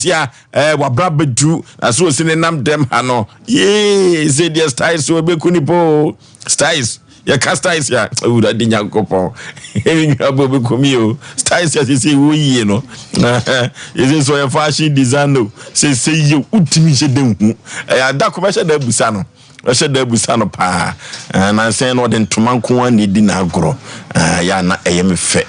tia wabra bedu aso sine nam dem ha no ye say the styles we be kunipo styles ya styles ya ura di nyankopon e ngabo be komi styles ya say wo yie no is so ya fashion design no say ye utimi she dem hu ya da ko be she da busa no she da busa no pa na say no den tomanko an di na agro ya na eyeme fe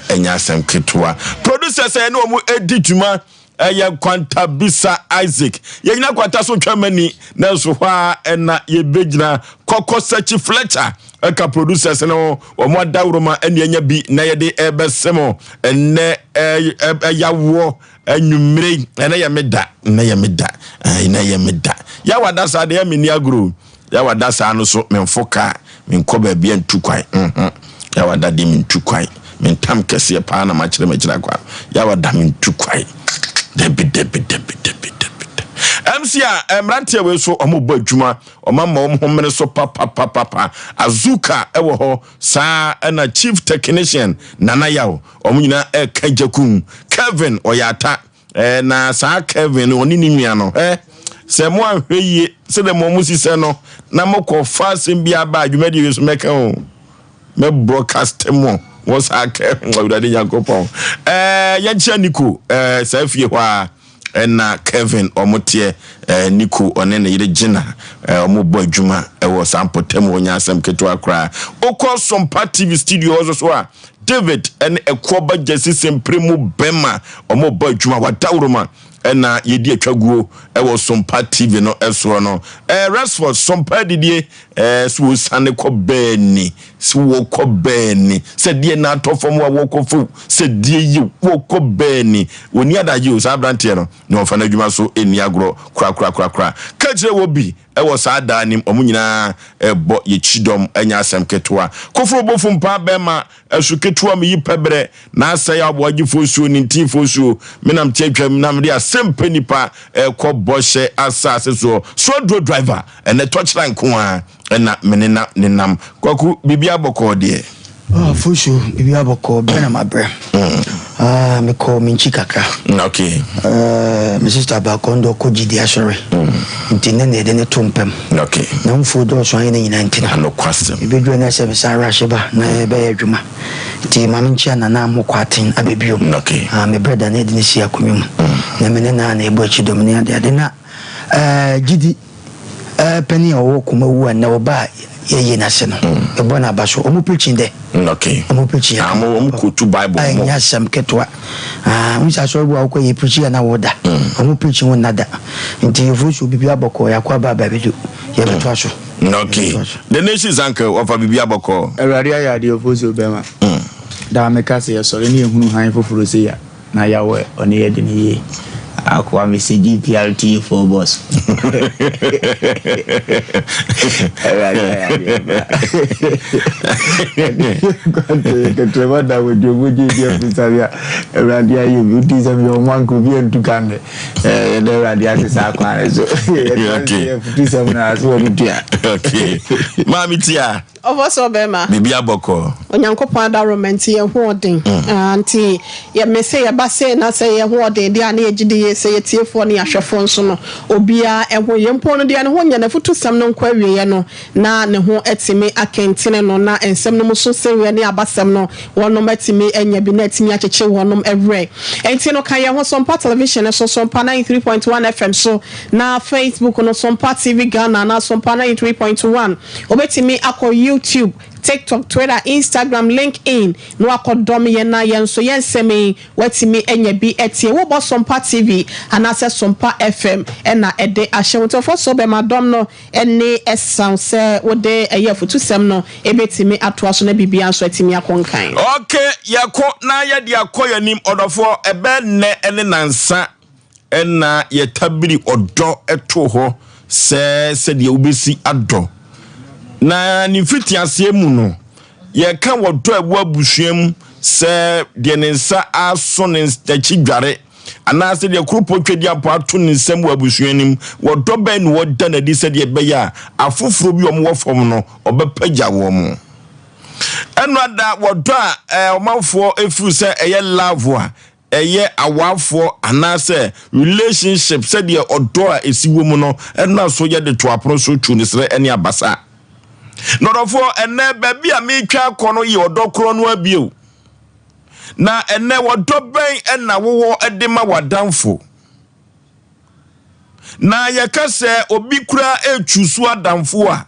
enya asem ketwa producer say no mu edituma eye kwanta bisa Isaac ye nyina kwanta so twamani na so hwa na ye begina kokko search Fletcher eka producers no o mo dawroma ene anya bi na ye de ebesemo ene yawo anwumre ene ye meda ya wadasa de me ni agro ya wadasa no so memfoka menkoba bia ntukwan ya wadade mentukwan mentam kese pa na machire kwa ya wadame ntukwan debi MCA emrante we so omobo adwuma omama omhomene so papa azuka ewo ho saa na chief technician nana yaw omunyina kajakun Kevin oyata na saa Kevin oni ni nua no se mo ahweye se de mo musise no na mokọ fasem bia ba adwuma de we so meka o me broadcast mo was Kevin odade yakopon yancha Nico saa fie hwa na Kevin omotie Nico onene yire gina omobo adwuma ewo sampotem wonya asem keto akra okọ Sompa TV studio also so David and Ekoba Jesse Sempremu Bema omobo adwuma wadawroma na yedi atwaguo ewo Sompa TV no eso no rest for Sompa didie so sane ko beni so ko beni se die na atofom wa wokofu se die yi woko beni oni adaje o sa brantie no na ofana adwuma so eni agro kra kajire wo bi ewo sa danim omunyina ebo ye chidom anya asem ketwa kofro bofu mpa bema esu ketwa me yipebre na Asei Aboagye Oforisuo ni ntin Oforisuo menam tiatwam na me Asem Mpe Nipa ko boshe asase so driver ene touchline ko a na menena nenam kwaku bibia boko de Oforisuo bibia boko bena mabre me call minchi kakra okay my sister ba kondo ko jidi asore ntine ne de ne tompem okay na mfu do so anye nyina ntina no question ebedru na se bisa rasheba na ebe adwuma ti maminchi na na mokwatin abebio okay me brother na de ne sia komum na mene na na ebo chidom ne ade na jidi penny owo kuma wu na oba ye na se no ebo na baso omo preaching there okay omo preaching omo kutu bible mo nya sam ketwa unsa so bu akwa ye preaching na woda omo preaching won nada nti Oforisuo bibia boko yakwa baba bedu ye beto aso okay the nation's uncle of bibia boko ewari aya de Oforisuo bema da meka se ye sore ne ehunu han foforo se ya na yawe oni ye de ni ye akwa message PRT for boss Trevor that with your woody Pisaria Radia you do some your one could be to can Radia is aqua okay Mammy Tia Ofoso bema bibia boko onyankopon da romanti ye hoden anti ye mese ye base na se ye hoden dia na ejide ye se ye tiefo na ahwefo nso no obia eho ye mpo no dia ne ho nya na futu sam no nkwa wiye no na ne ho etime akentene no na ensem no so se we ne abasem no wonom etime enya bi na etime acheche wonom evre enti no kan ye ho Sompa television so Sompa 93.1 FM so na Facebook no Sompa TV Ghana na Sompa 93.1 obetime akọ YouTube, TikTok, Twitter, Instagram, LinkedIn. No akodom ye na yen so yen semi wetimi enye bi etie wo bo Sompa TV and ase Sompa FM na ede ahye to for so be madom no ene esan se wo de eye fotu sem no ebetimi ato so na bibia so etimi akonkan. Okay, yakọ na ye de akoya nim odofo ebe ne ene nansa na ye tabiri odo eto ho se de ubesi ado na ni fiti asemu no ye kan wodo abu abusuam se de nensa aso ne stachidware ana se de krupo twedi apo ato ne nsam abusuanim wodo ben woda na di se de be ya afoforo bi omwo fom no obepagya wo mo eno ada wodo a omanfo efu se eye love a eye awafo anase relationship said ye odo a esiwo mu no na so ye de to apro so tu ni sere ene abasa norofo ene baby a me twa kono ye odo kro no abie na ene wodo ben ena wo edema wadamfo na yakase obi kura echusu adamfo a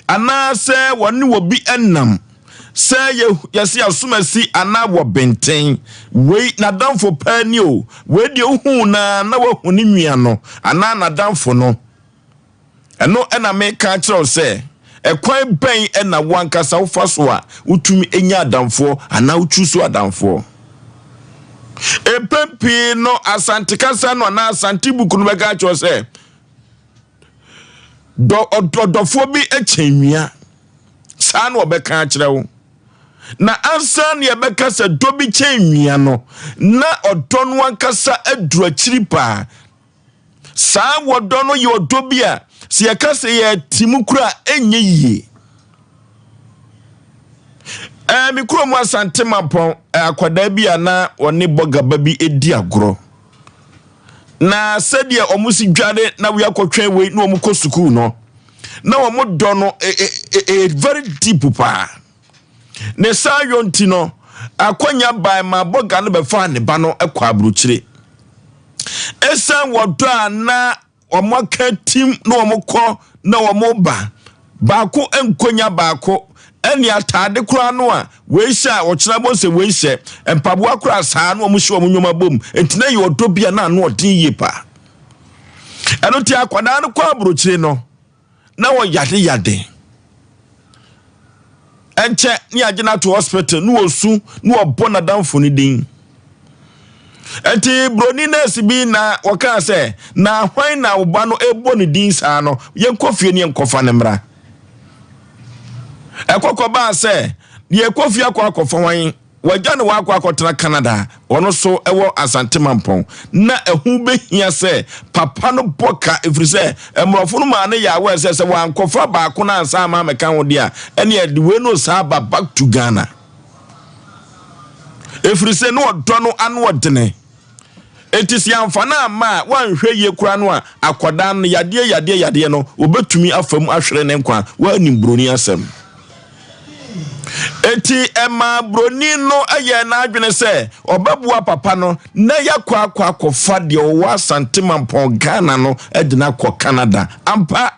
anase woni wobi enam se yesi asumasi ana wo benten we na damfo pani o we de hu na wo ni nwia no ana na damfo no eno ena me ka kire se ekwan ben ena wankasa wo faso a utumi enya adamfo ana uchusu adamfo epempi no asantikasa no na asantibuku no bega kire se dofo bi echenwia sa na obeka kire wo na ansan ye beka se dobi chenwia no na odonu ankasa aduru akiri pa sa wodono ye odobi a se ye ka se ye timukura enye yie mikuro mu asante mapon akwada bi ana oni bogaba bi edi agro na sede omusi dware na we akotwen we na omuko sukuu no na omodono very deep pa ne sayo ntino akonya by ma boga no be fa ne ba no ekwa abrochire esan wodo ana omoka tim na omokọ na omoba baako enkonya baako eni atade kura no a we hia ochira bonse we hye empabo akura saa no omuhye omnyoma bom entina ye odo bia na no odin yepa eno ti akwada no kwa abrochire no na wo yade enche ni agina to hospital no osu no obona damfo ni din enti broni nurse bi na waka se na hwan na oba no ebo ni din saa no yenkofie ni yenkofa ne mra ekokoba se ye kofie akofa hwan waja ne wa akotena Canada ono so ewo Asante Mampon na ehu behia se papa no boka efrise emrofo no ma ne ya wa se wankofa ba ko na ansa ma meka ho dia ene e de we no sa ba back to Ghana efrise no odo no anu odene etisi amfana ma wanhwe ye kura no a akoda no yade no obetumi afam ahwere ne nkwa wa nimbroni asem eti ema broni no aye na adwene se obabua papa no na yakwa akofa de o Asante Mampon Ghana no edina ko Canada ampa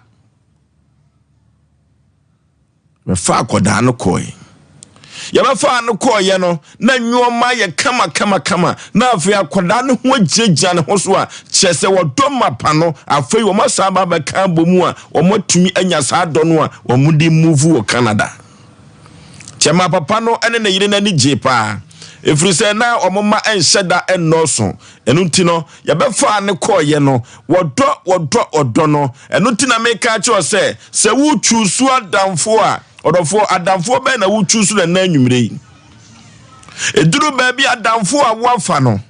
me fa akoda no koi ya ba fa no koye no na nwoma ye kama na afi akoda no ho agyegia ne ho so a kyese wodoma pa no afei wo masaba ba kan bomu a wo motumi anya saa do no a wo mudi move wo Canada chema papa no ene na yire na ni jepa efrise na omoma enhyeda enoso enunti no ya befa ne koye no wodo no enunti na meka cho se wu chusu adamfo a odofo adamfo be na wu chusu na anwumre eduru ba bi adamfo a wafa no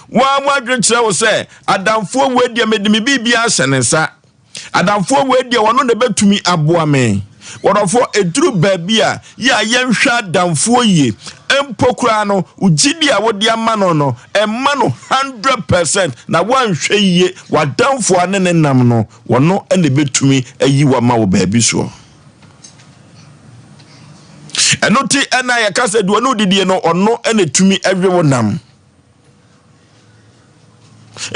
wa mwadwe wo se adamfo wedi medimi bibia hyenensa adamfo wedi wono na betumi aboa me wodofo eduru baby a ya yenhwa damfo ye empokura no ugidi a wodi amano no emma no 100% na wanhwe ye wadamfo ane nam no wono ene betumi ayi wa ma wo baby so enoti ena yakase do no didie no ono ene tumi ewe wo nam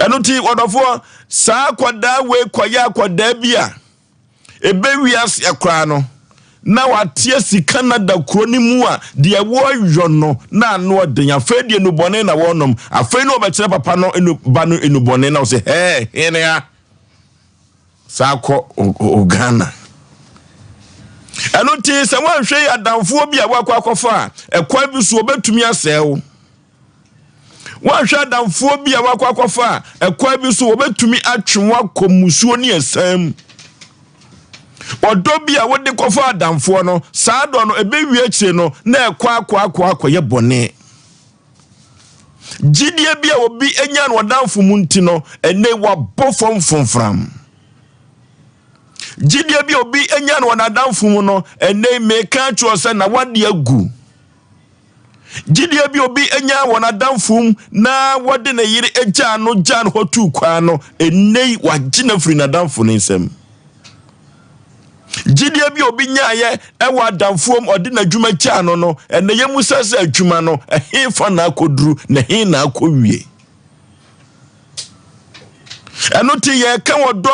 enoti wodofo saa kwada we kwaya kwada bia ebe wias yakra no na watie si Canada kroni mu a de wo yono na anu oden afedie no bone na wonom afei no obekire papa no enu ba no enu bone na o se hene ya sako Ghana eno ti se wanhwe adamfo bi a wakwa akofa ekwa bi so obetumi asew wanhwe adamfo bi a wakwa akofa ekwa bi so obetumi atwenwa komusuo ni esam odobi a wode kofa adamfo no saa do no ebewie akire no na ekwa ye bone gidie bi a obi enya no adamfo mu nti no ene wa bofom fonfram gidie bi obi enya no adamfo mu no ene meka chuo se na wade agu Gidie bi obi enya wona damfum na wode na yire egya no jan hotu kwa no enei wagina firi na damfo ne nsem. Gidie bi obi nyaaye ewa damfom ode na dwuma gya no no ene yemu sase adwuma no ehefa na akoduru na he na akowie. Eno ti ye kan wodo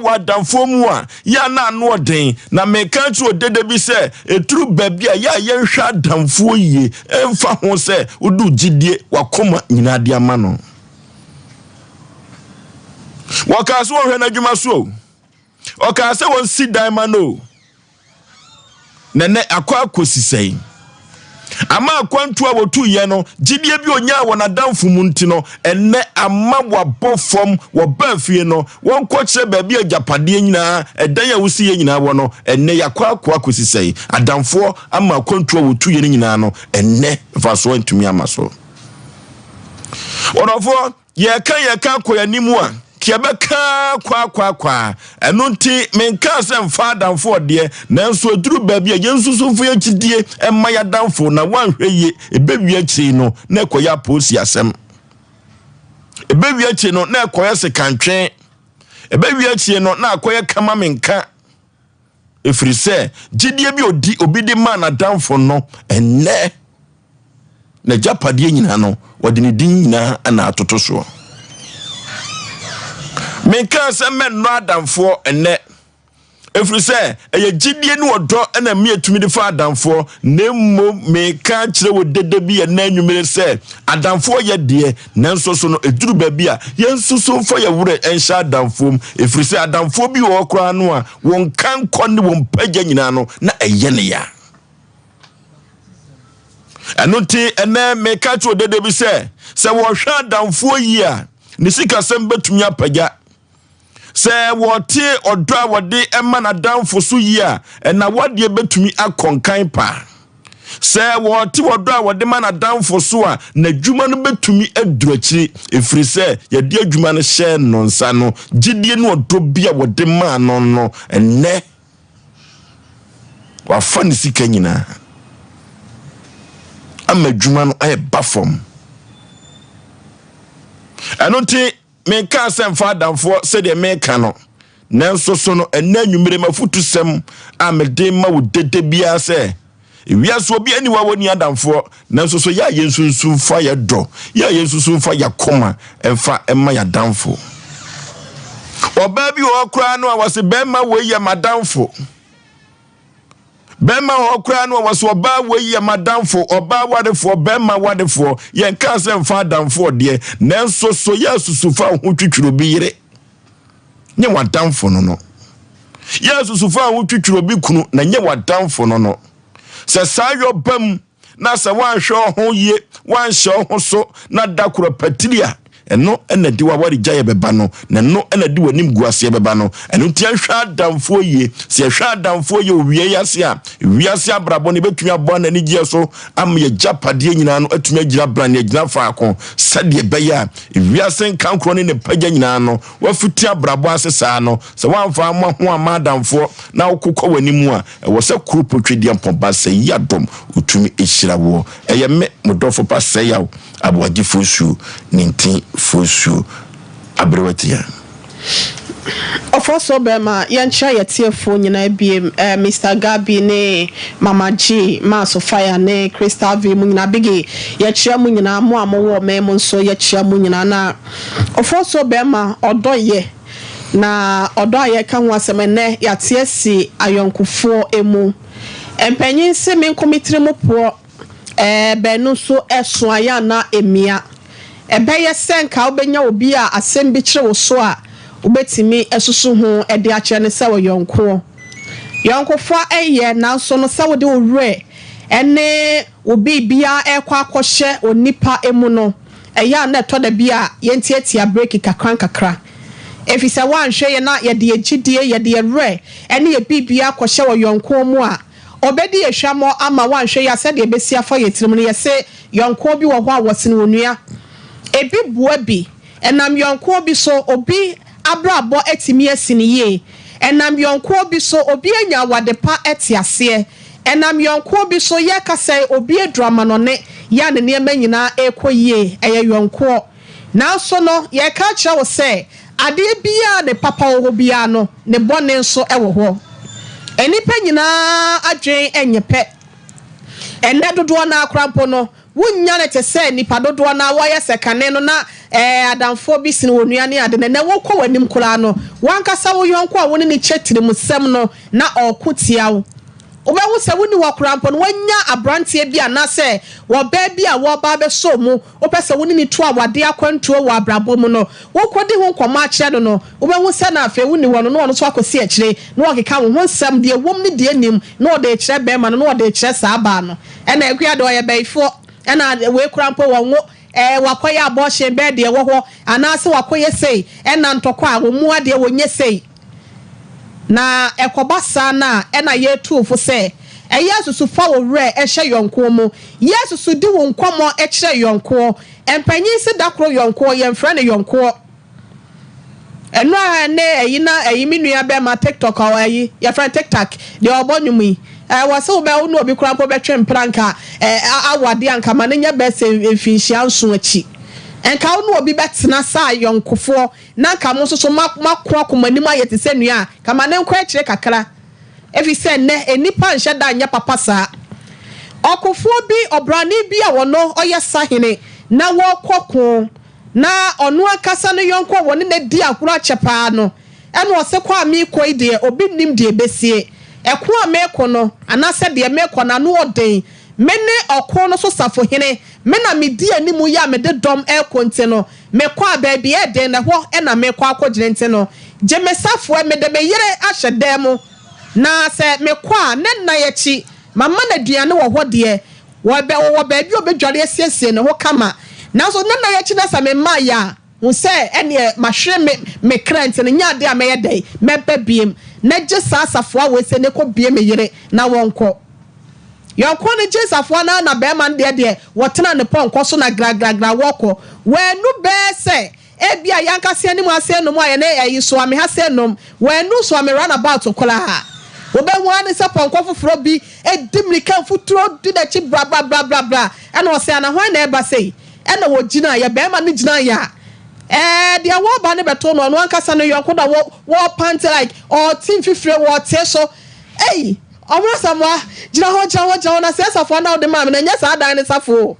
wadamfom a ya na ano oden na meka tu odede bi se eturu babia ya yenhwa damfo yie emfa ho se odu gidie wakoma nyina de ama no. Waka so hwe na dwuma so oka se won si dan ma no nene akwa kosisei ama akwantu a wotu ye no gidie bi onya wona damfo mu nti no enne ama wabofom wobafie no won koche baabi agapade nyina edan ya wusi ye nyina wo no enne yakwa kosisei adamfo ama akwantu a wotu ye nyina no enne faso ntumi amaso onofo ye kan koyanimu a kiabeka kwa enunti menka sem fa damfo de nanso eduru baabi a yensusufo yakidie emma ya damfo na wanhweye ebewie chi no na ekoya posi asem ebewie chi no na ekoya sekantwe ebewie chi no na akoya kama menka efrise gidie bi obi de man na damfo no enne na japade nyina no wode ne din nyina ana atoto so. Meka se men no adamfo ene efrise eye gidie ni odo na me atumi de fa adamfo nemmo meka kire wo dede bi ye na anwumere se adamfo ye de nanso so no eduru ba bi a yensuso mfo ye wure ensha adamfo efrise adamfo bi wo kra no a won kan kone won pagya nyina no na eye ne ya anoti ene meka kire wo dede bi se wo hwa adamfo yi a ni sika sem betumi apagya se wote odo a wode ema na damfo so yi a na wode betumi akonkan pa se wote odo a wode ma na damfo so a na dwuma no betumi adurachiri efiri se ye de adwuma no hye no nsa no gidie no odo bia wode ma no no enne wa fani sika nyina ama dwuma no aye bafom anoti meka sem fa damfo se de meka no nanso so no enanwumire mafutu sem amede ma wo dede bia se wiaso obi ani wa woni adamfo nanso so ya yensunsun fa ya do ya yensunsun fa ya koma emfa emma ya damfo oba bi wo kra no awase bema we ya madamfo bema ho kra no awase oba we ya madamfo oba wadefo bema wadefo ye nka se mfa adamfo de nanso so ya susufa ho twitwiro bi yire nye wadamfo no ya susufa ho twitwiro bi kunu na nye wadamfo no se sayo bam na se wanhwe ho ye wanhwe ho so na dakoro patiria eno ena diwa wari jaye beba no na no ena diwa nim guase beba no eno ti ahwa adamfo ye se ahwa adamfo ye owie yase a wiase abrabo ne betumi abo na ni gie so am ye japade nyina no atumi agira bra ne agina faako sade beya wiase nkankro ne pagya nyina no wafuti abrabo asesa no se wanfa mo ho amadamfo na okokọ wanimu a wo se kurupotwedi ampomba se yadom utumi ehira wo eye me modofo pa se Yaw Aboagye Oforisuo nintin Oforisuo abrewatia Ofoso bema yancha yetiefo nyina biem Mr. Gabi ne Mama G Maso Fire ne Crystal V mu nyina bigi yechia mu nyina mo amowo memo nso yechia mu nyina na Ofoso bema odoye na odoye ka ho asemene yatiesi ayonkufo emu empanyin se me nkomitire mo po benu so eso aya na emia ebeye senka obenya obi a asem bi kire wo so a ubetimi esusu ho ede a kire ne se wo yonko fa eye na so no se wo de owre ene obi bia ekwa akohye onipa emu no eya na to da bia yentietia break kakra efise wanhwe ye na ye de agidie ye de re ene ye bibia akohye wo yonko mu a obedi ehwamo ama wanhwe ya se de besia fa yetirim no ye se yonko bi wo ho a wose no onua ebi bua bi enam yonko bi so obi abrabo etimi asiniye enam yonko bi so obi anya wadepa etiase enam yonko bi so ye kasai obi adruama no ne ya ne ne nyina ekoyie eye yonko na so no ye ka kira wo se ade bia ne papa wo bia no ne bone nso ewo ho enipa nyina adwen enyepe enne dodo na akrampo no wunya ne te se nipa dodo na wo ye sekane no na adamfo bi sin wonua ne ade ne wo kɔ wanim kura no wankasa wo yonko a woni ne chetire musem no na okotia wo obewu se woni wakrampo no wanya abrantie bi anase wo ba bi a wo ba be so mu opese woni ni to awade akwantuo wo abrabo mu no wo kodi ho nkoma a kire no obewu se na afa woni wo no so akosi a kire no okeka wo nsam de wom ni de anim no de kire be ma no de kire sa aba no ena ekua de oye beifo ena we krampo wo ngo wakoye abortion be de wo ho anase wakoye sei ena ntokwa a wo mu ade wo nye sei na ekobasa na ena ye tuofo se yesusu fa wo re ehye yonko mu yesusu di wo nkomo ekire yonko empanyin se dakro yonko ye mfra ne yonko eno a ne eyina eyiminu be ma TikTok awayi ye fra TikTok de obonwumi wase wo be wo no obi kura po betwe mpranka awade anka ma ne nya be se efinhia nso achi enka wo no obi betena sa yonkofo na ka mo so makro komanim ayete se nua kama ne nkwa akire kakra efi se ne enipa nhye da nya papa sa okofo bi obrani bi a wono oye sahene na wo kokko na onu akasa no yonko woni ne di akuro achepa no eno ose kwa mi koi de obi nim de besie eko a meko no anase de meko na no oden mene okwo no so safo hene mena medi animu ya mede dom konte no meko abaabi eden na ho na meko akogire nte no je mesafo mede meyere ahye dem na se meko a ne na yechi mama na duane wo ho de wo baabi obedware asiesie ne ho kama na so ne na yechi na sa me ma ya wo se ene mahwe me krant ne nya de a me yedai mebe biem na je sasafo a we se ne ko bie meyere na wonko yonko ne jesafo na be man de wotena ne ponko so na gra woko wenu be se ebia yankase anim ase no mu aye na ayi so ame ha se nom wenu so ame run about kola ha obehu ani se ponko foforo bi edimri kan futuro di na chi bra ena o se ana hwan na eba sei ena wo gina ya be man ne gina ya de wo ba ne beto no no ankasa no yonko da wo pant like or team fifre wo te so ei omra samwa jira ho na sesafo na ode ma me na nya sa dan ne safo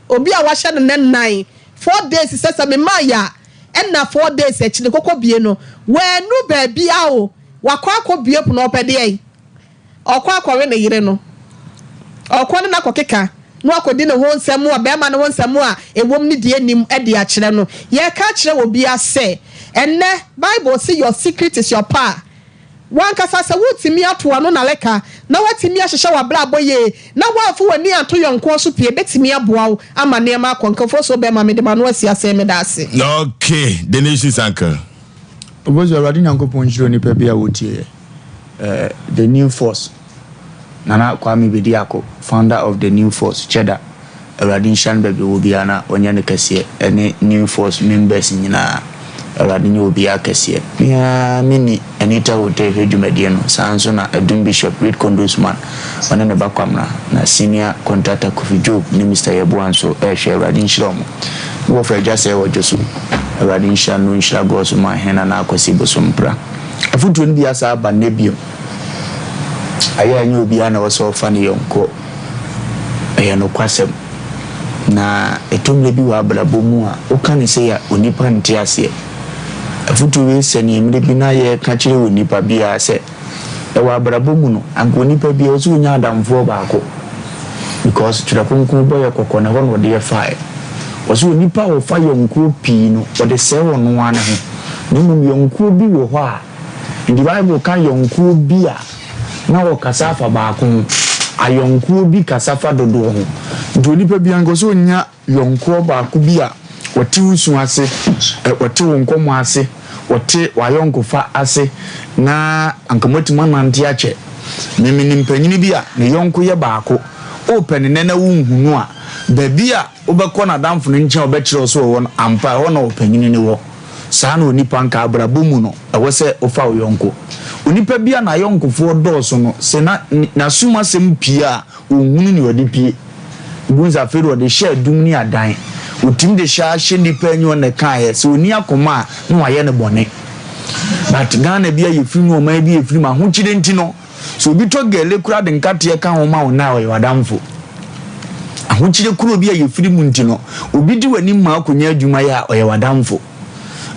obi a wa hye ne nan 4 days sesa me ma ya enna 4 days e chine kokko bie no wenu ba bia o wakwa bie pu no opede ai okwa we ne yire no okwa ne na kokeka no akodi ne ho nsem a be ma ne ho nsem a ewom ne die nim e de a kire no ye ka kire obi ase enne Bible say your secret is your power wankasa se wutimi ato no na leka na watimi ahyehye wabra boye na wafu wani ato yonko so pie betimi aboa wo ama ne ma konkafo so be ma me de ma no asi ase me da ase okay the nation's anchor obozo already nyankopon jiro ni pepe a wotie the new force nana Kwame Bediako founder of the new force cheddar already nshan bebe obiana onya ne kase ene new force members nyina already ni obi akase ya mini anita hotel hedumedie no sanso na Adum Bishop Reed Condusman one ne bakwamna na senior contractor Kofi Job ni Mr. Yabuanso ehwe already nshromo wo fa jase wo josu already nshan no nshra goso ma hena na akwasi bosompra afutu ni biasa aba nebio aya nyi obi ana waso fani yonko aya no kwasem na etumle bi wa abrabo mu a okane se ya onipa ntiase afutu we sani emre bi na ye ka kire onipa bi a se e wa abrabo mu no anko onipa bi o so nya adamfo baako because tirapunku boy kokko na hono de fire o so onipa o fa yonko pi no o de se wo no ana ho nimu yonko bi wo ho a in the Bible kan yonko bi a na wo kasafa baako ayonko bi kasafa dodo ho ntonipa bi ango so nya yonko baako bi a wote usu ase wote wonkomo ase wote wayonko fa ase na ankamotima nante ache mimi nimpanyini bi a ne yonko ye baako open ne na wunhunu a ba bi a obekọ na damfo no nche obekire so wo ampa ho na opanyini ne wo saa na onipa nka abrabo mu no ewo se ofa yonko onipa bia na yonkofo dɔɔso no se na suma sem pia ohunu ni odi pie bunza fero de share dum ni adan otim de sha hye nipa nyi on kan so oni akoma no aye ne bone but Ghana bia ye firi no ma bia ye firi ma ho chire ntino so obi to gele kura de nkate ka ho ma wona we wadamfo ho chire kuro bia ye firi mu ntino obi di wani ma akonya adwuma ya oye wadamfo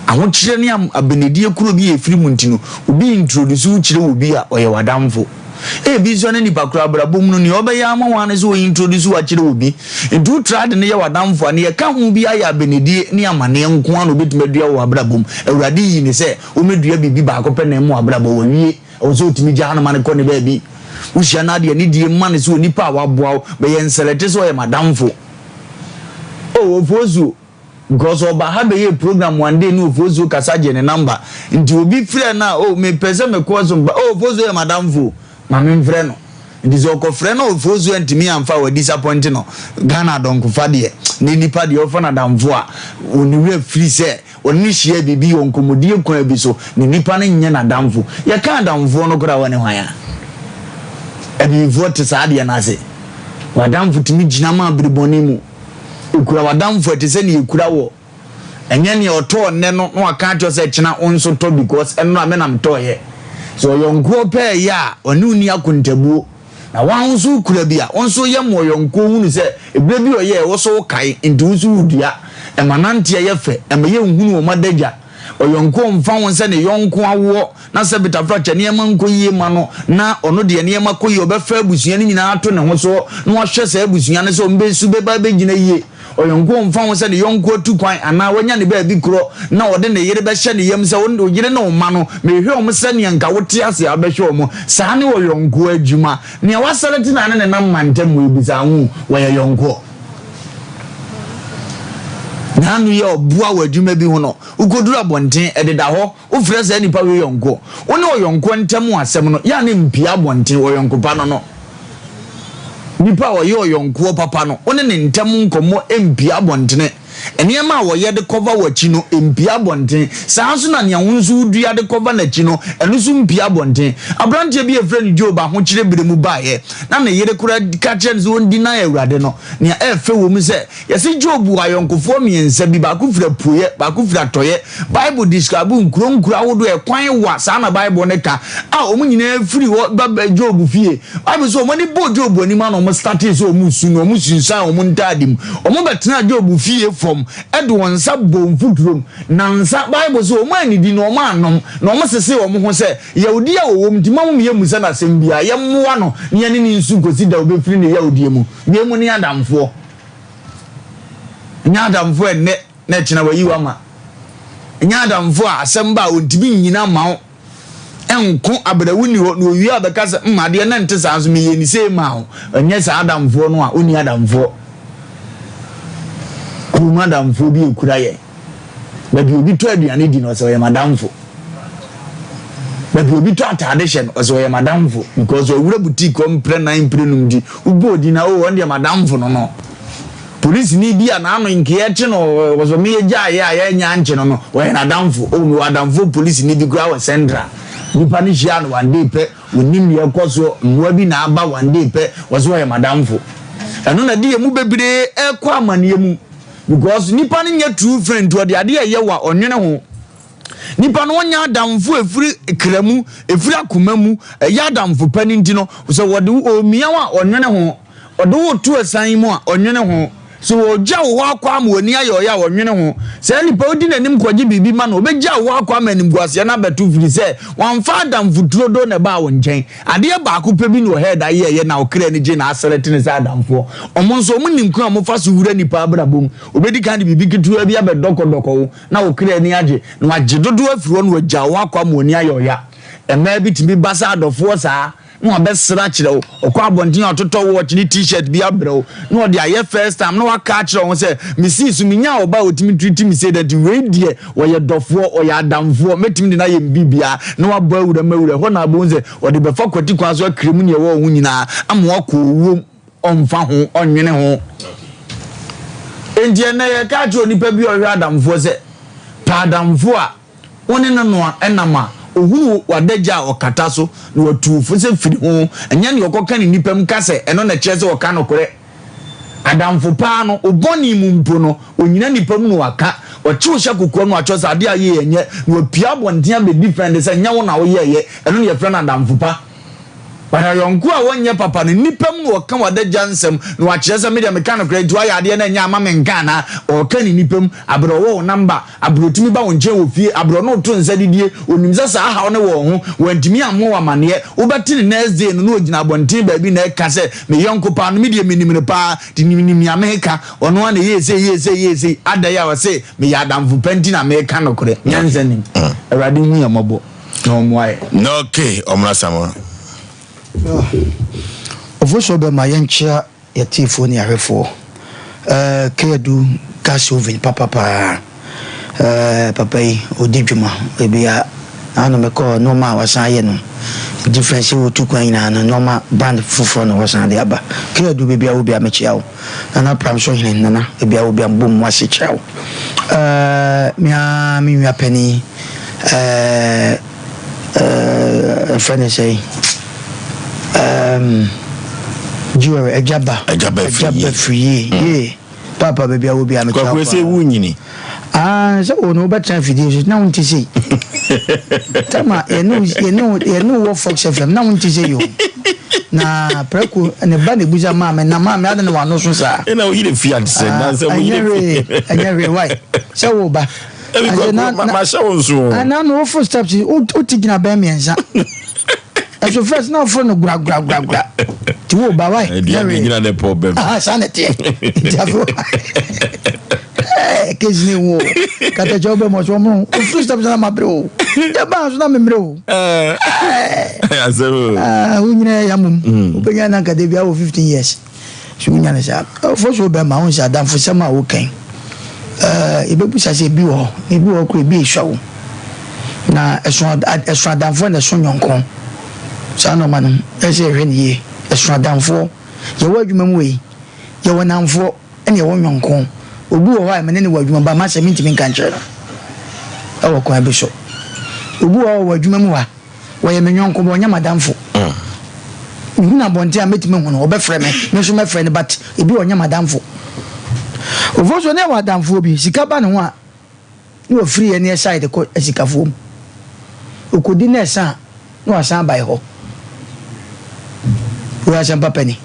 ahon chire ne abenedie kuro bi ye firi mu ntino obi introduce chire obi a oye wadamfo bi so ne nipa kura brabo mu no ne obeya ama wane so introduce wa chire obi ndu trade ne ye wadamfo ne ye ka ho bi aya abenedie ne amane nko an obetumedua wa brabo mu awurade yi ne se o medua bibi ba ko pe na mu abrabo wa wie o so timi gya na mane ko ne ba bi usia na de ne die mane so nipa wa boa be ye nselete so ye madamfo ofozu because oba have a program one day no fozu kasaje ne number nti obi frɛ na me pese me ko so fozu ye madamfo ma me frɛ no nti zo ko frɛ no fozu ntimi amfa wa disappoint no Ghana don ko fa de ne nipa de ofa na damfo a oni we free se oni hia bibi onkomodie kwa bi so ne nipa ne nye na damfo ye ka damfo no kora woni hwan ya ebi vote sa de na se wa damfo timi gina ma briboni mu ukura wadamfo etese ne ekura wo enye ne oto ne no aka acho se kina onso to because eno amenam to ye so yonko pe ya oni uni akontabuo na wanso ukura bia onso ye mo yonko hunu se ebre bi oye wo so kai ndu so udua emanante ye fe emeye hunu o madagya oyonko mfa won se ne yonko awo na se bitafra che ne manko yie ma no na ono de ne makoyi obefa abusua ni nyina ato ne ho so na ohwe se abusua ne so mbe su be ba be gina yie oyonko mfa won se ne yonko tu kwan ana wanya ne ba bi kro na ode ne yere be hye ne yem se wo yere ne o ma no mehwe o se ne nka wote ase abehwe o mo saa ne oyonko adwuma ne wasaleti na ne nam mantem we bisa hu wo yonko nanu ye obua wadwuma bi ho no ugodura bonten ededa ho ufre se nipa we yonko woni oyonko ntem asem no ya ne mpia bonten oyonko pa no nipa wo ye oyonko papa no woni ne ntem nkomo empia bontene enema wo ye de cover wachi no empia bonten saa so na ne wonsu dua de cover na chi no enu so mpia bonten abrante bi efre ni Job ho kire biremu baaye na ne yere kura ka kire so ndi na awurade no ne efe wo mu se yesi Job ayonkofo miensa bi ba ku fira puye ba ku fira toye Bible describe nkuro awodo e kwan wa saa na Bible ne ka omu nyina free wo Job fie Bible so omani bo Job ani ma no mo start so omu su no omu sunsan omu ntadim omu betena Job fie from Edwon Sabo Mfutrum Nansa Bible so man di no man nom no mo sese wo mo ho se Yahudi a wo mtima mo ye musa na sembia ye moa no ne ne nsu kosi da obefiri ne Yahudi mu me mu ne adamfo nya adamfo ne na kina wayiwa ma nya adamfo a asemba ontimi nyina ma enko abrawuni ho no wi abekasa mmade na nte sa so me ye ni se ma ho enye sa adamfo no a oni adamfo madamfo bi ekura ye baby obi to aduane di no so ye madamfo baby obi to atade hye no so ye madamfo because owura boutique om pre 9 prenum di ubo di na o won madamfo no police ni bia na no nke ye che no so me ye ja ya nya nche no wo ye madamfo o mi wadamfo police ni bi gura wa central nipa ni hia no one day pe onim ye koso nwa bi na aba one day pe wo so ye madamfo eno na di ye mu bebre e kwa amane mu because nipa ni nya true friend to the ade ye wa onwene ho nipa no nya adamfo efiri kramu efiri akomamu ya adamfo pani ntino so wode omia wa onwene ho ode wo tu asan mu a onwene ho so oja wo akwa ma oni ayo ya onwene ho se nipa odi nanim kwaje bibi ma no obeja wo akwa ma nim guase na betu firi se wan fa adamfo turodo na ba wo nchen ade ba ko pe bi no head aye ye na okra ni je na aselete ne sa adamfo omo so omo nim kwa mo fa so wura nipa abrabom obedi kan bibi kitu abi abedoko na okra ni age na wage dodo afiro no oja wo akwa ma oni ayo ya ema bi timi basa adofo saa no abesra kire wo okwa abontin ototo wo chini t-shirt bi abrew no de aye first time no waka kire wo say misi su minya oba otimi treat me say that we die wo ye dofo o ya adamfo metimi de na ye bibia no wabo awura mawura ho na abonze wo de befa kwati kwa so akiremu ne wo hu nyina ama wo ko wo omfa ho onwene ho endie na ye ka kire onipa bi o hwe adamfo se pa adamfo a woni no enama ohunu wadeja okata so na watu fose firi ho enya ne okoka ni nipam kase eno na kyereze oka no kore adamfo pa no oboni mu mpo no onyina nipa mu no waka ochi ohya kokoro no acho sa ade aye yenye no pia bonten be different say nya wo na wo ye eno ye friend adamfo pa para yonko a wonye papa no nipa mu waka wada jansem no akyerese media mechanic grade wa yade na nya ama menka na o ka ni nipa mu abro wo number abro timi ba wonche wo fie abro no to nsa didie onimsa sa ha ne wo ho wantimi ammo wa mane wo betini next day no ogina bonten ba bi na e ka se me yonko pa no media minim pa tinimnim ya meka ono ana yese adaya wa se me ya damfu penti na meka no kore nyanza nim awade hu ya mabo no moaye no okay omra samo Oforisuo be ma yenchia ya tifo ni ahwefo kedu gas oven papa yi odidwuma ebia ano meko no ma wasan ye no difference wo tukwan na no ma band fufuro no wasan de aba kedu bebia wo bia mechia wo na pram so hin na ebia wo bia mbom wase chia wo mi apeni friend say Jure ejaba free yeah papa baby I will be am kwa kwese wunyini so no better video na won't say tama you know what Fox FM na won't say you na preku ne ba ne buza mama na mama ada na wano so sa na wo yire fiat se na se wo yire anyare why so wo ba ma shawo so ana no for steps o tigina ba mienza so first now for no gra ti wo ba why dia gina the problem sanete kezni wo kata jobe mo so mo first step na mabro ya ba so na memro azero unyina yamum obenya na kadebia wo 15 years so unyina na sa for so be ma won sa dan for sama wo kan ibebu sa se bi wo ko bi ehwa na eso dan for na so nyonkon sana manum ese hweniye esuadanfo ye wadwuma mu we ye wonamfo ene ye wonyonkon obi wo ha menene wadwuma ba ma se mintimi kan kire no awo ko abiso obi wo wadwuma mu wa wo ye menyonkon bo nya madamfo na bonte ametimi hu no obefre me so mefre ne but ebi wo nya madamfo ofoso ne wadamfo bi sika ba ne ho a ni wo free ene side ko esikafo okodi na esa no asan bai ho we Asem Mpe Nipa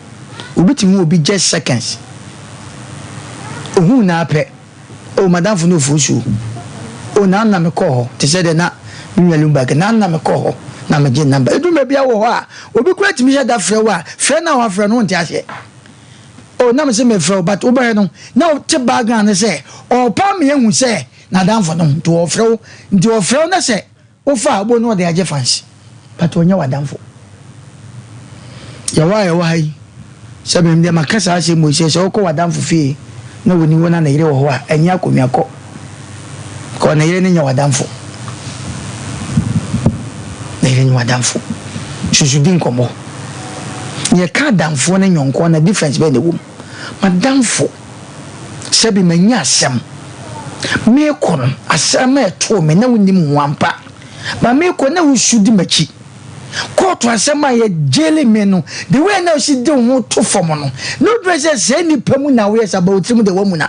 ubitimu obi just seconds ohu na ape o madam fu no fusu o na me call te say de na nwalumba ke na me call na me je number eduma bia wo ho a obi kura timi je da frɛ wa frɛ na wa frɛ no nti ahye o na me se me frɛ but oba no na te background ne say o pa me ehu say na dan fo no to o frɛ na say o fa abo no de age fancy but onya wa dan fo yawa hai sabe mde makasa ase Moses o ko wadam fufie na woni wona na yire wo ho a anya akomiako ko na yire ne nya wadam fo na yire nya wadam fo susudin komo ye ka damfo ne nyonko na difference be ne wom madamfo sabe manya asem me kono asem eto me na wonim nwampa ma me ko na wusudi machi koto asema ye jele meno the way now she do ho to form no no dress say ni pamu na we say about him the womuna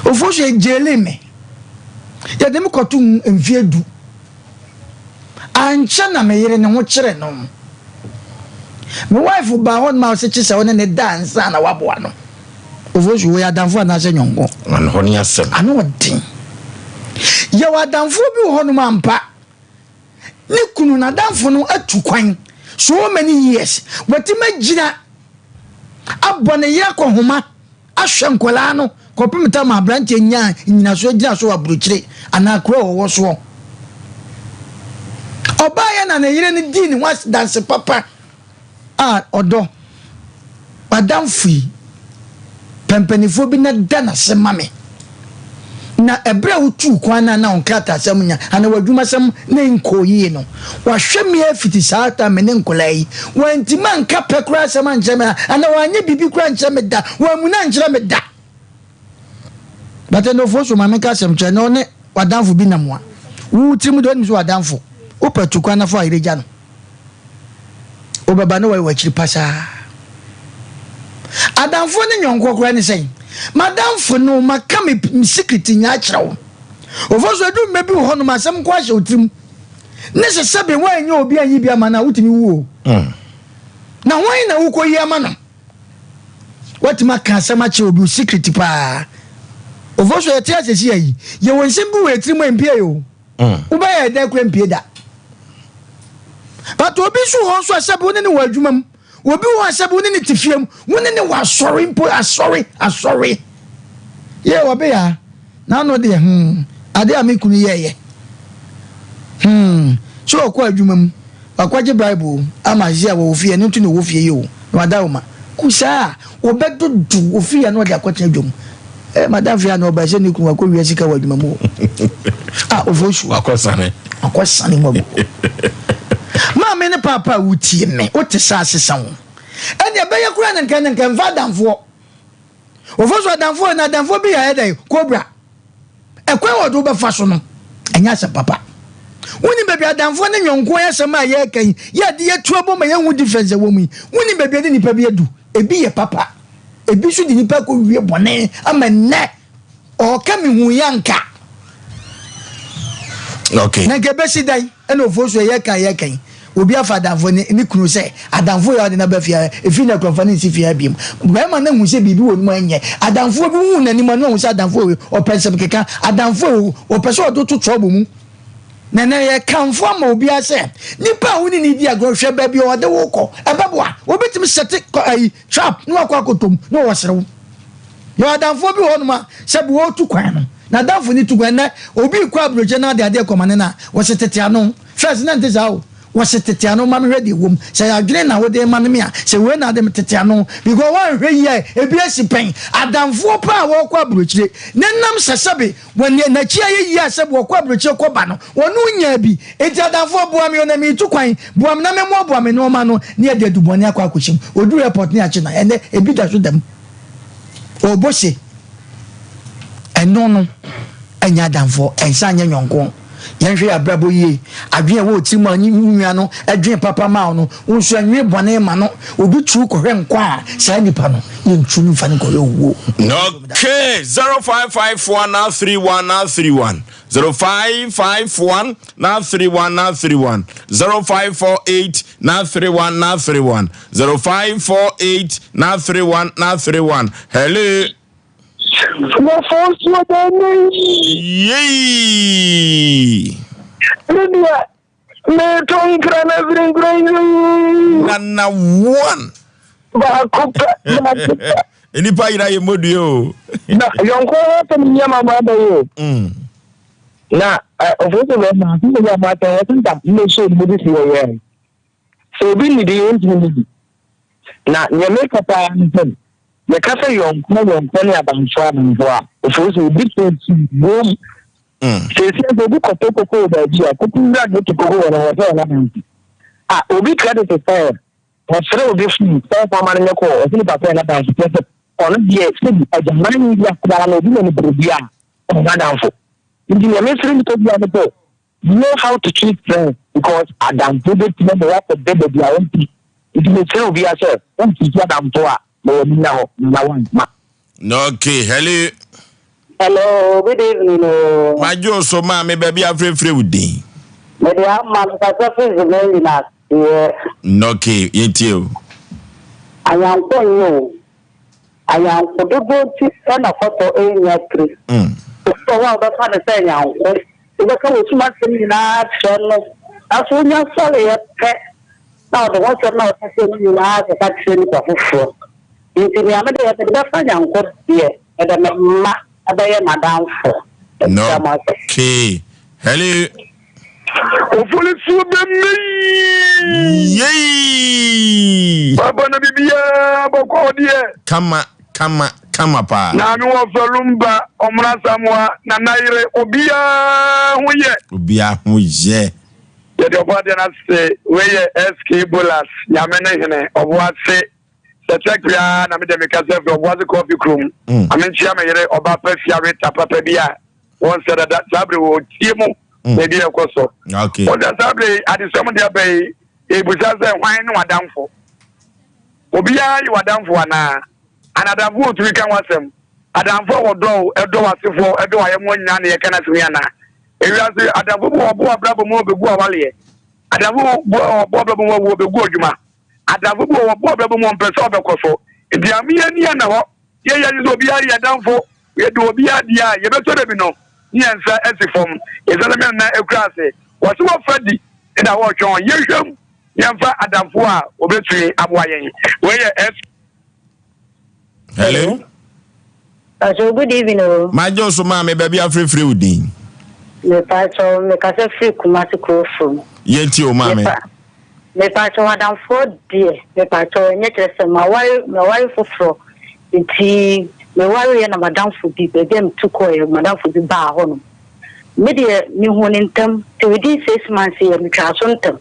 ofoso ye jele me ya dem koto mfiedu ancha na me yere ne ho kire no me wife ba hon ma se chi se won ne dance na waboa no ofoso we adamfo na se nyonko an honi asem ano din ya wadamfo bi ho no mampa ni kunu na danfo no atukwan so many years watima gina abone ya ko homa ahwe nkola no kopimta ma branche nya nyina so gina so aburukyire anakro wo so obaya na yire ni din was dance papa odo padamfi pempenifo bi na dana se mame na ebra utu kwana na onkata samunya ana wadwuma sam na nkoyi no wahwemi afiti saata mene nkolai wantima nka pekura sama ncheme ana wanye bibi kura ncheme da wamuna ncheme da bate no foso mameka Asem che no ne wadanfo bi namwa wutimu do ni so wadanfo opetu kwana fo ayireja no obaba no wa wachiri pasa adamfo ne nyonko kora ne sei madamfo no maka me secret nya kyerɛw ofoso edu mebi ho no masem kwa hye otrim ne se sebe wan nya obi anyi bia mana wutimi wuo na wan na wukoyi amana watima ka asem ache obi secret pa ofoso yete asesi yi ye wonsem bi wetrim empie yo uba ya da kura empie da but obi so ho so asebe ne wadwumam obi wo asebe ne tifiem woni ne wa sorry mpo asori ye obi ya na no de ade amikunu yeye so okwa adwumam akwaje bible amazia wo ofie ne ntu ne wo fie yo madawma kusa obedudu ofie no de akwata adwum madam fia no ba se ne kun akwa wi sika wadwumamu ofosu akosane mo ma me ne papa wutie me o te sa asesa wo ene be yakura ne nkan vadamfo ofosu adamfo na adamfo bi ya edai kobra ekwe wodo be fa so no enya se papa woni bebi adamfo ne nyonko yasema ye kan ye de yetuabo ma ye hu defense wo mu woni bebi de nipa bi edu ebi ye papa ebi so de nipa ko wie bone ama ne o ka mi hu yanka okay na ke besi dai ene ofosu ye kan obi afa adamfo ni kunu se adamfo ya de na ba fia efi na konfani si fia biem ba ma na hu se bibi wonu ma nye adamfo bi hu na ni ma no hu se adamfo o pensem keka adamfo o peso do to trouble mu na ye kanfo ma obi ase nipa woni ni di agrohwe ba bi o de wo ko ebeboa obetimi sete trap no akwakotom no wo serew yo adamfo bi wonu ma se bi wo tu kwan no na adamfo ni tu kwan na obi kwa broje na de komane na wo setete ano first na nteza was it Tetiano man ready womb? Say I drain now with the manamia. Say when are them Tetiano? Because one here, a BS pain. Adam for power walk up bridge. Nenam Sasabi, when you're Nachia, yes, a walk up bridge or Cobano, or no yabi. It's Adam for Buamion to Quine, Buamname more Buamin no mano near the Dubonia Quacushim, or do report near China, and a bit to them. Or Bossy. And no, and Yadam for and Sanya Yonko. Yanhwe abrabo ye adwen wo tima nyinwa no adwen papa ma no wonso anwe bone ma no obi tu ko hwe nkwa a sa nipa no yentu nfa ne ko wo okay 0554931931 0551 931 0548 931 0548 931 hello Yay! Nana one. Nipa ira ye modio. Na yonko to nyama baba yo. Na ofoso we ma ti ya ma ta ya tinta me so mo di ye. So bi ni di yin na nyame kapa ntem. The cafe young, no one penny about traveling for a different room. Says the book of Toko by Gia, cooking that to go on our element. Obi credit is fair. What's so different, fair for Mariaco, or think about about the on the city as a man in the Brubia or Madamfo. In the mystery to the other book, you know how to treat friends because Adam did it to the rap of baby. It may tell be a chef, don't teach Adam to no, okay, hello. Hello, good evening. My Joe, so mammy, baby, I'm free with thee. Maybe I'm not very last year. Okay, yet you. I am for you. I am for the boat and a photo in your tree. So, what the fun is saying now? Because it's much in that channel. As soon as I saw it, now the water now is in the action for. Inti ni amede ya tebe fanya nko die ede ma abaye madam for no okay hello Oforisuo bemi yey baba na bibia boko die kama pa na mi wo felumba omra samwa na naire obia huye ye de obade na se we ye SK Bolas ya mene hene obwase Secretary na me de mekase from Wazi Coffee Room. I mean chia me yere oba pa fiare tapa pa bia. Won said that sabre wo tiemu me bi ekoso. Okay. O da sabre adi some dia be e busa se hwan no adamfo. Obi ya yi wadamfo ana. adamfo to kan wasem adamfo wodo edo wasefo edo ayemo nya na ye kana simiana ewiase adamfo bo abrabo mo begu awale adamfo bo abrabo mo wo begu odwuma adamfo bo abrabo mo mpese obekoso ediame ye ni na ho ye zo bi ari adamfo ye do bi adia ye beto de bi no nyensa esifom ezaleme na ekurase wase wo fadi ina wo twon ye hwam yemfa adamfo a obetui aboayen we ye hello. So good evening. My Joso mama baby free udin. Me pacho me kase free kumasi from. Yenti o mama. Me pacho madam for dear. Me pacho nyekere se ma wari foforo. Nti me wari na madam for bi be dem tuko madam for bi ba ho no. Me de me honintam to within 6 months here me traso ntam.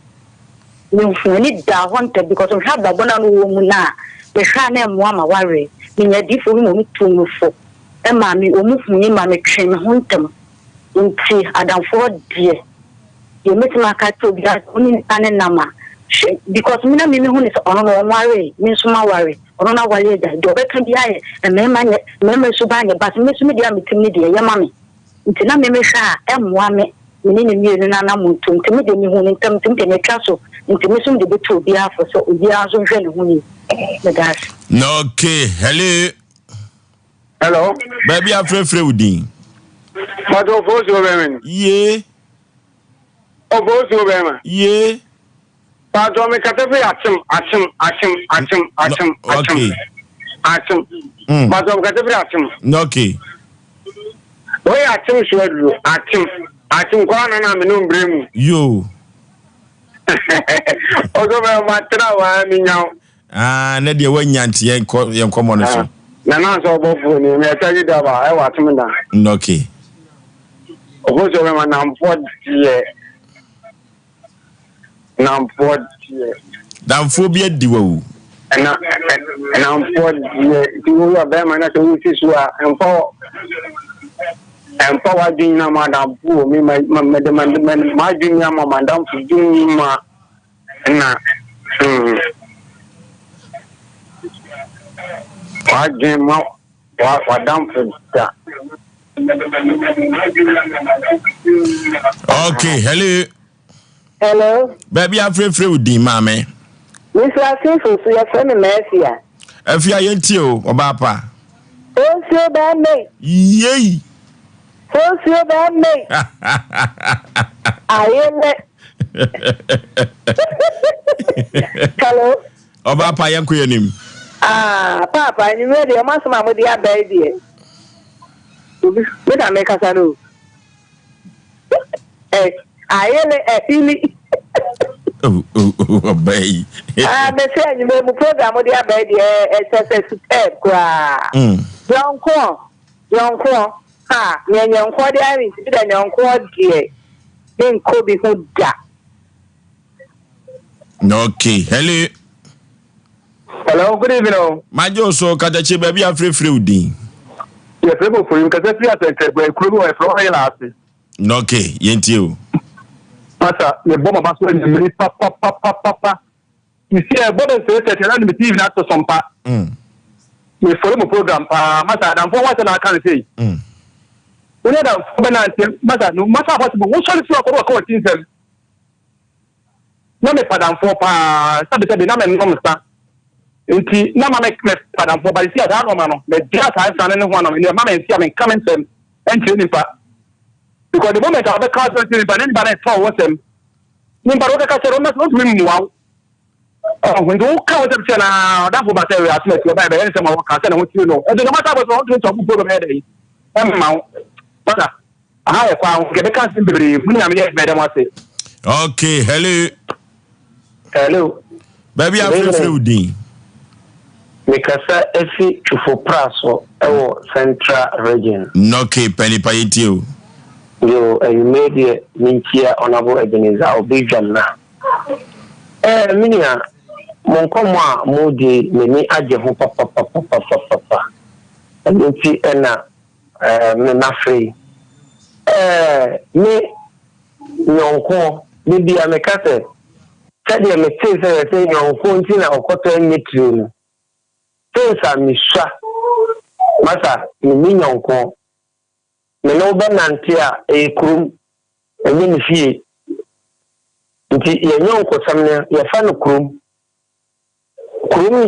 Me honi da ho ntam because of have babona no wo mu na. Me hwa na mo ama wari. Me nya di fo mo tumu fo. Emma me omufunyi ma me twen ho ntam. Nti adamfo die ye metima ka to bi oni ane nama because me na me hu ni so ono no ware me so ma ware ono na ware da do be kan bi aye me ma so ba nye but me so me dia me tim ni dia ye ma me nti na me hwa emwa me ni ni na na muntu nti me de me hu ni ntam nti me twa so nti me so me de beto bi afo so obi azo hwe ne hu ni me das no okay hello baby free udin. But of course, Ye. Of course, Ye. But I make a action. Okay. But of category action. Okay. We action should action one and I'm in brim. You. Although my travel, I mean now. Nadia Wanyanti and common. Nana so both for me. I tell you that I want to know. Okay. Of course, I'm 40 years. Now I'm 40 years. Damn phobia duo. And I'm 40 years. You are them and I can use this and power doing now, Madame Pooh, me, my junior Madame for doing my. What game out? What down for that? Okay, Hello. Baby, I'm free with the mammy. Mr. Asinfo, so your friend Mercia. If you are yentio or papa. Oh, so bad mate. Yay. Oh, so bad mate. I am. Hello. Oh, papa, I am queering. Papa, you ready? I must have the baby. What I make us do? I am a feeling. Obey. They say you may program with the baby. SSS Young corn. Ha, young corn, the Irish, and young corn, dear. Then Kobe who da. Okay, Hello, good evening. My Joso, Katachi, baby, I'm free with the. Yes, for you because if you are a crew of Florida, okay, yentio. Master, the bomb of us papa. You see, a bottle says that you're not the TV not to Sompa. We follow the program, Master, and for what I can say. We had a Master, no matter possible. What shall you call a court in them? No, Madame for Saturday, the number and Master. Nti na mama make padam for by see that no man the just I stand in one of your mama and see am coming them and nipa because the moment I be cast to nipa then by for what them nipa ro ka say not me wow when do ka what them say na that for say we are smart by by say ma ka say na what you know and no matter what to talk program here dey em ma but how e kwa get ka sin bebre mu na me dey be dem say okay hello baby I'm free with the. Mikasa efi chufo praso ewo central region. Okay, Penny Paitio. Yo, you made the Minchia honorable Ebenezer Obijana. Minia, Monkoma, Moody, Mini Ajahu papa. And you see, Enna, Menafrey. Me, Yonko, maybe I'm a cassette. Tell you, I'm a saying, Yonko, or cotton metrium. Things are Misha, masa ni nyonko me no ba nantia e krum enye ni fie nti ye nyonko samne ye fa no krum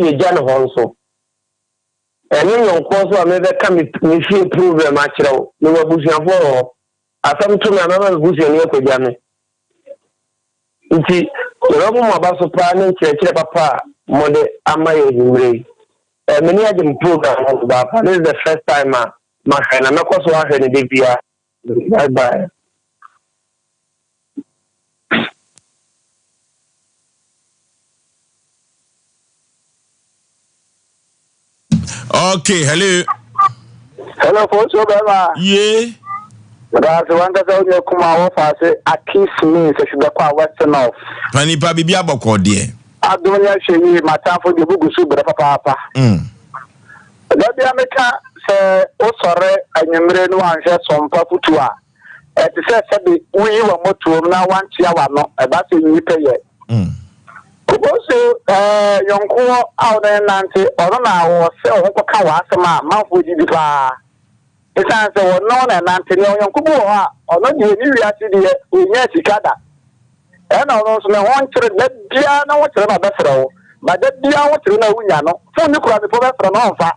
ye jana honso enye nyonko so amebe ka mi fie problem a kirew me wabusuafo asam to me amama busu ni akogya me nti robo mo abaso pa ne kire papa mode amaye himre many of them program this is the first time my friend I'm not going to have any big bye. Okay, Hello, folks. Yeah. That's one that you come out as a kiss me, so should be Western off. Panipa Bibi Aboko, dear. I don't actually my time for the book, super papa. That the America say, oh, sorry, I remember no one said Sompa Putua. At the said, we were more to now 1 hour, no, about you pay yet. Also, young cool out there, Nancy, or now, so Kawa, mouth would you be it's answer known and Nancy, young Kuba, or not the new reality, we yes, Ikada. And also, no one to let Diana what to know better, but that Diana what to know, Yano, for the crowd for that from Alpha.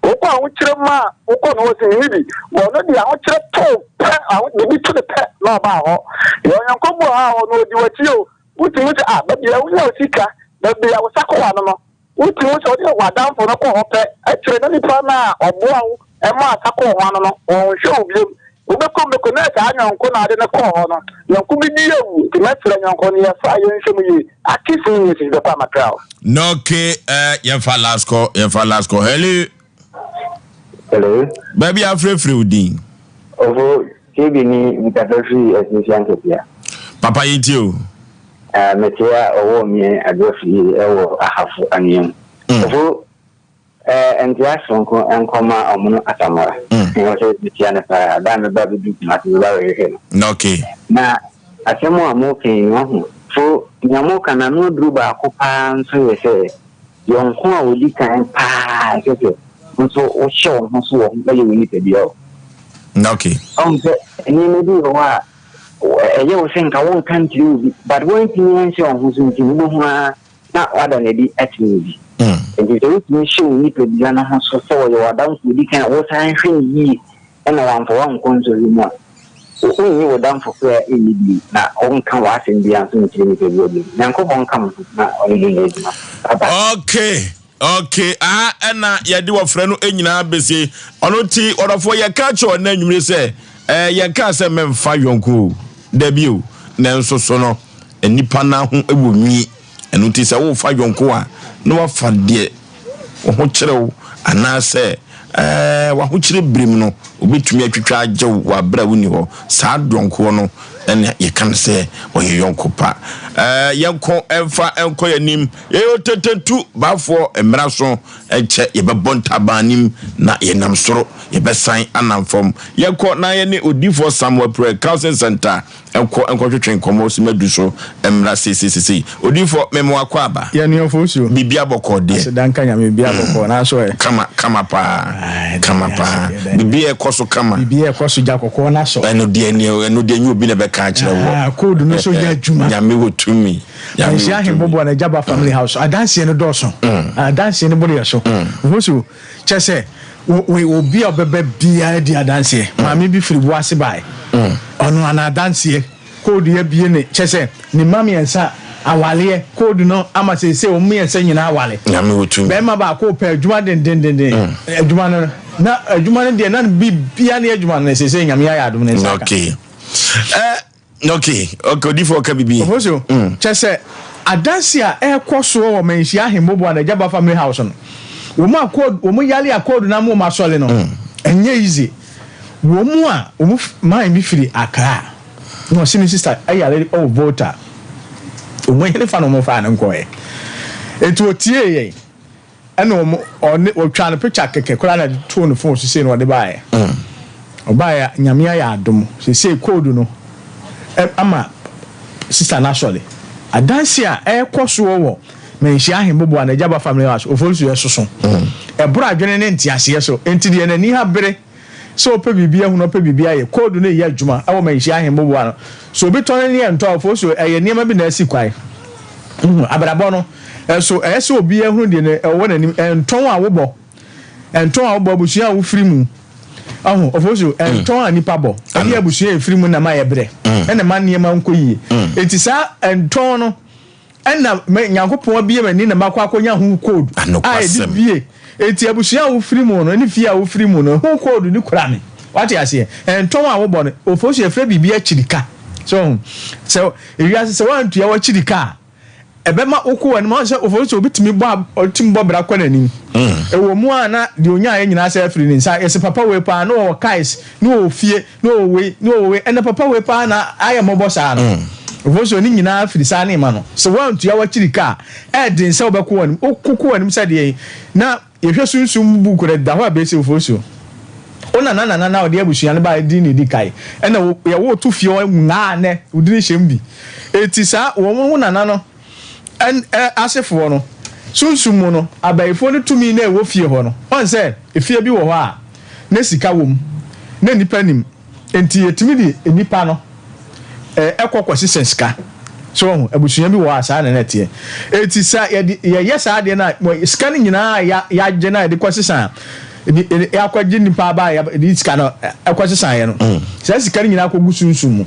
Opa uchrema uko no sinidi wono dia ochre to the bit to the pet no ba ho yo yankobo ha no di wachio uti ba dia wo sika ba dia wo sakwa no uti wo di wadan fo no ko ho pe achre na nipa na obo awo e ma sakwa ho no o show bi ubeko meko na ka anyanko na ade ne ko ho no yanko bi di ewu ti metre yanko ne ya fa yen hwemu yi akifu ni si de kwa makrao no ke yen fa last call Hello. Baby, I'm free Udin. Ovo, Kibini, Mitafi, Association Topia. Papa, you. Metia, or me, a grocery, or a half onion. Ovo, and the Asonko and Coma or Mono Atamara. He was a Tiana, Dana Baby, not very him. Okay. Now, Asem Mpe so Yamoka and no Druba Copan, so we say, young Hoa will be kind pie. So, show so you need to be out. Okay. And you may do what you think I won't come to you, but when you show who's in not other lady at me. And you don't show me to be an house so you are down to the kind of what I think and I want for one console more. When you were down for prayer in now, all come watch and be answering to the Yanko won't come now. Okay, and ya do a friend enyina bese ono ti orofo ya catch on na nwure se ya ka se memfa yonko debut na nso so no enipa na ho ewonwi eno ti se wo fa yonko a no wa fa de ho kirew ana se wa ho kire brim no obetumi atwitwa agye wa bra woni ho sa donko no ene ye kan se wo yonko pa yanko emfa enko yanim ye otetetu bafo emra so eche ye bebonta banim na ye nam soro ye besan anamfom yanko na ye ne odifo Samuel Prayer Counseling Center enko twetwen komo simadu so emra sisi odifo memo akwa aba ye ne Oforisuo bibia boko de sedanka nya bibia boko na so e kama pa bibia ekoso kama bibia ekoso jakoko na so eno de nyu obi na be ka kire wo code no so ya juma nyame wotumi ya hembobo na jaba family house adanse ne doso adanse ne bodi so Oforisuo chese we obi obebe bia di adanse mami bi firi boase bai ono ana adanse code ya bie ne chese ni mami ensa awale code no ama se o mi ensa nyina awale nyame wotumi be ma ba ko pe adwuma den adwuma no na adwuma no de na bia ne adwuma no se nyame ya adum ne saka okay odifo ka bibi Oforisuo chese adanse a ekoso wo menhia hembobo na jaba family house no womu code womu yali a code na mo masole no enye easy womu a womu man mi firi aka no sini sister ayale voter womu hele fa no mo fa na nkoe etu otie ye ena womu o twa na picture keke kora na to no phone sisi no de bae obae nyame ya adom sisi code no ama sister naturally adanse a ekoso wo menhia ahembobo na Jaba family house Oforisuo yesoso ebura adwene ne ntiase so enti de na ni ha bere so pe bibia hu no pe bibia ye code no ye adwuma awo menhia ahembobo no so bi ton ne ento Oforisuo eye niam bi na asi kwai abrabo no so so obi ehunu de ne wo na nim enton a wobo busua wo firi mu Oforisuo enton a nipa bo ani abusua e firi mu na ma ye bere ene ma niam nkoyi enti sa enton no ena Nyankopon bie mani na makwa akonya hu code di bie enti abusua wo firi mu no ni fie a wo firi mu no hu code ni kura me wate ase enton a wobo no Oforisuo efre bibia chirika so ewiase se wan tuya wa chirika ebema okwo wani ma se Oforisuo bitimi bo otimbo bra kwa nanim ewo mu ana de onya aye nyina se afiri ni nsa yese papa we pa no o kais no o fie no o we ena papa we pa na aye mobo sa no Oforisuo ni nyina afiri sa na ma no se wan tuya wa chirika din se obekwo wani okoko wani se de na yehwe sunsun bu ko da ho abese Oforisuo ona na odi abusua ne ba di ni di kai ena ye wo to fie nga ne udini hyembi eti sa wo na no en asefo no sunsumu no abayifo ne tumi na wo fie ho no on se efie bi wo ho a na sika wom na nipa nim enti etimi di nipa no ekokwosi sensika so abusua bi wo asa na netie eti sa ye yesa ade na sika ni nyina ya je na de kwosisa akwaje nipa ba ya di sika no akwasesa ye no se sika nyina akogu sunsumu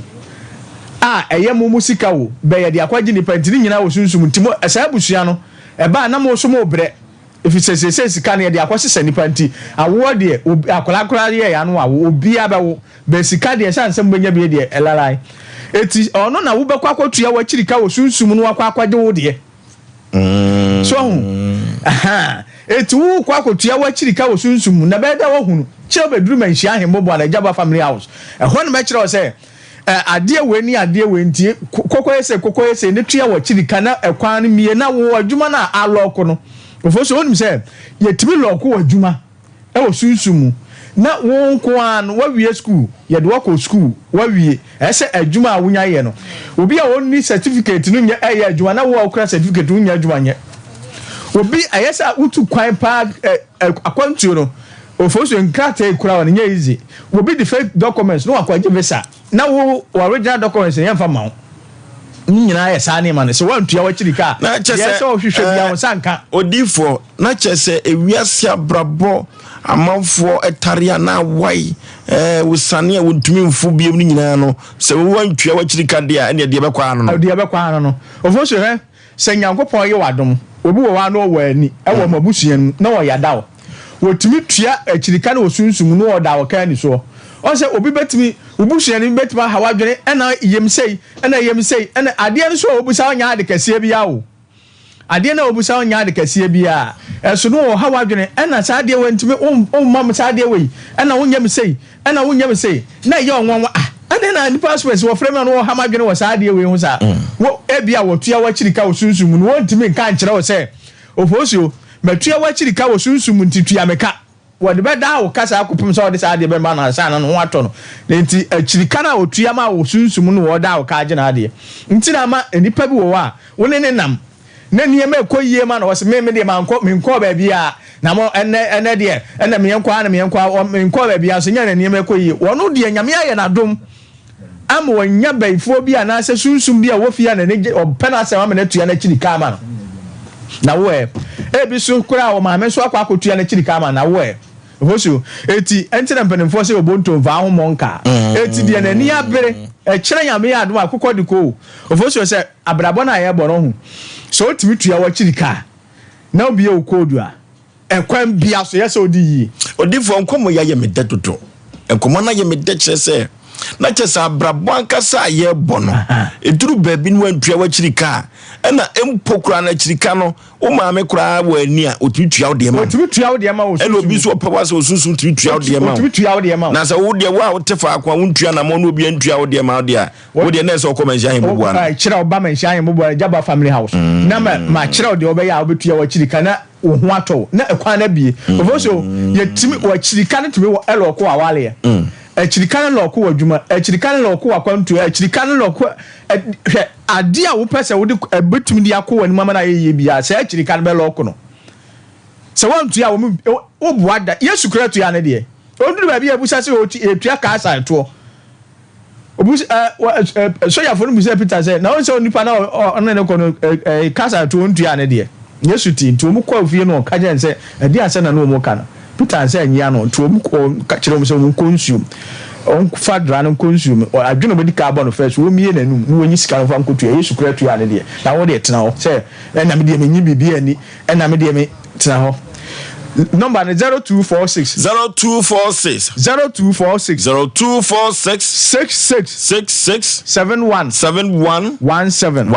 eye mu sika wo be ye di akwaje nipa ntini nyina wo sunsumu ntimo esa abusua no ba na mo so mo bre efisese sika ne de akwasesa nipa nti awo de akola ye ya no awo obi abawo be sika de esa nsem benya be de elalai eti ono na wo be kwa kwatua wa chirika wo sunsumu no akwaje wo de so etu kwa kotua wa chirika wo sunsumu na beda wo hunu che be duru manhia ahembobo na Jaba family house ho na me kire wo se ade we ni ade we ntie kokoyese ne tua wa chirika na ekwan no mie na wo adwuma na aloko no Oforisuo onim se yetimi loko wa adwuma wo sunsumu na wo nko an wa wie school ye de wako school wa wie ese adwuma a wonya ye no obi a woni certificate no nya eye adwuma na wo okra certificate wonya adwuma nya obi ayesa utu kwan pa akwantuo no Oforisuo nkrata ekura won nya easy obi the fake documents no akwaje visa na wo original documents nya mfa mawo ni nyina ya sa ne ma ne so wantua wa chirika na chese o hwehwe bia won sanka odifo na chese ewiase abrabo amanfo etaria na wai wusane wontumi mfu biem ni nyina no se wo wantua wa chirika dia ene de bekwa ano no Oforisuo he se Nyankopon ye wadom obi wo wa no wa ani ewo mabusuan na wo yadawo wotumi tua achirika na osunsum no oda wo kan ni so o se obi betimi obusuan ni betimi hawadwene ena yemsei ena ade no so obusa onya ade kase bia wo ade na obusa onya ade kase bia eso no hawadwene ena sa ade wantimi mam sa ade we ena wonyemsei na ye onwonwa ade na ni passport wo frame no hamadwene wo sa ade we hu sa wo ebia wo tua wa chirika osunsum no wontimi nka nkyere wo se Oforisuo matua wa chirika wo sunsum ntitua meka wo de beda wo kasa akopum so de sa de be ma na sa na no wato no nti chirika na otua ma wo sunsum no wo da wo ka age na ade nti na ma enipa bi wo wa wo ne nam na niema ekoyie ma na wo se me de ma nko ba bia na mo ene de ene me nko ba bia so nya na niema ekoyie wo no de nyame aye na dom am wo nya baifo bia na se sunsum bia wo fia na ne opena se ma na tua na chirika ma no na wo ebi so kura wo ma me so akwa akotua na chirika ma na wo Oforisuo eti entina mpanimfo se obonto va ho monka eti de na ni abere kire nyame ya adom akokɔ de ko Oforisuo se abrabɔ na ye bɔ no ho so otimi tua wa chirika na obi e okodu a ekwan bia so ye se odi yi odifo nkomo ya ye mede dodo enkomo na ye mede kire se na chesa abrabɔ ankasa ye bɔ no eduru baabi no antua wa chirika ena empokura na chirika no o maame kura wa ani a otutua wo de ma wo ena obi so papa so osunsun tutua wo de ma na sa wo de wa wo tefa akwa wo ntua na mo no obi antua wo de ma wo de a wo de na so ko manhia hembo na kire oba manhia hembo Jaba family house na ma kire de oba ya obetua wa chirika na wo ho ato na ekwa na bie Oforisuo yetimi wa chirika na timi wo eloko awale chirikane loko wa dwuma chirikane loko wa kwantu chirikane loko ade a wo pese wo de betumi de akọ wani mama na ye bia se chirikane be loko no se wantu ya wo buada yesu kreatu ya ne de onduru ba bia ebusa se etua ka asa to obus so ya fonu busa Peter say na won nipa na ono ne ko no kasa to ontu ya ne de yesu ti nti omu kwa ofie no ka je se ade ase na no omu ka na Peter say anya no nti omu ko ka kire omu se omu consume on fadra no consume adwene bodi ka abo no first wo mie nanum no wonyi sika no fa nkotu yesu kreatu ya ne de na wo de tena ho say na me de menyi bibia ni na me de me tena ho number 0246 0246 0246 0246 66 66 71 71 17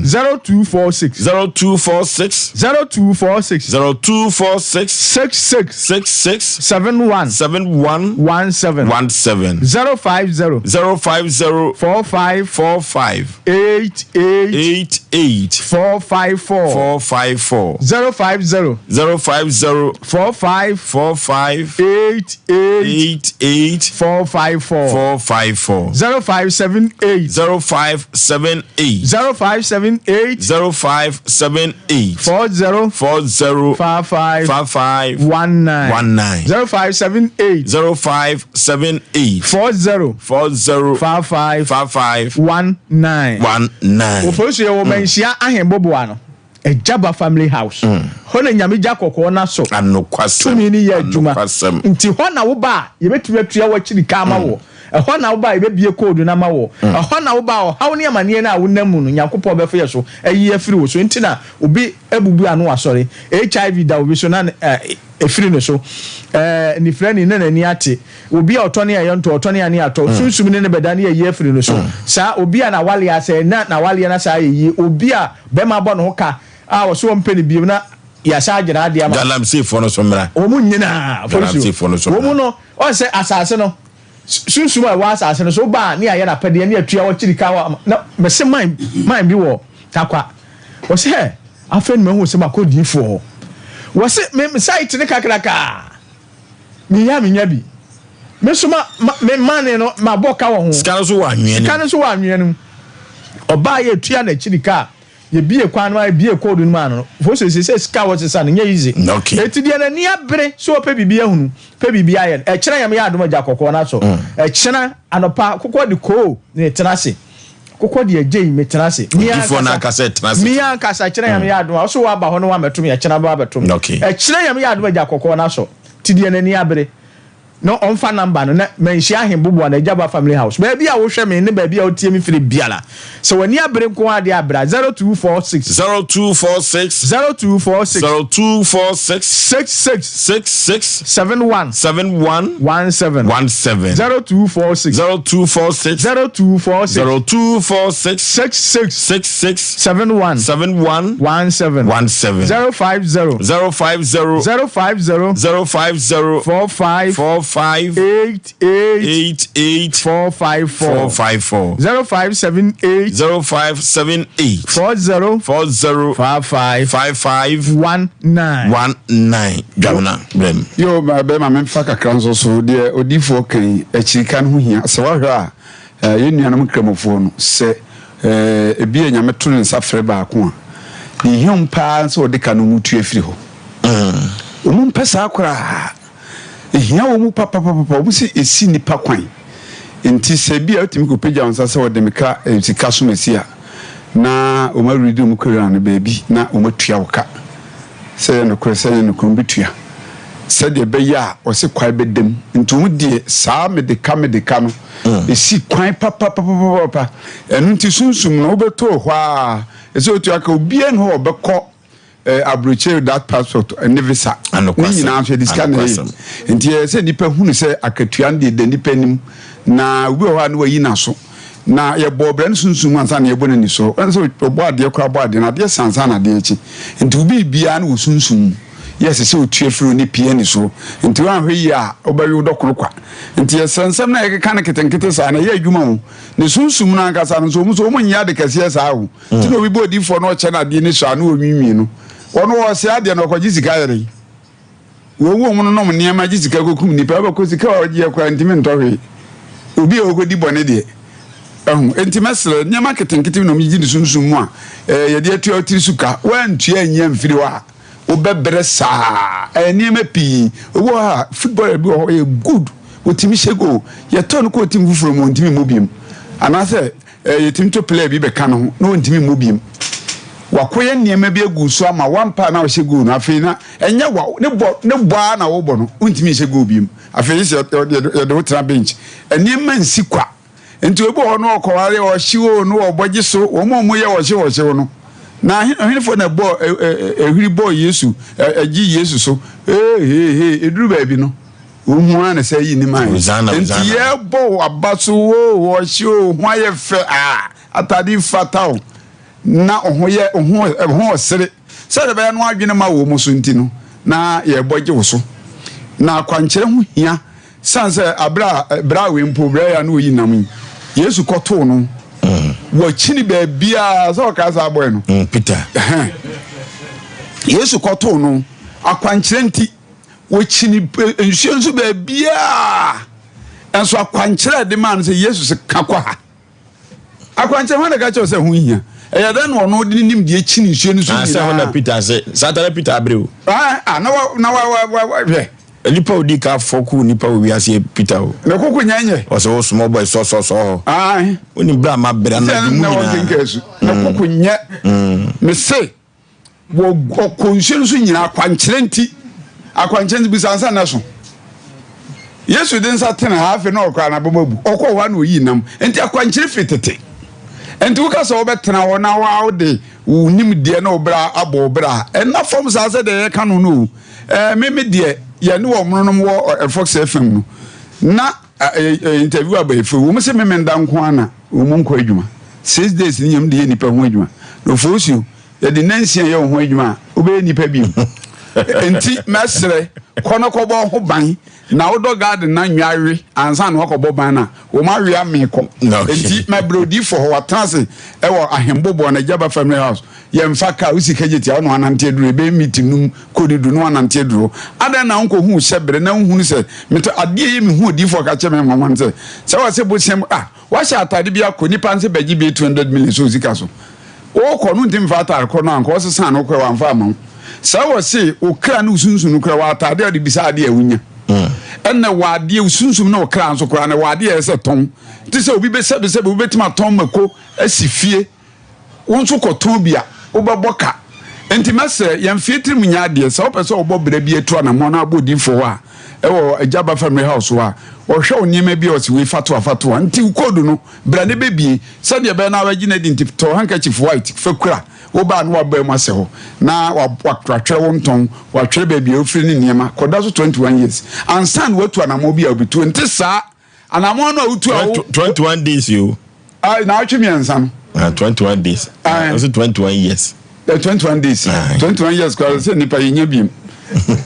0246 0246 0246 0246 66 66 71 71 17 050 050 45 45 88 88 454 454 050 050 45 45 88 88 454 454 0578 0578 0578 0578 40 40 55 55 19 0578 0578 40 40 55 55 19 Oforisuo wo menhia ahemboboa no Ejaba family house hona nyame ja kokko na so anokwasem tumi ni ya adwuma nti hona wo ba ye betuatua wa chiri ka ma wo hona wo ba ye bebie code na ma wo hona wo ba hawo ne amane na wo namu no nyakopo be fe so ayi afiri wo so nti na obi abubu anu asore HIV da obi so na efiri no so ni frani na nani ate obi a otone ayonto otone ani ato sunsum ne beda ne ayi afiri no so sa obi a na wale ase na wale na sa ayi obi a be ma bɔ no ka a wo so mpeni bi na ya sha agina ade ama galamsey fo no so mra o mu nyina galamsey fo no so o mu no o se asase no sunsum a wa asase no so ba ne aye na pede ne atua wo chiri ka wa na me se man bi wo takwa o se afen me hu se makodi fo wo se me site ne kakraka me ya bi me so me man no ma boka wo ho sika so wa anwen no oba ye tua na chiri ka ye bie kwan no bie code no ma no fo so se sika wo se sa no nya easy eti dia na ni abere so pe bibia hunu pe bibia ye e kira yam ya adoma ja kokko na so e kira anopa kokko de ko ne tenase kokko de agei me tenase ni aka tenase mi aka sa kira yam ya adoma so wa ba ho no wa metum ya kira ba betum e kira yam ya adoma ja kokko na so ti dia na ni abere no on fa number no na menhia ahembobo na Ejaba family house baby a wo hwe me ne baby a otie me firi biala so wani abere nko ade abra 0246 66 71 17 0246 66 71 17 050 45 88 454 0578 40 55 19 Jamna blem yo be ma me fa kakra nso so de odifo kan achirika no hia se wa hwa ye nuanam kramofo no se ebi anyame to nsa frɛ ba ko a ne hiom pa so de ka no mutu afiri ho omu mpesa akora ehia wo mu papa wo si esi nipa kwan enti se bia otimi ko pagya onsa se wo de meka sika so mesia na o ma ready mu kora na baabi na o matua wo ka se no kora se no kombitua se de be ya o se kwai bedem enti mu die saa medeka no esi kwan papa enu nti sunsum no obeto hwa ese otua ka obia no obekɔ abroche that passport and visa ni na hwe diska na nti se nipa hunu se akatua de nipa nim na obi ho anu wayi na so na ye bobra no sunsum ansa na ye bo nani so enso obo ade kra bo ade na de sansa na de echi nti obi bia na osunsum yes se otue fru ni pie ni so nti wan hwe yi a obawi dokoro kwa nti ye sansam na ye ka na ketenkete sa na ye adwuma ho ne sunsum na nkasa no so mu so mu nya de kase sa ho nti no obi bo di fo no che na de ni so anu onwinwi no ono wo se ade no kwaji sika yere wo mu no no niam agi sika kokum nipa ba ko sika o je kwa ntimi ntohwe obi ogodi bone de enti mesle nyama ketenkete no mi gidi sunsun mu a ye de atu suka wantua anya mfiri wa obebre saa niam pi owo ha football bi o ye good otimi shego ye ton ko otimi fufuro mo ntimi mobiem anase ye tim to play bi be ka no no ntimi mobiem wakoye niam bi agu so ama wampa na o shego no afi na enya wa ne bo na wo bo no ntimi shego biem afi se ye do tra bench niam nsi kwa enti obo hono okoware o hyiwo no obogye so wo mo ye wo hye no na ahenfo na bo ehiri bo Yesu agi Yesu so eduru ba bi no ohu an say yi ni man enti ye bo abaso wo hye ho aye fe atadi fatao na oho sere se de ba no adwene ma wo mo so enti no na ye bogye wo so na kwankere ho hia sanse bra we mpo bra ya no yi nam Yesu koto no wo chini ba bia so ka sa boy no Peter Yesu koto no akwankire nti wo chini ensuensu ba bia enso akwankire de man say Yesu se kakwa akwankire ho na ka che se ho hia eya den no de nim de chini ensuensu ni sa na Peter say satana Peter abreu na wa nipa odi ka foku nipa wi ase Peter o na koku nyanye o so small boy so oni bra ma bra na mu na koku nye me say wo konshenu so nyina akwankire nti bi sansa na so Yesu den satena hafe na okwa na bomabu okwa na oyi nam enti akwankire fitete enti wo ka so obetena wo na wa de unim de na obra abo obra na form sansa de ka no me de ya ni wo mronom wo Fox FM no na interview abayifu wo mse me menda nko ana wo mu nko adwuma 6 days ni nyam de nipa ho adwuma no fosu ya de nansia ya ho adwuma obe nipa bi enti mesre kono kobo ho ban na wodo garden na nwawe ansa na wakobo ban na wo ma we ameko enti my brody for ho watanse e wo ahembobo na Jaba family house ye mfaka usika jeti ya no anante duro be meeting num kodidu no anante duro ada na nko hu hyebere na hu se meto ade ye me hu odi for ka che me mamon se wa se bosiem wa sha atade bia ko nipa nse bagi be 200 million so usika so o ko no ntim fa atare ko no anko se san no ko wa mfa amon se wa se o kra no sunsun no kra wa atade de bisa ade awunya enne wade usunsum na okra nso kra na wade ese ton ti se obi be sebe obi betima ton mako asifie wonso koton bia obeboka enti mase yemfitri munya ade se opese obobra bi etu na mo na abodi fo a ewo Jaba family house wa ohwe onyema bi ose we fatu enti kodu no bra ne bebie se de be na waji na dinti to handkerchief white fakura oba no waba mu ase ho na watwatwe wonton watwere bebie ofiri ni niema koda so 21 years ansan watu anamo bi obitu enti sa anamo no utu 21 days you na atwemi ansam 21 days also 21 years 21 days 21 years kwa se nipa yenya biem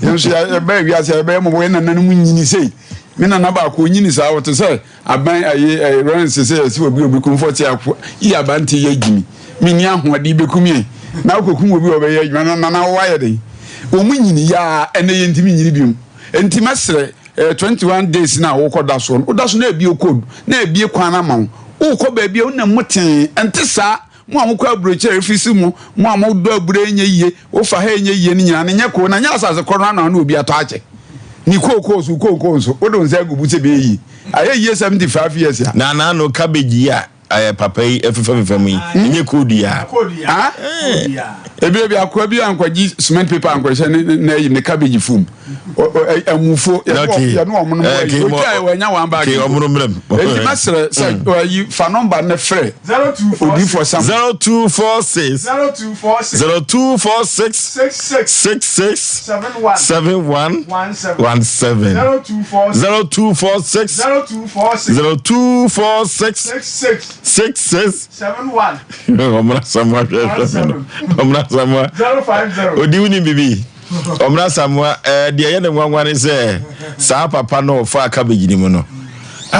yenso ya ba wi ase ba mo we nananu nyini sei me na ba ko nyini sa wote se aban aye run se se obi comfort ya yi abanti ya gimi mini ahoade bekumie na kokum obi obeya adwuma na waye dey o mu nyini ya ene ye ntimi nyini biom enti mesre 21 days na wo koda so o da so na ebie code na ebie kwan na ma wo ko ba ebie na moten enti sa mo amukwa broche refisi mo amudo abure enye yiye wo fa ha enye yiye ni nyina ne nye ko na nya asase korona na obi ato ache ni koko so o don za gubu se be yi aye yiye 75 years ya na no cabbage ya papa yi efefefem yi nye kodi ya ebi akwa bi ankwaji cement paper ankwaje na yi ne cabbage fum amufo ya no omono mo ya wanya wan bag ke omono mrem enti masere say yi fa number na frɛ 0246 Omra Samoa odi woni bibi Omra Samoa de ye ne nwanwan se sa papa no fa cabbage ni mu no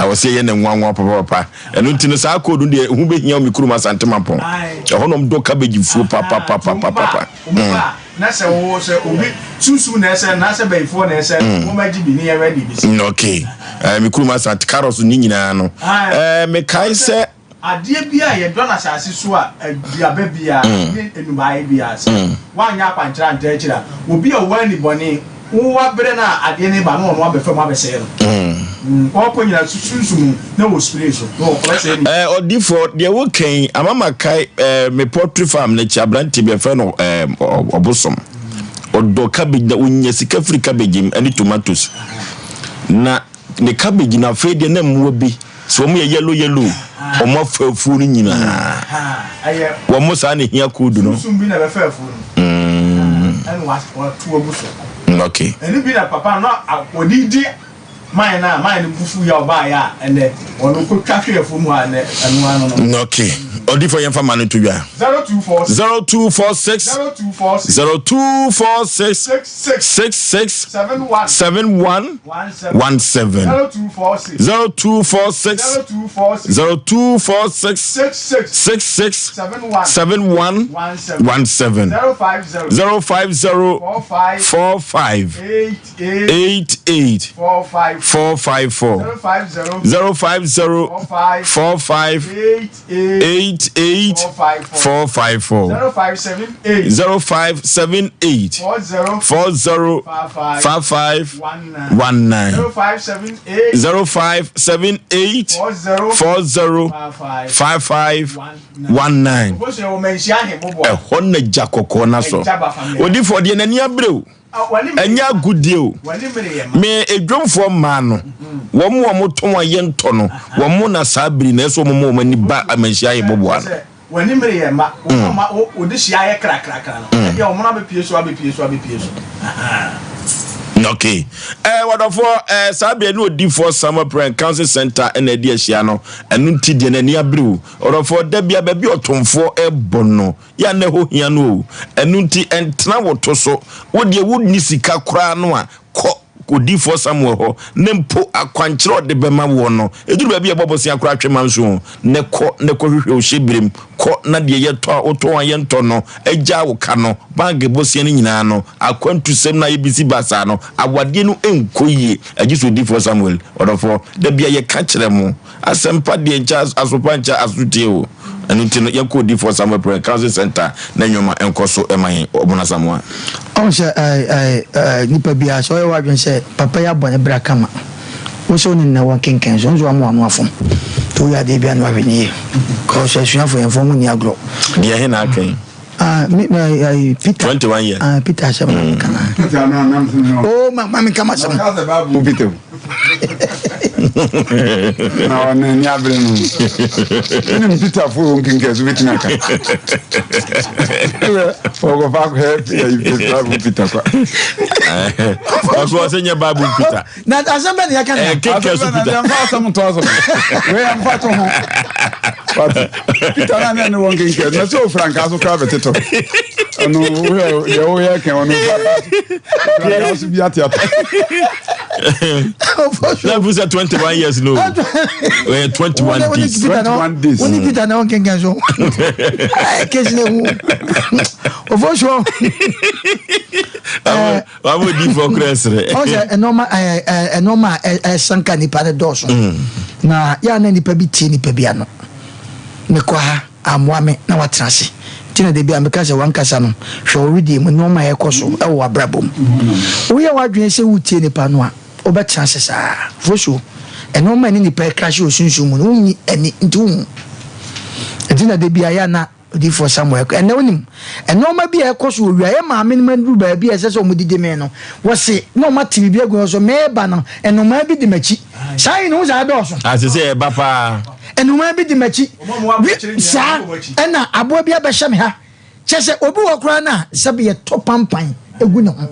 wo se ye ne nwanwan papa enu ntino sa kodu de hu behia o mikuru masantema pon e honom do cabbage fu papa na se wo se obi susu na se na se before na se wo maji bi ni ready bi. Okay. Me kuruma sat carols ni nyina no. Me kai se adie bia ye do na asase so a aduaba bia ni enubae bia se wanya akwankyera ntachira obi a wani boni wo wabere na adie ne ba no no abefa mu abese no ko nyina sunsum na wo spray so no ko se ni odifo de wo kan amama kai me poultry farm na chi abranti be fe no obosom odo cabbage da unya sika free cabbage and tomatoes na the cabbage na fe de na mu bi so mu yellow omo fafu ni nyina wo mo sa ne hia kudu no sunsum bi na be fafu and what to obuso. Okay. And bi na papa no odidi mine na mine bufu ya oba ya ene onu ko twahwe afumu a ne anu anu no. Okay. Odi for yem fama no to ya 0246 66 71 17 0246 66 71 17 050 45 88 454 050 45 454 0578 40 55 19 0578 40 55 19 ehonna jakoko na so odi for de nani abreu anya gudio me edwomfo ma no wo mo ton aye nto no wo mo na sabiri na so mo mani ba amanhia ye boboa no wani mere ye ma o de hia ye krakrakra no ya o mo na be pie so Okay. What for Sabia no D for Summer Prayer Council Center and Edia Shiano and Nunti Diania Brew or for Debia Baby or Tom for a bono. Ya neho hiano and Nunti and Tnawo Toso. Would you would Nisika Kranoa Kodi for somewhere Nempo a quantro de Bema wono. It will be a bobosia crack manso. Neko shibrim. Ko na de yeto oto ayentono eja wo kano bag bosia ni nyina no akwantu sem na ebisi basa no awade no enkoyie agiso di for Samuel odofo da bia ye ka kire mu asempa de ncha asopancha asutie o anunti no yakọ di for Samuel Prayer Council Center na nyoma enkoso eman obona Samuel on se nipa bia so e wadwen se papa ya bone bra kama wo so ni na wankenken so nzo amu afom to ya de bia no aveni ko se suan fo en fo mu ni agro dia he na kan Peter 21 years Peter Asem kana oh mama kama Asem mu Peter na na nya bre no ni Peter fo nkinke so betina ka ogo fa ko he ya Peter kwa ogo senya babu Peter na Asem Mpe Nipa kana keke so Peter na fa Asem to aso we am fa to ho Peter na no nkinke na so franka so ka beteto no we ya kan ono ya so bi atia that was 21 years no 21 days 21 days oni Peter na onkenken so kesne hu ofosho amo di for cresre o se enoma sanka nipa de doso na ya na nipa bi tie nipa bi ano me kwa amwame na watrase tina de bi ameka se wankasa no hwe oridi mu noma yekoso e wo abrabom wo ye wadwen se wutie nipa no a obetrase sa fosho enoma ni nipa crash osunsun mu no nyi ani ntu tina de bi aya na di for Samuel ene wonim enoma bi yekoso owia ye maame ni madu ba bi ese so mudide me no wo se no mati bi agun so meba no enoma bi de machi sai no za do so asese e ba pa enuma bi di machi sa ena abo bi abehye me ha chese obi wokura na sabe ye topampan egu ne ho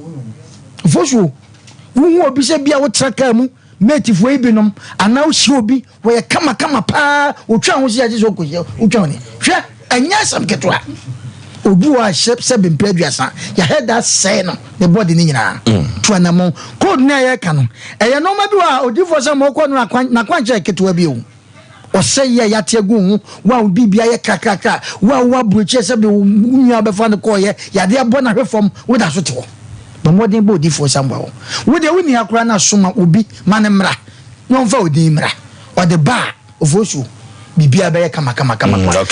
fosho wu obi se bia wo traka mu metifo ibinom ana wo hye obi wo ye kama pa otwa ho se aje so koye otwa ne hwe anya sam ketwa obi wa sebe Mpe aduasa ya head say no the body ni nyina to anamon code na ye ka no eye no ma bi wa odifo se mo ko na kwanche ketwa bi o Osei ya tiagu wa bibia ye kakaka wa broche se be nua be fa ne ko ye ya de abona hwefom wo da so te ho bo modern body for somewhere wo de woni akura na soma obi mane mra no mfa odi mra o de ba ofosu bibia be ye kama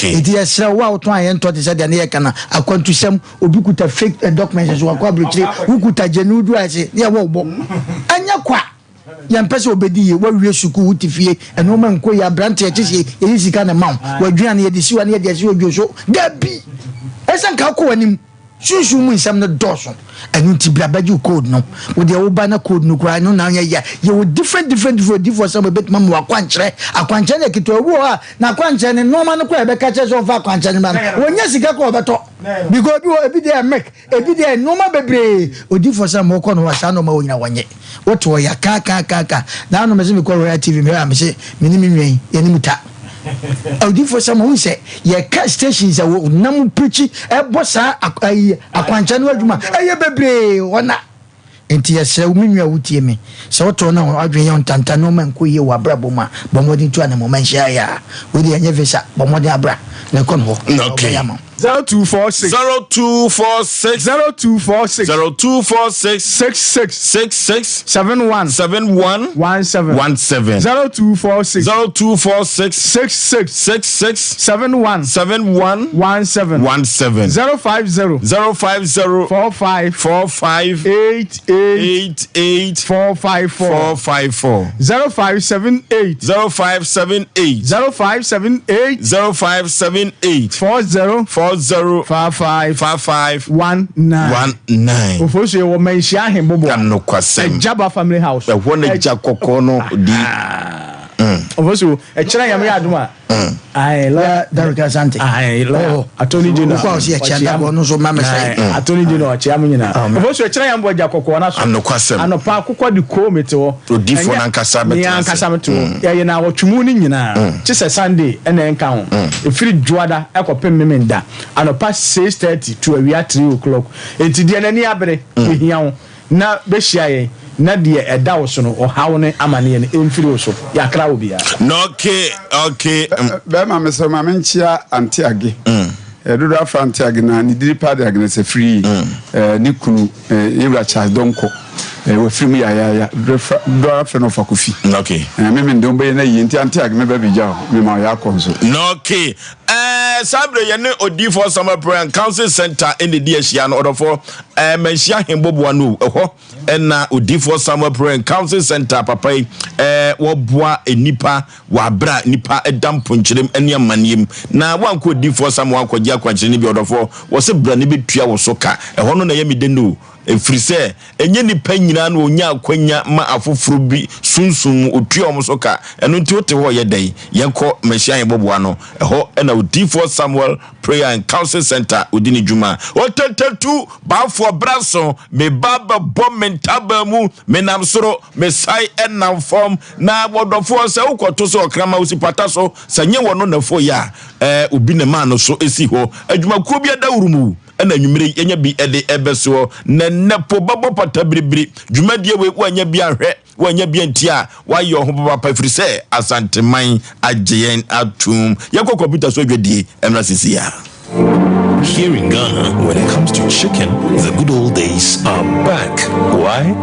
edi esra wa oto ayen to de se de ne ye kana akwantusem obi kuta fake documents so akwa broche wo kuta genudu ase ye wo bo anya kwa yampese obedi ye wa wie suku wutifie eno ma nko ya brante echi ye sika na ma wa dwan ye de siwa na ye de siwa dwoso gabi esen ka ko anim sunsun mu nsam no doso enu ti bra bagi code no wo de wo ba na code no kura no na ye wo different some bit mam wa kwankyere na kito wo ha na kwankyere ne no ma no ko e be ka che so fa kwankyere ma wo nya sika ko beto because bi wo ebi dey make ebi dey no ma bebre odi for some mo ko no wa sa no ma wo nya wanye what wo ya ka na no me se me ko royal tv me am se me ni me nwen ye ni muta odi for some who say ye ka stations a wo nam preach e bossa akwankyere no adwuma ye bebre wona enti yesɛ uminwa wutie me sɛ woto na adwen yon tanta no man ko ye wa brabo ma bomodin to na moment share ya we de anya visa bomodin abra na kon ho okay 0246 66 71 17 0246 66 71 17 050 45 88 454 0578 40 55 19 Ofosu wo menhia hembobo no kwasem Jaba family house e ho na gya kokko no di Ofosu e kira yam ya aduma ai la Darika Sante attorney general ko si e kira go no so mama sai attorney general a kira nyina Ofosu e kira yam bo gya kokko na so no kwasem anopa akokɔ de komite wo odifo na nkasa meto ye na wotwumu ni nyina chise Sunday ena enka ho efiri juada ekopem memenda anopa 6:30 to awia 3 o'clock enti de na ni abere ehia ho na be hia ye na de eda wo so no ohawo ne amane ne emfiri wo so ya kra wo bia no okay be ma me so ma menchia antiage dodo afa antiage na ni diripa de agne se free ni kunu yewra charge donko we film ya do afa no fakofi okay me ndom be na yinti antiage me ba bija me ma ya konso okay sabre ye ne odifo summer prayer and council center in the DHia no odofo menhia hembobo anu ho na odifo summer prayer and council center papa wo boa enipa wa bra nipa edam ponkyerem ene amaniem na wanko odifo summer wankogye akwankyere ni bi odofo wo se bra ne betua wo so ka ho no na ye mede no efrise enye nipa nyina na onya akwanya ma afoforo bi sunsun otua om so ka eno nti wote ho ye dai yenko menhia hembobo ano ho na odifo Samuel Prayer and Council Center odini juma otetetu ba for braso me baba bom mentaba mu menam soro me sai enam form na wodofo se ukoto so okrama usipata so sanye wono na fo ya obi ne ma no so esi ho adwuma ko bia da urumu na nwumire yenya bi ede ebeso na nepo babo pata bribri dwumadie we wanya bi ahwe wanya bi antia wayo ho papa frise asanteman ajeyen atum yako computer so dwedie emra sisia. Here in Ghana, when it comes to chicken, the good old days are back. Why?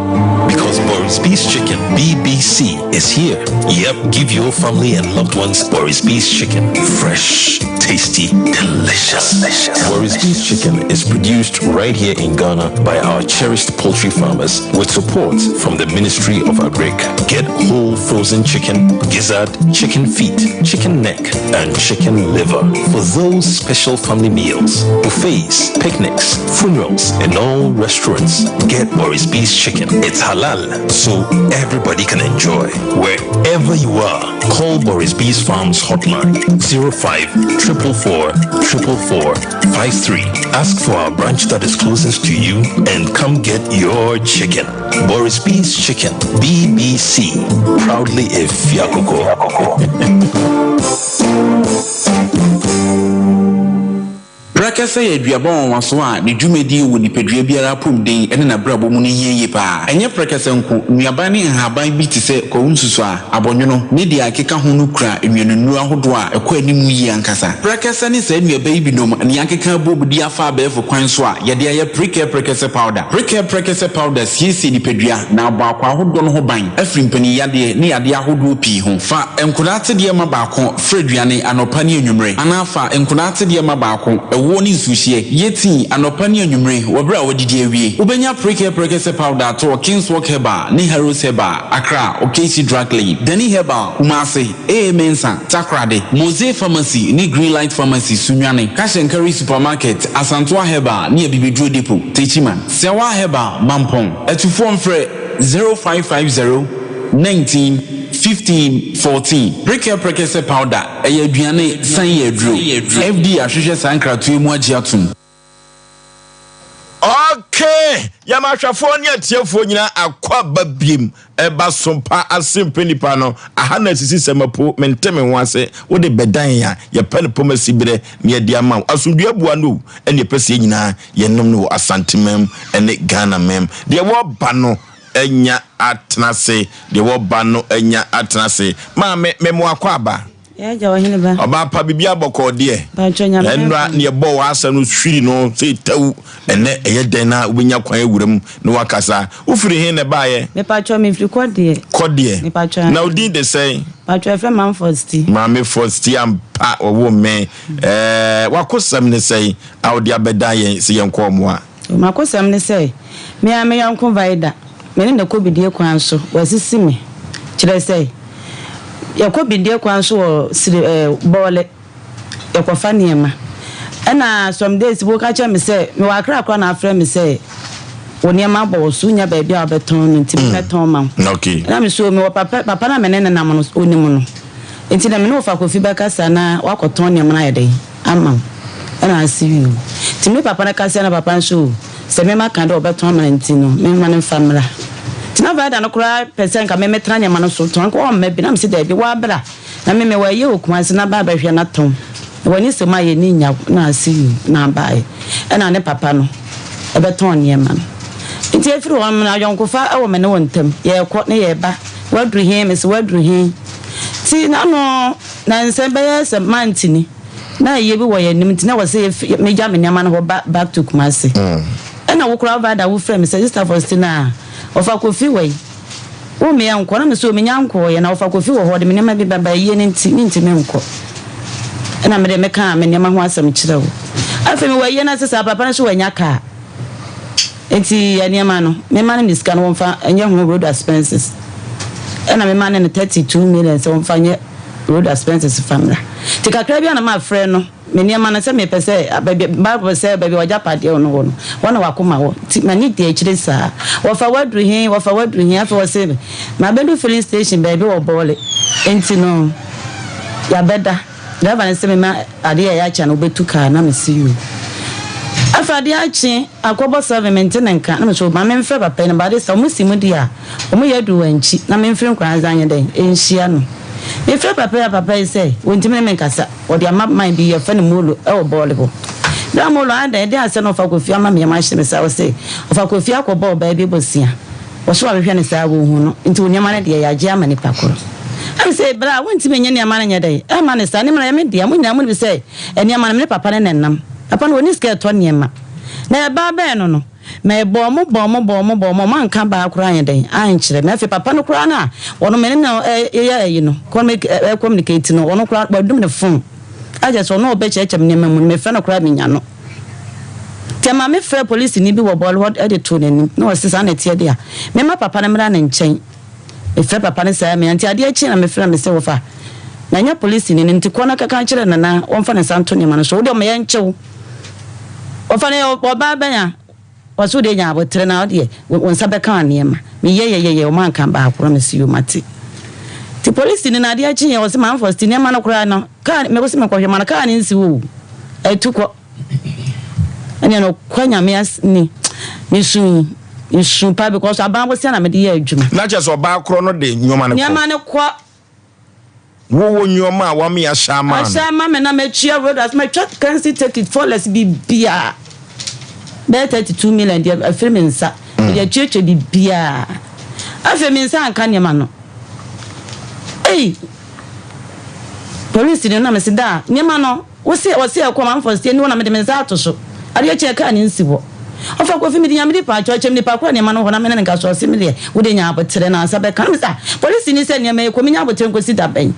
Because Boris Beef's Chicken, BBC, is here. Yep, give your family and loved ones Boris Beef's Chicken. Fresh, tasty, delicious. Boris Beef's Chicken is produced right here in Ghana by our cherished poultry farmers with support from the Ministry of Agric. Get whole frozen chicken, gizzard, chicken feet, chicken neck, and chicken liver for those special family meals, buffets, picnics, funerals, and all restaurants. Get Boris Beef's Chicken. It's halal, so everybody can enjoy. Wherever you are, call Boris Beef's Farms hotline 05-444-444-53. Ask for our branch that is closest to you and come get your chicken. Boris Beef's Chicken, BBC, proudly a Fiakoko. Prakese ye duabon waso a ne dwumedi wo nipadua biara pom den ene na brabo mu ne hiye pa enye prakese nko nuaban ne nhaban bi te se kwunsusu a abonwono ne dia akeka ho no kura enwenunu ahodo a ekọ animu yi ankasa prakese ne sa nuaban bi nom ne akeka bobudi afa abefo kwan so a ye de ye prakese powder prakese powder siesi nipadua na abo akwa ahodo no ho ban afiri mpani yade ne yade ahodo pi ho fa enkodate de ma baako freduane anopa ne enwumre anafa enkodate de ma baako ewo ni nsuhie yeti anopa ne enwumre wobra wodidi awie ubenya prakese powder to Kingswalk Herbal ne Heroes Herbal Accra Okesi Drug Lane Dani Herbal Kumasi Mensa Takrade Mose Pharmacy ne Greenlight Pharmacy Sunwane Kashenkari Supermarket Asantua Herbal ne Bibidro Depot Techiman Sewa Herbal Mampong etufo mfre 0550 19 15 14 prakese powder aduane san yedro FD ahwehwe sankratu mu agiatum. Okay, yamahwafo ne atiefo nyina akwa babiem eba Sompa Asem Mpe Nipa no ahana sisi semapo menteme ho ase wo de bedan ya ye pen pomasi bere ne dia ma asundua bua no ene pese nyina ye nom no asantemem ene Ghana mem de wo ba no enya atnase de wo ba no enya atnase ma memo akwa aba ja wahine ba oba pa bibia boko de ba chonya enra ne bo wa asa no hwiri no se tawu ene eye den na obenya kwan awuram no wakasa ufiri he ne baaye me pa cho me firi kode me pa cho na odi de say pa cho fe man first ampa owo me wakosam ne say awde abeda yen se yen ko mo a makosam ne say me yanko vaida me ne ko bidie kwan so wasisi me kire say yakobidie kwanso wo bole yakofa niema na some days wo ka cha me say me wa kra na afre me say oniema bo so nya ba bia obeton nti me beton ma okay na me so me papa na me ne na mo no onimu no nti na me no fa kofi ba kasa na wakoton niema na yede ama na asiwi ti me papa na kasa na papa so se me maka do obeton ma nti no me ma ne famra tina vaida no kura pesen ka me metra nyama no so ton ko me bi na me se da bi wa bra na me wa ye okuanse na ba ba hwe na ton wani se ma ye ni nya na asi na ba e na ne papa no e beton nyama nti efiri wo na yonkofa e wo me ne wontam ye ko ne ye ba wadru he me se wadru he ti na no na nse be ye se mantini na ye bi wo ye nim ti na wo se me ja me nyama no back to kumase na wo kura vaida wo frame se sister Faustina ofa kofi wei wo me yanko na me so me nyanko ye na ofa kofi wo ho de me nema bi baba ye ne nti me nko na me de me ka me nema ho asem kire wo afa me waye na sesa papa na so wanya ka enti ya nema no me ma ne sika no wonfa enye ho road expenses na me ma ne 32 million so wonfa nye road expenses family tikakra bia na ma frɛ no me nema na se me pese bible say baby waja pade ono wono wana wakoma wo mani de akire saa wofa wadru hin afa wo se ma bendu filling station baby wo bole enti no ya beda driver na se me ma ade ya cha no betuka na me see you afa de achi akobo serviment na nka na me so ma me mfe papa na ba de sa musimu dia o mu yadu wanchi na me mfe nkran zanye den enhia no if papa say wontime me nkasa o de ama man bi ye fa ne molo e o bole bo da molo anda de ase no fa kofi ama me ma hye me sa o say o fa kofi akobo ba bi bosia o so ahwe ne sa wo hu no nti onyama ne de ya je ama ne pakoro am say bra wontime nya ne ama ne nya dai e ma ne sa ne mra me de amunya mu bi say ene ama ne papa ne nenam papa no oni ska to ne ma na ba ba no no me bomo man kan ba akura yen den an kire me fe papa no kura na wono me na ye no communicate no wono kura ba dum ne phone aje so no obe cheche me me fe no kura me nya no tema me fe police ni bi wo ball what e de to nanim no sisa na tie dia me ma papa na mra na nchen me fe papa ne sa me anti ade achi na me fe me se wo fa na nya police ni nti kona kaka kire na won ne santo ni ma no so wo de me ye nchew wo fa ne oba banya wasu de nya abotre na ode won sabe kan niema me ye o man kan ba promise you mate ti police ni na de achi ye o se man first niema no kura no kan me go se me ko hwema na kan ni nsi wo etuko anya no kwanya me ni isu pa because aban bo se na me de ye adwuma na che so ba kro no de nyoma ne ko wo nyoma wa me ashama ashama me na me chia road as my truck can see take it for let's be bia be 32 million dia afirme nsa dia cheche bi bia afirme nsa anka ne ma no police ni na me sida ne ma no wo se akoma for stay ni wona me de nsa atoso ade che ka ni nsi bo ofa ko fimi dinya me di pa chem ni pa kwa ne ma no hona me ne nka so se me le wo de nya abotere na nsa be kan me sa police ni se ne me ko me nya abotere ko si da ben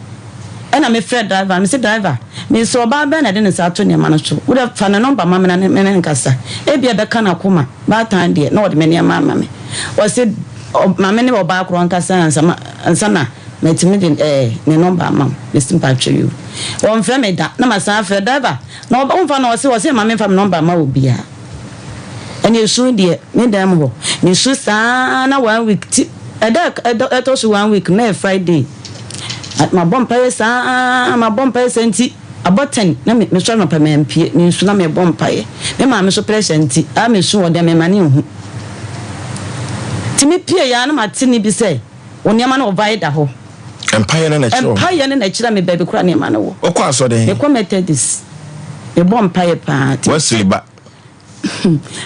ena me friend driver me say driver me so ba be na de nsa ato ne ma no so wo de fa na number ma me na me ne nka sa e bia be kan akoma ba tan de na wo de me ne ma me wo se ma me ne ba akro nka sa nsa na metimi de ne number ma me simpa twa you won fra me da na ma sa fra driver na won fa na wo se ma me fa number ma obi a ene su de me da mo ni su sa na 1 week to so 1 week na Friday ma bompa sa ma bompa senti aboten na me so no pa me mpie ni su na me bompa me ma me so presenti a me su wo de me mane hu timi pie ya na ma tini bi say oniama na ovaida ho empire na na chira me baby kura ne ma na wo okwa so de me commented this e bompa party wasliba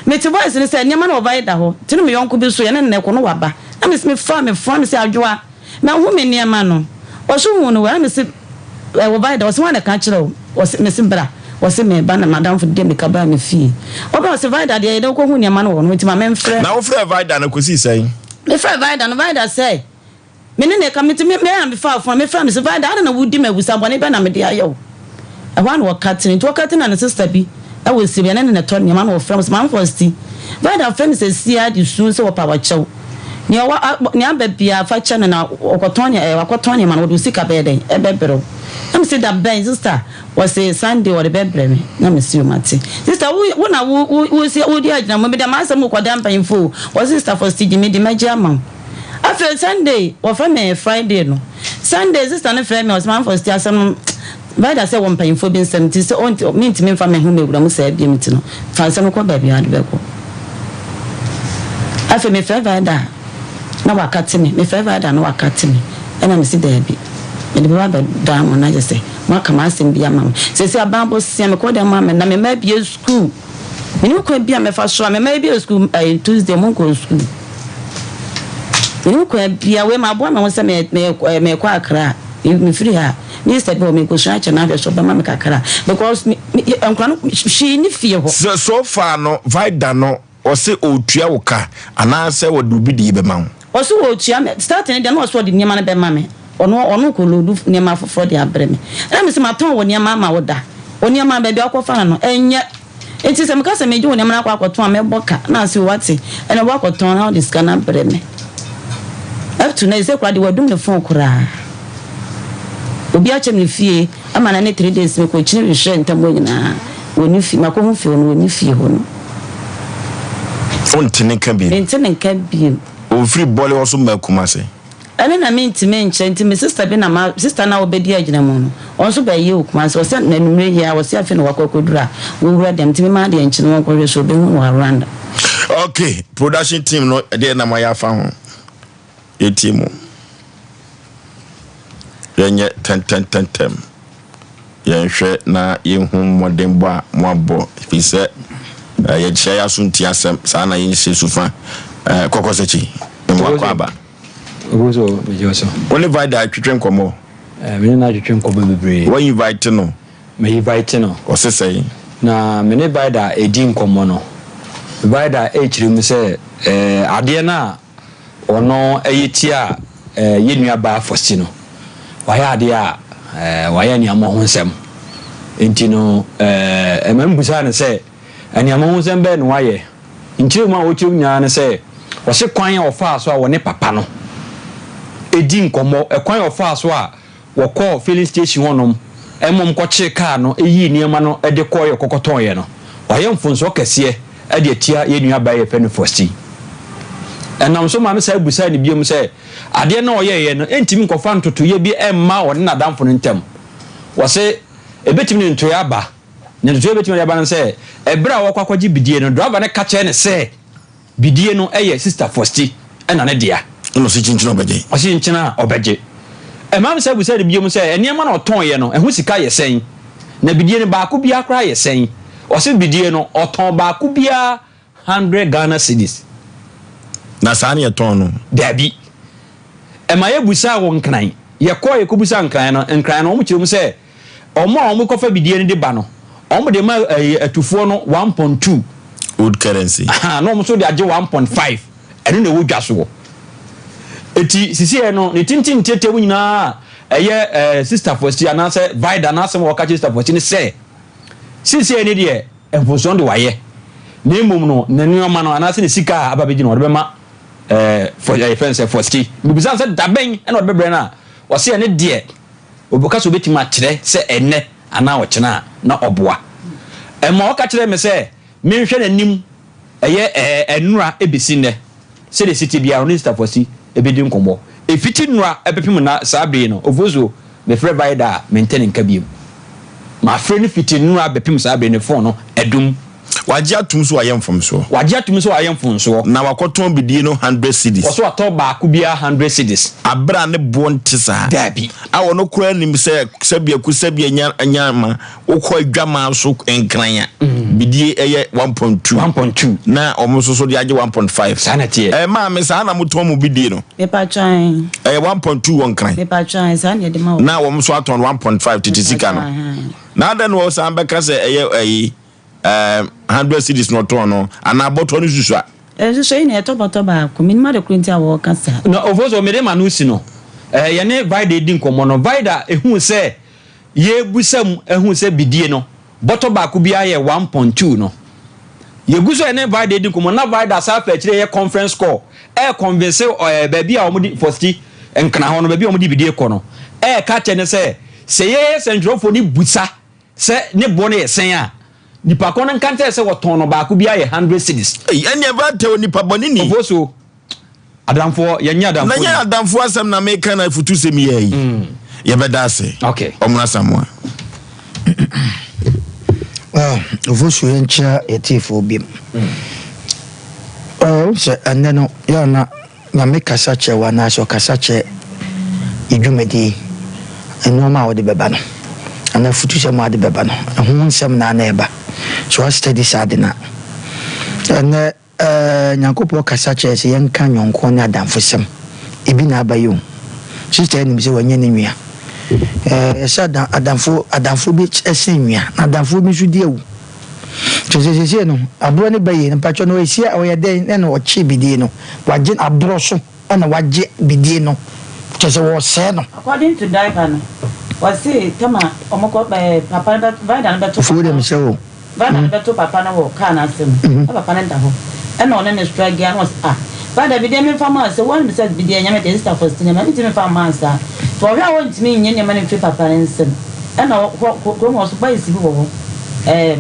me ti voice ni say oniama na ovaida ho tini me yonko bi so ye ne ko no waba na me me say adwoa na hu me niama no oso hu no wa me say ovaida o se wan ka chira o se me simbra o se me ba na madam for dem ka ba me fi o ba o se vaida de ko hu niama no wo no ti ma me mfre na wo fre vaida na kosi sai me fre vaida say me ne ka me am before from me from se vaida na wudi ma busa bone be na me de ayo e wan wo katin to katin na sister bi e wo si be na ne to niama no from man first vaida friend se sia di sun se wo pa wa chew ni amba bia fa cha na okotonya man wo do sika be den e be bero am say that ben sister was say Sunday or the bebre me na me see o mate sister wo na wo say wo di agina mo be da ma asem ko da mpan fo was sister for stage me di magia man after Sunday or for me Friday no Sunday sister na friend me was man for stage asem by that say one mpan fo be 70 so on me ntimi fa me hu me wura mo say bi me ti no fa asem ko ba bia de be ko after me friend da na wakati me favor da na wakati me ena me si da bi me de ba da mo na je say ma kama asem bia mam se abambo se me ko da mam na me ma bia school me ni ko bia me fa so me ma bia school Tuesday mo ko school me ko bia we ma bo ma se me ko akra me free ha ni se bo me ko so acha na be so ba ma me kakra because enkra no she ni fie ho so far no vaida no o se otua wo ka ana se wo dubi di be ma oso wo tua me starting de no so de niam na be ma me ono ko lodu niam afoforo de abre me na me se maton wo niam ma wo da oniam ba bi akofa no enye enti se me ka se me je wo niam na akoton me boka na se wate ene bo akoton na de scan abre me up to now se kwa de wadum ne phone kura obi a chem ne fie ama na ne 3 days me ko chine hwe ntambo nyina woni fi mako hu fi woni fie ho no ontene ka bi o free ball also makuma se ene na me ntime nche me sister bi na ma sister na obedi agina mu no onso ba ye okuma se o se na numre hia o se afi no wakokodura wo wura dem ntime ma de nche no ko so be hu wa randa okay production team no de na ma ya fa ho e team yenye ten yenhwe na yehu modern bo mo abo fi se ye che ya sunti asem sa na yin se sufa kokosechi mo kwaba ogozo bejoso only vaida twetwen komo me na twetwen komo bebre when you invite no me invite no o se say na me ne vaida edin komo no vaida echirim se ade na ono eyetia yenua ba fosti no waya ade a waya ni amoho nsem entino emembusa ne se ani amoho nsem be no waye nchirema wotium nya ne se wo se kwan ya ofa so a wo ne papa no edin komo ekwan ofa so a wo call filling station honom emom koche car no eyi niema no ede koye kokoton ye no waye mfonso kese ede atia yenua ba ye fenu fosti enam so ma me sai busa ni biom se ade na oye ye no entimi nkofa ntoto ye bi emma wo na damfo no ntem wo se ebetimi ni ntoya ba ne ntoya ebetimi ya ba no se ebra wo kwakwaji bidie no driver ne kache ne se bidie no eye sister fosti ena ne dia no si chinchina obegye o si chinchina obegye Emam say we say the biom say enema na oton ye no ehu sika ye sen na bidie ne ba ko bia kra ye sen o se bidie no oton ba ko bia 100 Ghana cedis na sane ye ton no dabi ema ye busa wo nkran ye ko ye ko busa nkran no omo kirem say omo ko fa bidie ne de ba no omo de ma atufo no 1.2 old currency no omo so de age 1.5 eno na wo dwa so eti sisi no ne tintin tete wo nyina eye sister Fosti anase Vida anase mo ka sister Fosti ne say sisi ne de enfoson de waye na emum no nanuoma no anase ne sika ababeji no de bema for fence Fosti bibisa say daben e no de bebre na wo se ne de obuka so betima kire say enne ana wo kina na oboa ema wo ka kire me say me hwe nanim eye enura ebisi ne say the city bia no sister Fosti ebedi nkombo efiti nura ebepim na sabe no ovozo me frɛ Vida maintain nka biem ma frɛ no fiti nura bepim sabe ne phone no edum waje atum so ayem fom so na wakoton bidie no 100 cedis oso ato ba ku bia 100 cedis abra ne bontisa dabi awo no kura nim se sabia ku sabia nya ma ukọ adwama so enkranya bidie eye 1.2 na omuso so de age 1.5 sanate ma me sa na moton mu bidie no pepa twan 1.2 won kran pepa twan san ye de ma na omuso aton 1.5 titisika no na den wo san beka se eye 100 cedis no ton no ana boto no susua so ina to boto ba ko minima de kwenti awo kasa no ovozo me de manusi no ye ne Vida edin komo no Vida ehun se ye busam ehun se bidie no boto ba ku bia ye 1.2 no ye guso ye ne Vida edin komo na Vida sa fa kire ye conference call convince ba bia o mudi Fosti enkana ho no ba bia o mudi bidie ko no ka che ne se ye sentrofo ni busa se ne bo ne ye sen a nipa kono nkante se woton no ba ku bia ye 100 cedis enya ba te nipa boni ni ofoso adamfo ye nya adamfo na nya adamfo asem na make na futu sem ye yi ye beda ase okay omna samwa ofoso ye ncha etifo bim se aneno ya na make sache wa na so kasache idwumedi enoma wo de beba no ana futu sem wa de beba no ho nsem na na eba so I study sadina and nyankopo kasa chese yenka nyonko na adamfosem ebi na abayo sister ni se wanye ne nwia esa adamfo bi esen nwia adamfo bi sudi ewu chese no abro ne baye ne pacho no esia o yede ne no ochi bidie no waje abro so na waje bidie no chese wo se no according to Diana was say tama omoko papa Vida na beto fu dem se o Vida beto papa na wo ka na asem papa na ndaho e na one ne strike ya no Vida bidie me fama se one be said bidie nya me de sister Fosti na me timi fama sa for hwa won timi nye ne mane twi papa ne nsem e na ko mo so ba isi bi wo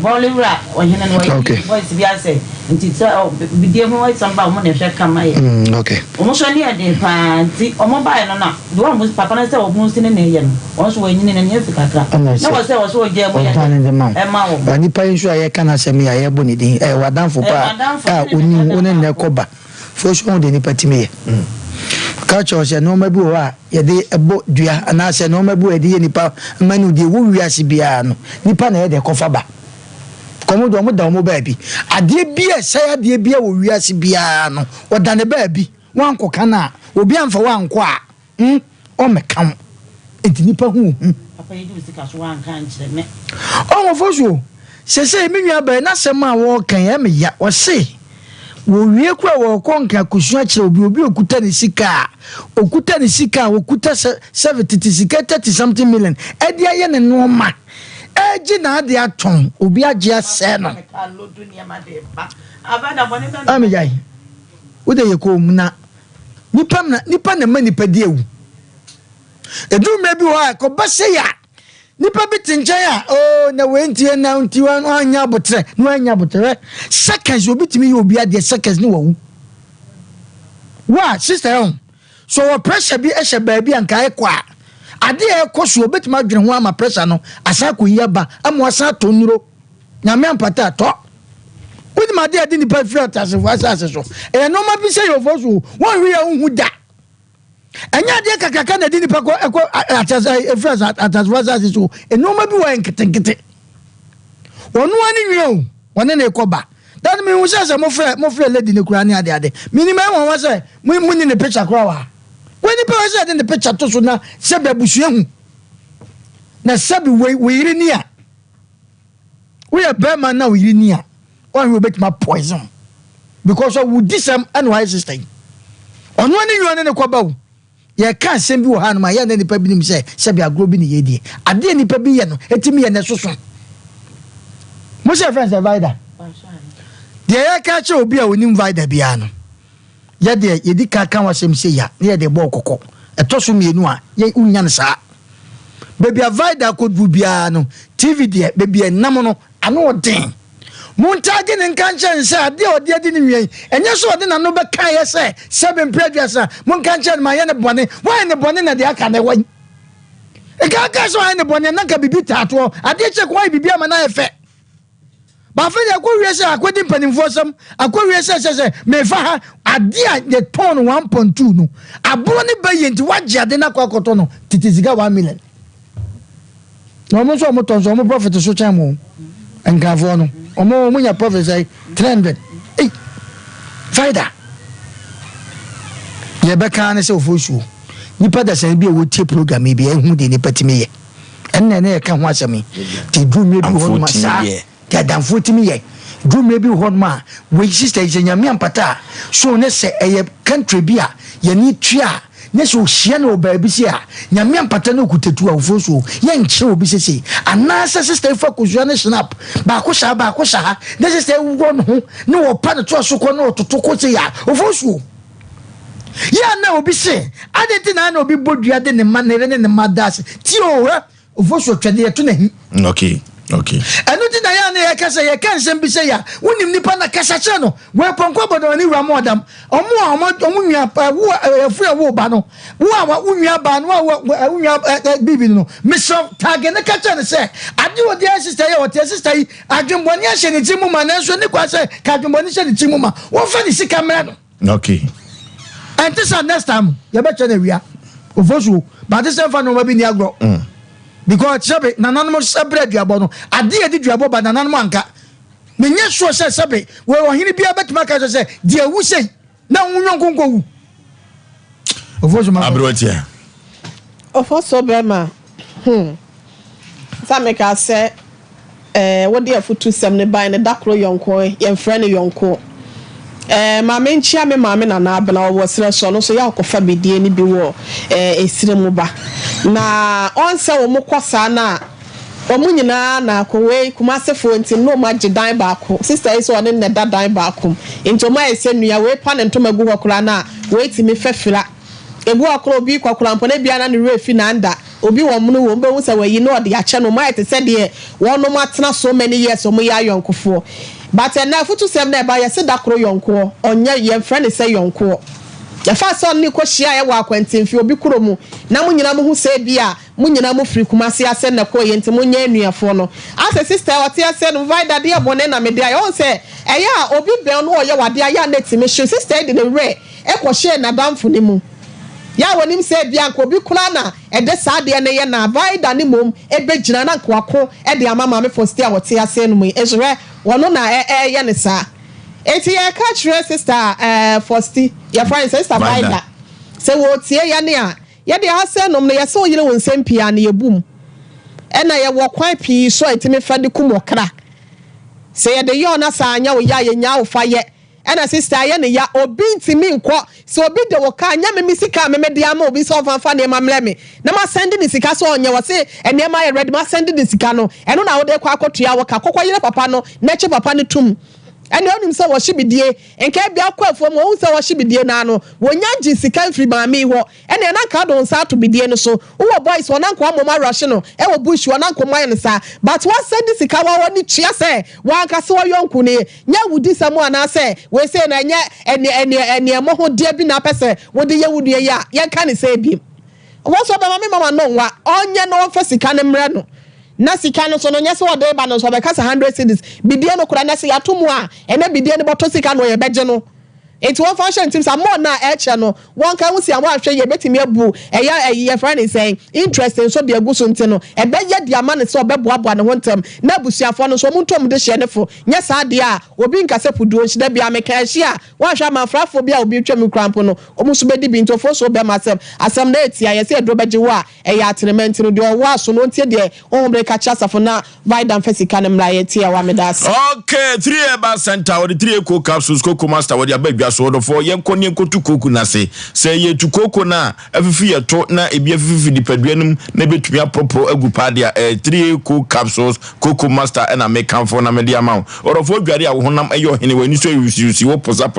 Bolivra o hina no boy si bia se nti bidie ho wa samba mo ne hwe kama ye okay o mo so ne ade pa nti o mo ba no na do wa mo papa na se o mo sine ne ye no o so wa nyine ne ne fikakra na wo se wo so je mo ye ma wo ba ni pa nsu aye kana se me aye bo ni din wadanfo pa oni woni ne koba fo so de ni patime ye kacho se no mabu wa ye de ebo dua ana se no mabu e de ye nipa manu de wo wiase bia no nipa na ye de kofa ba komo do mo da mo ba bi ade bia se ade bia wo wiase bia no odane ba bi wan koka na obi amfa wan ko a o mekam enti nipa hu papa yi du sika so wan kan kire me o mo foso se me nua ba na se ma wo kan ya me ya o se wo wie kwa wo konka kusua kire obi okuta ne sika okuta 70 sika 30 something million edi aye ne no ma eji na ade aton obi age ase no ami jai wo de yeko muna nipa na ma nipa die wu edu me bi ho ko base ya nipa bi tinchen a na wentie na untiwa anya botre no anya botre seconds obi timi obi ade seconds ni wo wa sister so wa pressure bi ehye baabi anka ekwa ade ekoso obetima adwene ho ama pressure no asa ko yaba ama asa to nuro nyame ampata to wodi ma de nipa filter se so no ma bi se yo foso won hwe ya hu da enya de kakaka na di nipa ko atasa efras ataswasa so enoma bi wa nketenkete onu ani nwie wona na ekoba dan me hu se mo frɛ lady ne kura ne ade minima won wa se munni ne picture kura wa wani pa wa se de picture to so na se ba busua hu na sabi we yiri ni a we a bear man now yiri ni a one will bet my poison because of would disam and why sister on one you ne kwaba wo ye kan sem bi wo ha no ma ye na nipa bi nim se sabi agro bi ne ye die ade nipa bi ye no etimi ye ne soso mo se friends divider de ye ka che obi a onim divider bia no ye de ye di ka kan wasem se ya ne ye de bo kokko etoso mienu a ye unya ne saa baby avoida could bia no TV de baby enam no ano den montage ne kanchen say ade ode ni nwie enye so ode na no be kan ye say 7 previous mon kanchen ma ye ne bone why ne bone na de aka ne wan e ka so ne bone na ka bibi tato ade che ko bibi ama na efe ba fe de ko wie say akodi mpanimfo sam akodi say me fa ha ade a de ton 1.2 no aburo ne ba ye nti wagye ade na kwakoto no titiziga 1 million. No mo so mo ton so mo prophet so chan mo engavo no omo mo nya prophet say 300 faida ye be kan ne se Oforisuo nipa da san bi e wo tie program bi e hu de nipa timi ye enne ne ka ho asemi ti du me bi ho ma sa ta dan fotimi ye du me bi ho ma we sister je nya me ampata so ne se e country bi a ye ni tua ne so hia no ba bi si a nyame ampata no kutatu a Oforisuo ye nche obi sese anasa sister focus ya ne snap ba ko sha ne sister wo no ho ne wo pa ne to asoko no toto ko se ya Oforisuo ya na obi se adeti na obi bodua de ne ma ne madas ti o Oforisuo twede ye to na hi okay anu ti na ya na ye kasa ye kan sem bi se ya wonim nipa na kasa che no we ponko bodo ni wura modam omu nwa pa wo afura wo ba no wo a unwa ba no unwa bibi no miso tag ne kacha ne se ade wo dia sister ye wo tie sister yi adwemboni a hye ne timu ma na so ne kwa se ka adwemboni hye ne timu ma wo fa ni sika mra no okay and this next time ye be che na wia Oforisuo ba this fa no ma bi ni agro because sabe nananmo sabre duabo no ade edi duabo ba nananmo anka menye so se sabe we ohini bia betuma ka so se de awu sei na wunyo nkonko wu Oforisuo ma abrotia Oforisuo be ma Same ka se wo de afutu sem ne ban ne dakro yonko ye mfre ne yonko maame nchia me maame na na abena wo sere so no so ya akofa bedie ni bi wo esire mu ba na onse wo mukosa na omu nyina na akowe kuma sefo nti no magye dan baako sister is one ne da dan baako nti ma ese nua we pa ne ntoma gu hokora na we timi fefira ebu akoro obi kwakora mpone bia na ne refi na anda obi wo mu no wo be hu se wayi no de ache no ma ete se de wono matena so many years omu ya yonkofo but na futu sem na ba ye se dakoro yonko onye ye friend say yonko ya fa so ni ko hia ye wa akwantimfi obi kuro mu na munyina mu hu se bia munyina mu firi kumase ase na ko ye nti munya anuafo no ase sister ote ase no vida de abone na me de ya on se eya obi be no oye wade ya na timi hwe sister de re e ko hye na damfo ni mu ya wonim se bia nko obi kura na e de sa de ne ye na vida ni mom e be gina na nko ako e de amama me fosti a wote ase no mu ezre wono na ye ne sa eti ya catch your sister fosti your friend sister vida se wo tie ya ne a ye de ase no me ye se oyire won sempia na ye bum e na ye wo kwan pi so etimi fa de kumokra se ye de yo na sa anya wo ya ye nya wo fa ye ena sister ye ne ya obi ntimi nko so obi de wo ka nya me sika me de ama obi so fanfa ne mamle me na ma send ni sika so onye wo se ene ma ye ready ma send ni sika no eno na wo de kwa akotua wo ka kokko yire papa no na che papa ne tum ene onim se wo hibidie enka bia kwa afuo mo wo se wo hibidie na no wo nya ji sika free ma me ho ene na ka don sa to bidie no so wo boys wo na nko amoma rush no e wo bush wo na nko ma ne sa but what send sika wa woni tua se wa nka se wo yonku ne nya wudi samu ana se we se na nya ene mo ho dia bi na pese wo de ye wudu ya ye ka ne se bi wo so ba me mama no wa onye no fa sika ne mre no na sika no so no nyese wo de ba no so be kasa 100 cedis bidie no kura na se yatomu a ene bidie no boto sika no ye beje no It one function teams are more now channel. One can see and one show you betting me boo. A friend is saying interesting so the Gusuntino. A better the man is so bad and one term. Nabusia for no so mutum the sheneful. Yes, I dear. Will be in Casapu do should be a mechanicia. One shall my fraphobia will be chemu crampono. Almost be into force over myself. As some days I said Robert Jua. A yatriment to do a was so not there. Ombre catchasa for now. Vidam Fesicanum Liety. Okay, 3 bar center or the 3 cook capsules, cocoa master, what your baby are sold for. Yanko to cocoa nase. Say ye to cocoa na. Every fear taught na a BF the pedrenum, maybe to be a proper egupadia, 3 cook capsules, cocoa master, and I make come for na media amount. Or of what Garia Honam ayo anyway, you say you see what posa.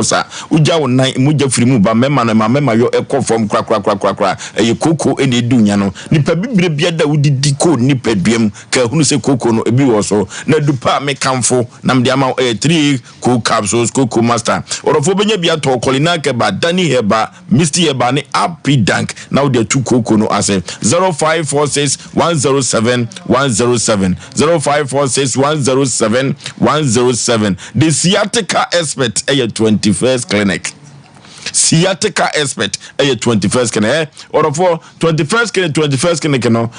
Uja one night, Muja free move, but memma your echo from crack, a cocoa and a dunyano. Nipa bibia that would decode nipedrium, who say cocoa no ebi also. Na dupa me come for nam the amount 3 cool capsules, cocoa master. Or of Obenya Biato, Colinaka, but Danny Heba, Misty Ebani, Happy Dank. Now they're 2 cocoa no assay 0546 107 107 0546 107 107. The sciatica expert a 21st clinic. Sciatica expert a 21st clinic or for 21st clinic no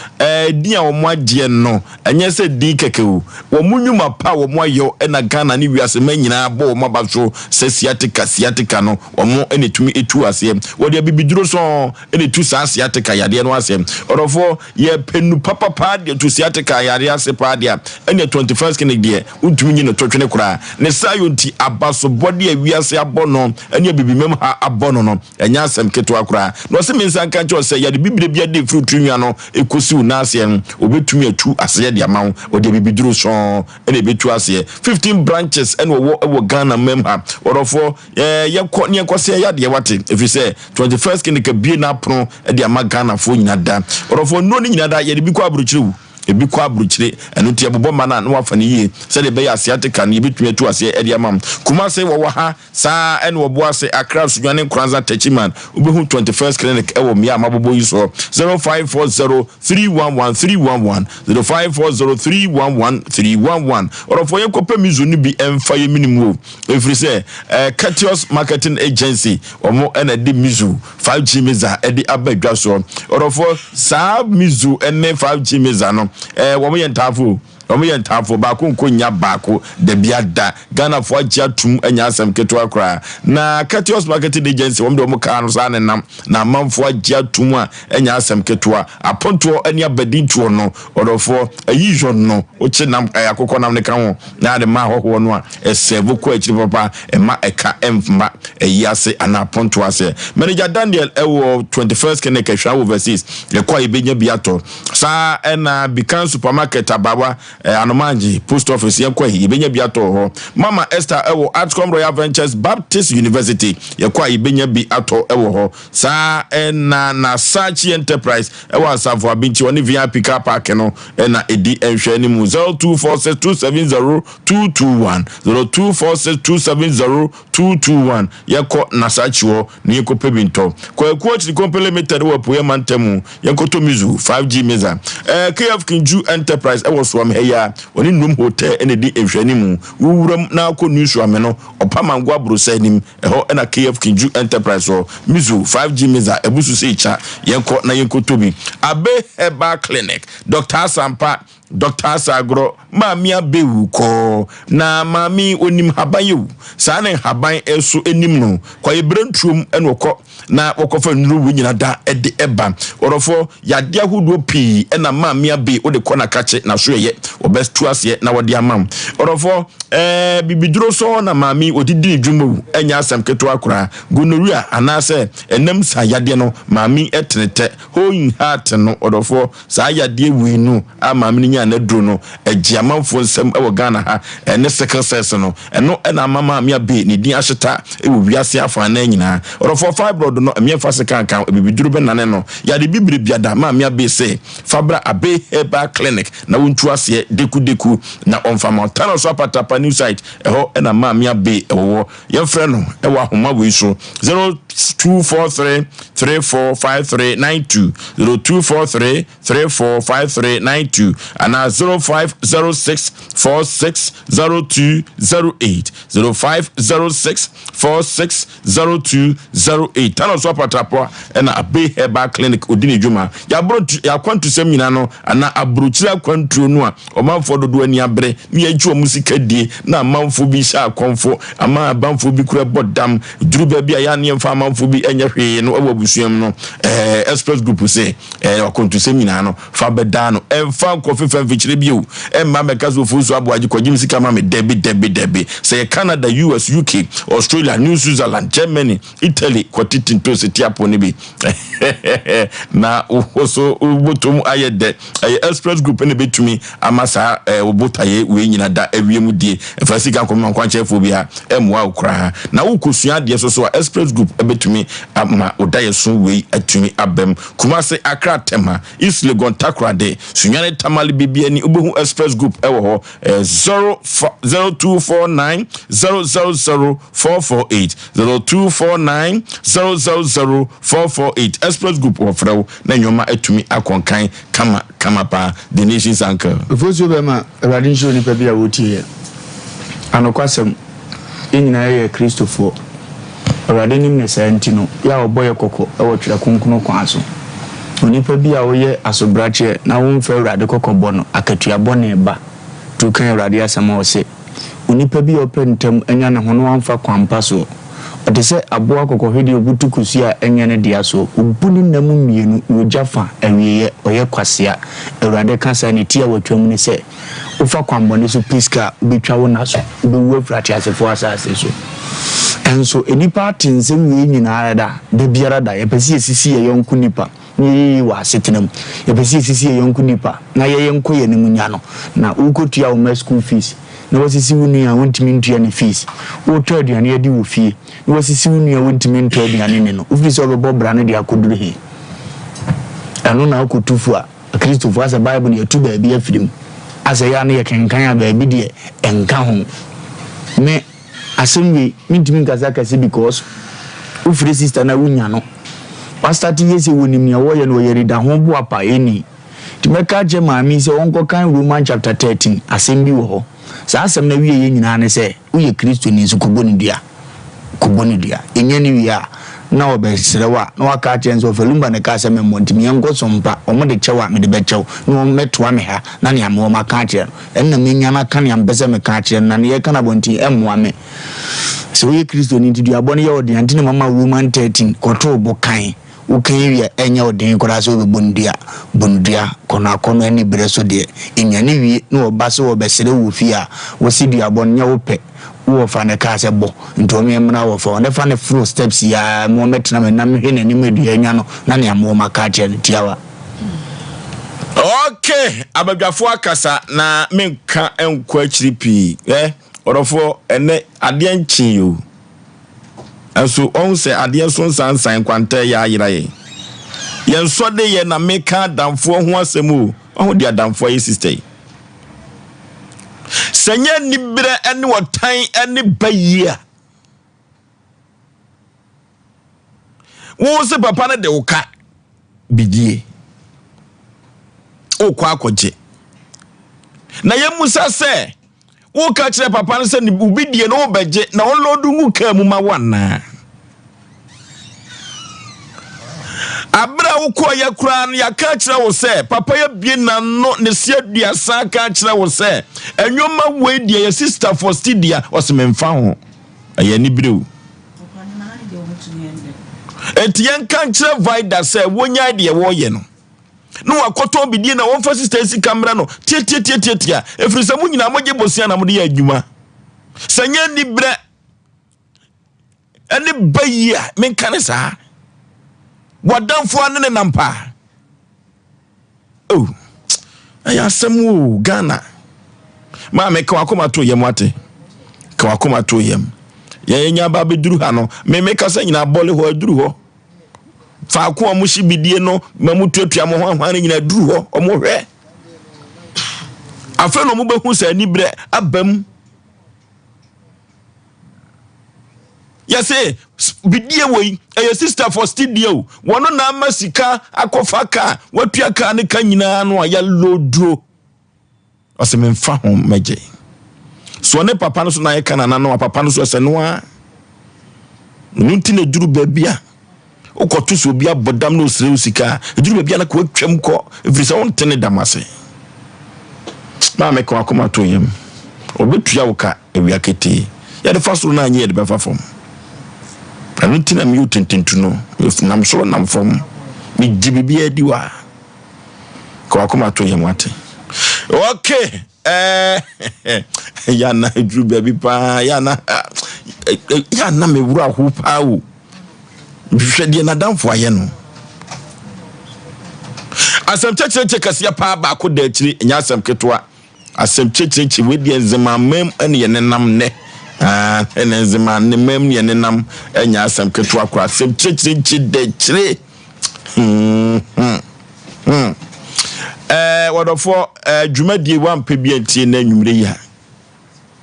dia omwaje no enye se di kekewu wo munyuma pa wo moyo na Ghana ni wiase manyina bo mo baso se sciatica no wo mo ene tumi etu ase wo de bibiduro so ene tu sa sciatica yade no ase or for ye penu papa de tu sciatica yade ase pa de ene 21st clinic de untumi nyino totwene kura ne sayonti abaso body a wiase abono ene bibimem ha abono no enya asem keto akura no se mensan kan cho se ya de bibire bia de fruit nwa no ekosi u na ase obetumi atu ase de amawo o de bibiduro so ene betu ase 15 branches ene wo Ghana memha orofo ye ko ne kwose ya de wate if you say 21st clinic bie na pro de ama Ghana fo nyina da orofo no ni nyina da ye de bi ko aburuchiru ebi kwa bruchire enu tie bobo mana no afa ne yie se de be ya asiatica ne ebetumi atu ase edi amam kuma se wo ha sa ene wo bo ase akra sudwane kranza techiman obehu 21st clinic ewo mia mabobo yi so 0540 311 0540 311 orofo ye kopa mizu ni bi emfa ye minimum efri se Catius marketing agency omo ene de mizu 5G meza edi abadwa so orofo sa mizu ene 5G meza no wo ye ntafo ba ko nkonya baako de biada Ghana fo agya tum anya asem keto akra na Catius marketing agency wo de mo ka no sa ne nam na manfo agya tum a anya asem keto aponto ani abadintuo no odofo ayijo no o chi nam akokọ nam ne ka ho na de ma hoho no a esevo ko akiri papa ema eka emfma eyase ana aponto ase manager Daniel ewo 21st clinic ehwa overseas le kwa ibenya biato sa na Bikan supermarket abawa Anomanji post office yakwa ibenya biato ho Mama Esther ewo Atcom Royal Ventures Baptist University yakwa ibenya bi ato ewo ho sa na Sachi Enterprise ewo asafo abinchi oni VIP car park no na edi enhwe ni mu 0246270221 0246270221 yako na Sachi wo ni yako pebinto kwa kuochi company limited wo poye mantemu yako to mizu 5G meza KF Kinju Enterprise ewo so am heya oni num hotel ene di ehwani mu wuwuram na akọ news ameno opamangwa brosanim eho na KF Kinju Enterprise so mizu 5G meza ebusu se icha yenko na yenko tobi abe heba clinic Dr. Sampa Dr. Sagro mami abewu ko na mami onim haban yu sa na haban eso enim no kwa ebrentuom enwoko na wokofa nuru winyina da ede eba orofo yade ahudo pi na mami abe ode kona kache na so ye obestu ase na wode amam orofo bibiduro so na mami odidi dwumu enya asem keto akura gonorua anase enam sa yade no mami etenete hoin heart no orofo sa yade winu a mami na dro no egiamanfo nsem ewo Ghana ha ene second sense no eno na mama me abe ni din ahyeta ewo wiase afa na nyina orofo fibroid no emfa seka kan bibiduru be nane no ya de bibire biada ma me abe se fabra abe heba clinic na wontu ase deku na onfa montana so apatapa new site eho na ma me abe ewo ye frɛ no ewo ahoma we so 02 0243 345392 0243 345392 and 0506 460208 0506 460208 tell us what patapo and a bay herbal clinic odini juma ya brought ya kwantu semina no ana abrochira kwantu no a omanfo dodo ani abre ne adwo musika die na amanfo bi sha konfo ama abanfo bi kura bodam duru ba bi ya ne mfa amanfo bi enya hwe no awabusuam no express group say kwantu semina no fa beda no emfa kofifa fichire bi o emma meka so Oforisuo Aboagye kwagye musika ma me debi say Canada, US, UK, Australia, New Zealand, Germany, Italy kwatitin to seti apone bi na also ubotom ayede express group ne betumi amasa obotaye we nyina da awiemu die efasika nkoma nkwanche fobia emwa ukra na ukosua de so express group betumi ama odaye so we atumi abem Kumase Accra Tema East Legon Takrade sunyane tamale bibia ni ubehu express group ewo ho 0249 000 448 0249 000 express group of Frau na nyoma atumi akonkan kama pa the nation's anchor Oforisuo bema radin show ni pebia wotie anokwasem enyina ye Christopher radin nim ne santino ya oboye kokko e wo twira kunkuno kwa so onipa bia wo ye asobrache na wo mfa rade kokko bono akatua bone ba tu kan rade asama wo se onipa bia opentem enya ne hono amfa kwampa so ode se aboa kokko hedi obutu kusia enya ne dia so ubuni namu mienu wojafa awiye oye kwasea awrade kansa ne tia watwam ne se ufa kwambone so piska ubetwa wo na so ubewu afrati asefo asase so enso enipa atinzem we nyina da de biara da yepesi esisi ye yonku nipa ni wa setenam yepesi esisi ye yonku nipa na ye yenko ye nimu nya no na ukotua wo school fees na wasisi wunu ya wontimi ntua ne fees wo twa aduane adi wo fie na wasisi wunu ya wontimi ntua aduane ne no ufisi obebo bra ne de akoduru he anu na akotufu a Christopher as a Bible ye tu ba bia firim as ya na ye kenkan a ba bi de enka ho me Asem we mintimi nkaza kase because ufiri sister na wunya no wa start yesi wonim ya wo ye no ye rida ho bo apa eni timeka je maami se wonko kan Romans chapter 13 asem bi wo ho sa asem na wiye nyina ne se uye Kristo ni su kuboni dua enye ni wiya na obesrewa na waka chenzo felumba ne ka asem montimi yanko sompa omode chewa me de bechew no metoa me ha na ne amo maka che enna menya na kan yam bese me ka che na ne ye kana bonti emmoa me so uye Kristo ni dua boni ye odi antine mama Romans 13 koto bo kan ukenye enya odin kora so be bondua kono ani breso de enyane wie na obaso obesere wo fia wo sidua bonnya wo pe wo fa ne ka se bo ntomi emna wo fa ne fa ne flow steps ya mo metna me na me hene ni medua nya no na ne amo maka che tiawa okay abadwafo akasa na menka enko akiri pi orofo ene ade nchi yo aso on se ade so sansan kwanta ya ayira ye yen so de ye na meka damfo ho asemu o de damfo ye sister senya nibre ene wotan ene bayia wo se papa na de woka bidie o kwa akwaje na ye musa se wo ka kire papa no se ni ubidie no obeje na olodu ngu ka mu ma wana abra wo ko ya kura no ya ka kire wo se papa ya bie na no ne se aduasa ka kire wo se enwoma we die ya sister for studia osememfa ho aye ni brew etien kan kire vida se wonya de wo ye no no wakoto bidie na won fa sister si camera no tie efrisa mu nyina moje bosia na mode ya adwuma sanya ni bre ene bayia men kanesa wadanfo ane nampa oh aya semu Ghana ma me ka wakoma to yem wate ka wakoma to yem ye nya ba beduru ha no me ka sa nyina bole ho aduru ho fa ko mo shibidie no mamutuatua mo ho nyina duru ho omo hwe afa no mo behu sa ni bre abam say bidie wey e sister for studio wono na masika akofa ka watua ka ne ka nyina no aya lodro osememfa ho meje so ne papa no so na ye kana na no papa no so se no a nunti na duru babia ukoto so bia bodam no sire usika duru babia na ko twam ko efrisa won tene damase ma me ko akoma to yem obetua wo ka ewia kete ya de faso na anye de befa fom nunti na mi utententu no nam so nam fom mi jibibia diwa ko akoma to yem wate okay ya na duru baby pa ya na me wura ho pa wo hwede na danfo aye no asem cheche kasia pa ba ko da akiri nya asem ketwa asem cheche wedi enzema mem ene ye nenam ne ene enzema ne mem ye nenam enya asem ketwa kwa asem cheche de chire wadofo dwumadie wampe bi antie na nwumre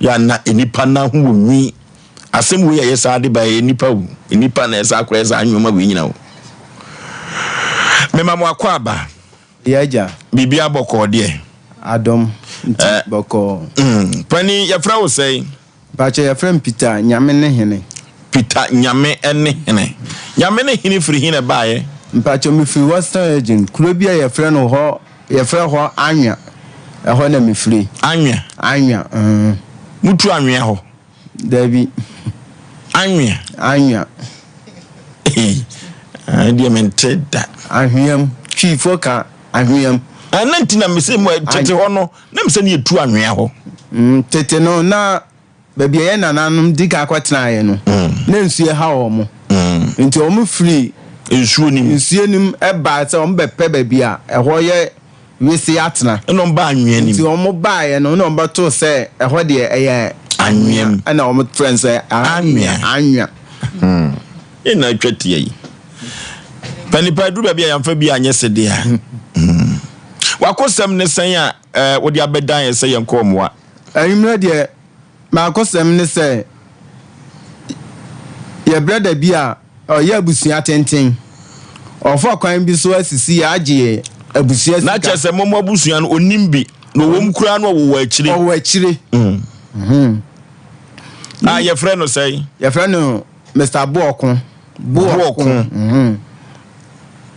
ya na enipa na ho wonwi asem we ye sa de ba enipa wu enipa na esa akwa esa anwoma we nyina wo mema mo akwa aba yaja bibia boko de adom boko pani ya fra Osei bache ya fra Peter nyame ne hene Peter nyame ene hene nyame ne hene firi hene baaye mpacho mi firi Western Region kuro bia ya fra no ho ya fra ho anwa ho na mi firi anwa mutu anwa ho David Anya dia mented that ahwem chifoka ahwem anantina me se mo tete ho no na me se ne etu anwea ho tete no na baby ye nananum dika kwatena ye no na nsuye ha wo mo nti o mo free nsuo nim eba se o mbepe baby a eho ye wisi atena no ba anwea ni nti o mo ba ye no no mbato se eho de eye anwem ana o mo friends anwea ina twete yi panipa duru bia yamfa bia anye sede a wakosem ne sen a wodi abedan ye se yenko moa ayimra de makosem ne se ye brother bia o ye abusia tenten ofo kwan bi so asisi ya age abusia na chese momo abusia no onimbi no wom kura no wo akire ye friend no say ye friend no Mr. Buokun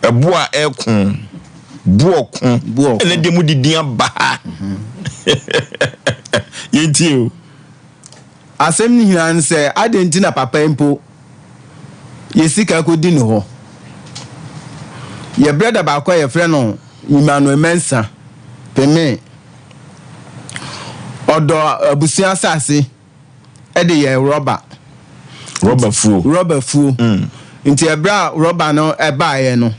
Ebua ekun Buokun ene de mu didian ba yentio asem ni hian se adenti na papa empo yesika ko di no ho ye brother ba kwa ye friend no Emmanuel Mensa peme odo abusia sase e de ye rubber fuel nti ebra rubber no eba ye no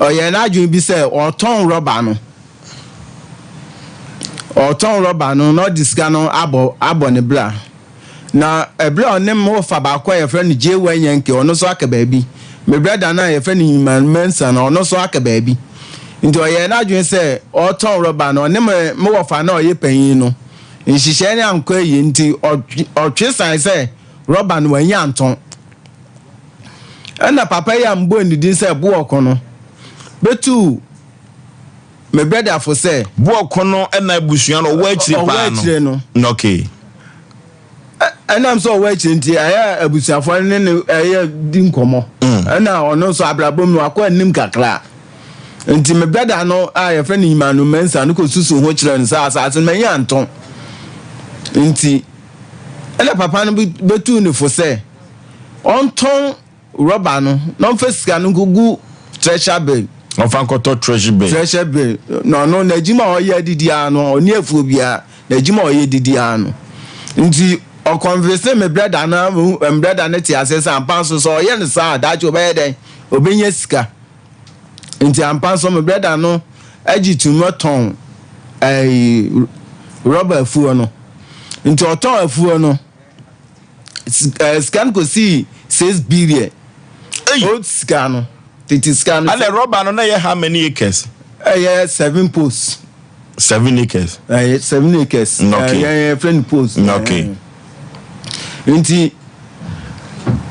oye na adwun bi se oton rubber no no diska no abo ne bra na ebra onem wo fa ba kwa ye friend je wanyanke ono so aka baabi me brother na ye friend Human Mensa na ono so aka baabi nti oye na adwun se oton rubber no onem me wo fa na oye panyin no nhihye ne ankwa yi nti otwesan se rubber no wanya anton ana papa ya mbo ndidi se Buokun no betu me brother for say Buokun no na abusuan no wa akire pa no okay ana am so wa akire nti aya abusuafo ne aya di nkomo ana ono so abrabom no akwa nim kakra nti me brother no aya friend Emmanuel Mensa no ko susu ho kire no sa asa me ya anton nti ana papa no betu ni for say onton rubber no non fesika no gugu treasure bay ofankoto treasure bay no najima oye didi ano oni efu bia najima oye didi ano nti o converse me brother na brother na ti asesa ampanso so oye ne sa dajo obeye den obenye sika nti ampanso me brother no agitu ton rubber fu no nti oton afu no scan ko see 6 billion old scan titi scan and the rubber no na how many acres 7 posts 7 acres 7 acres okay friend posts okay nti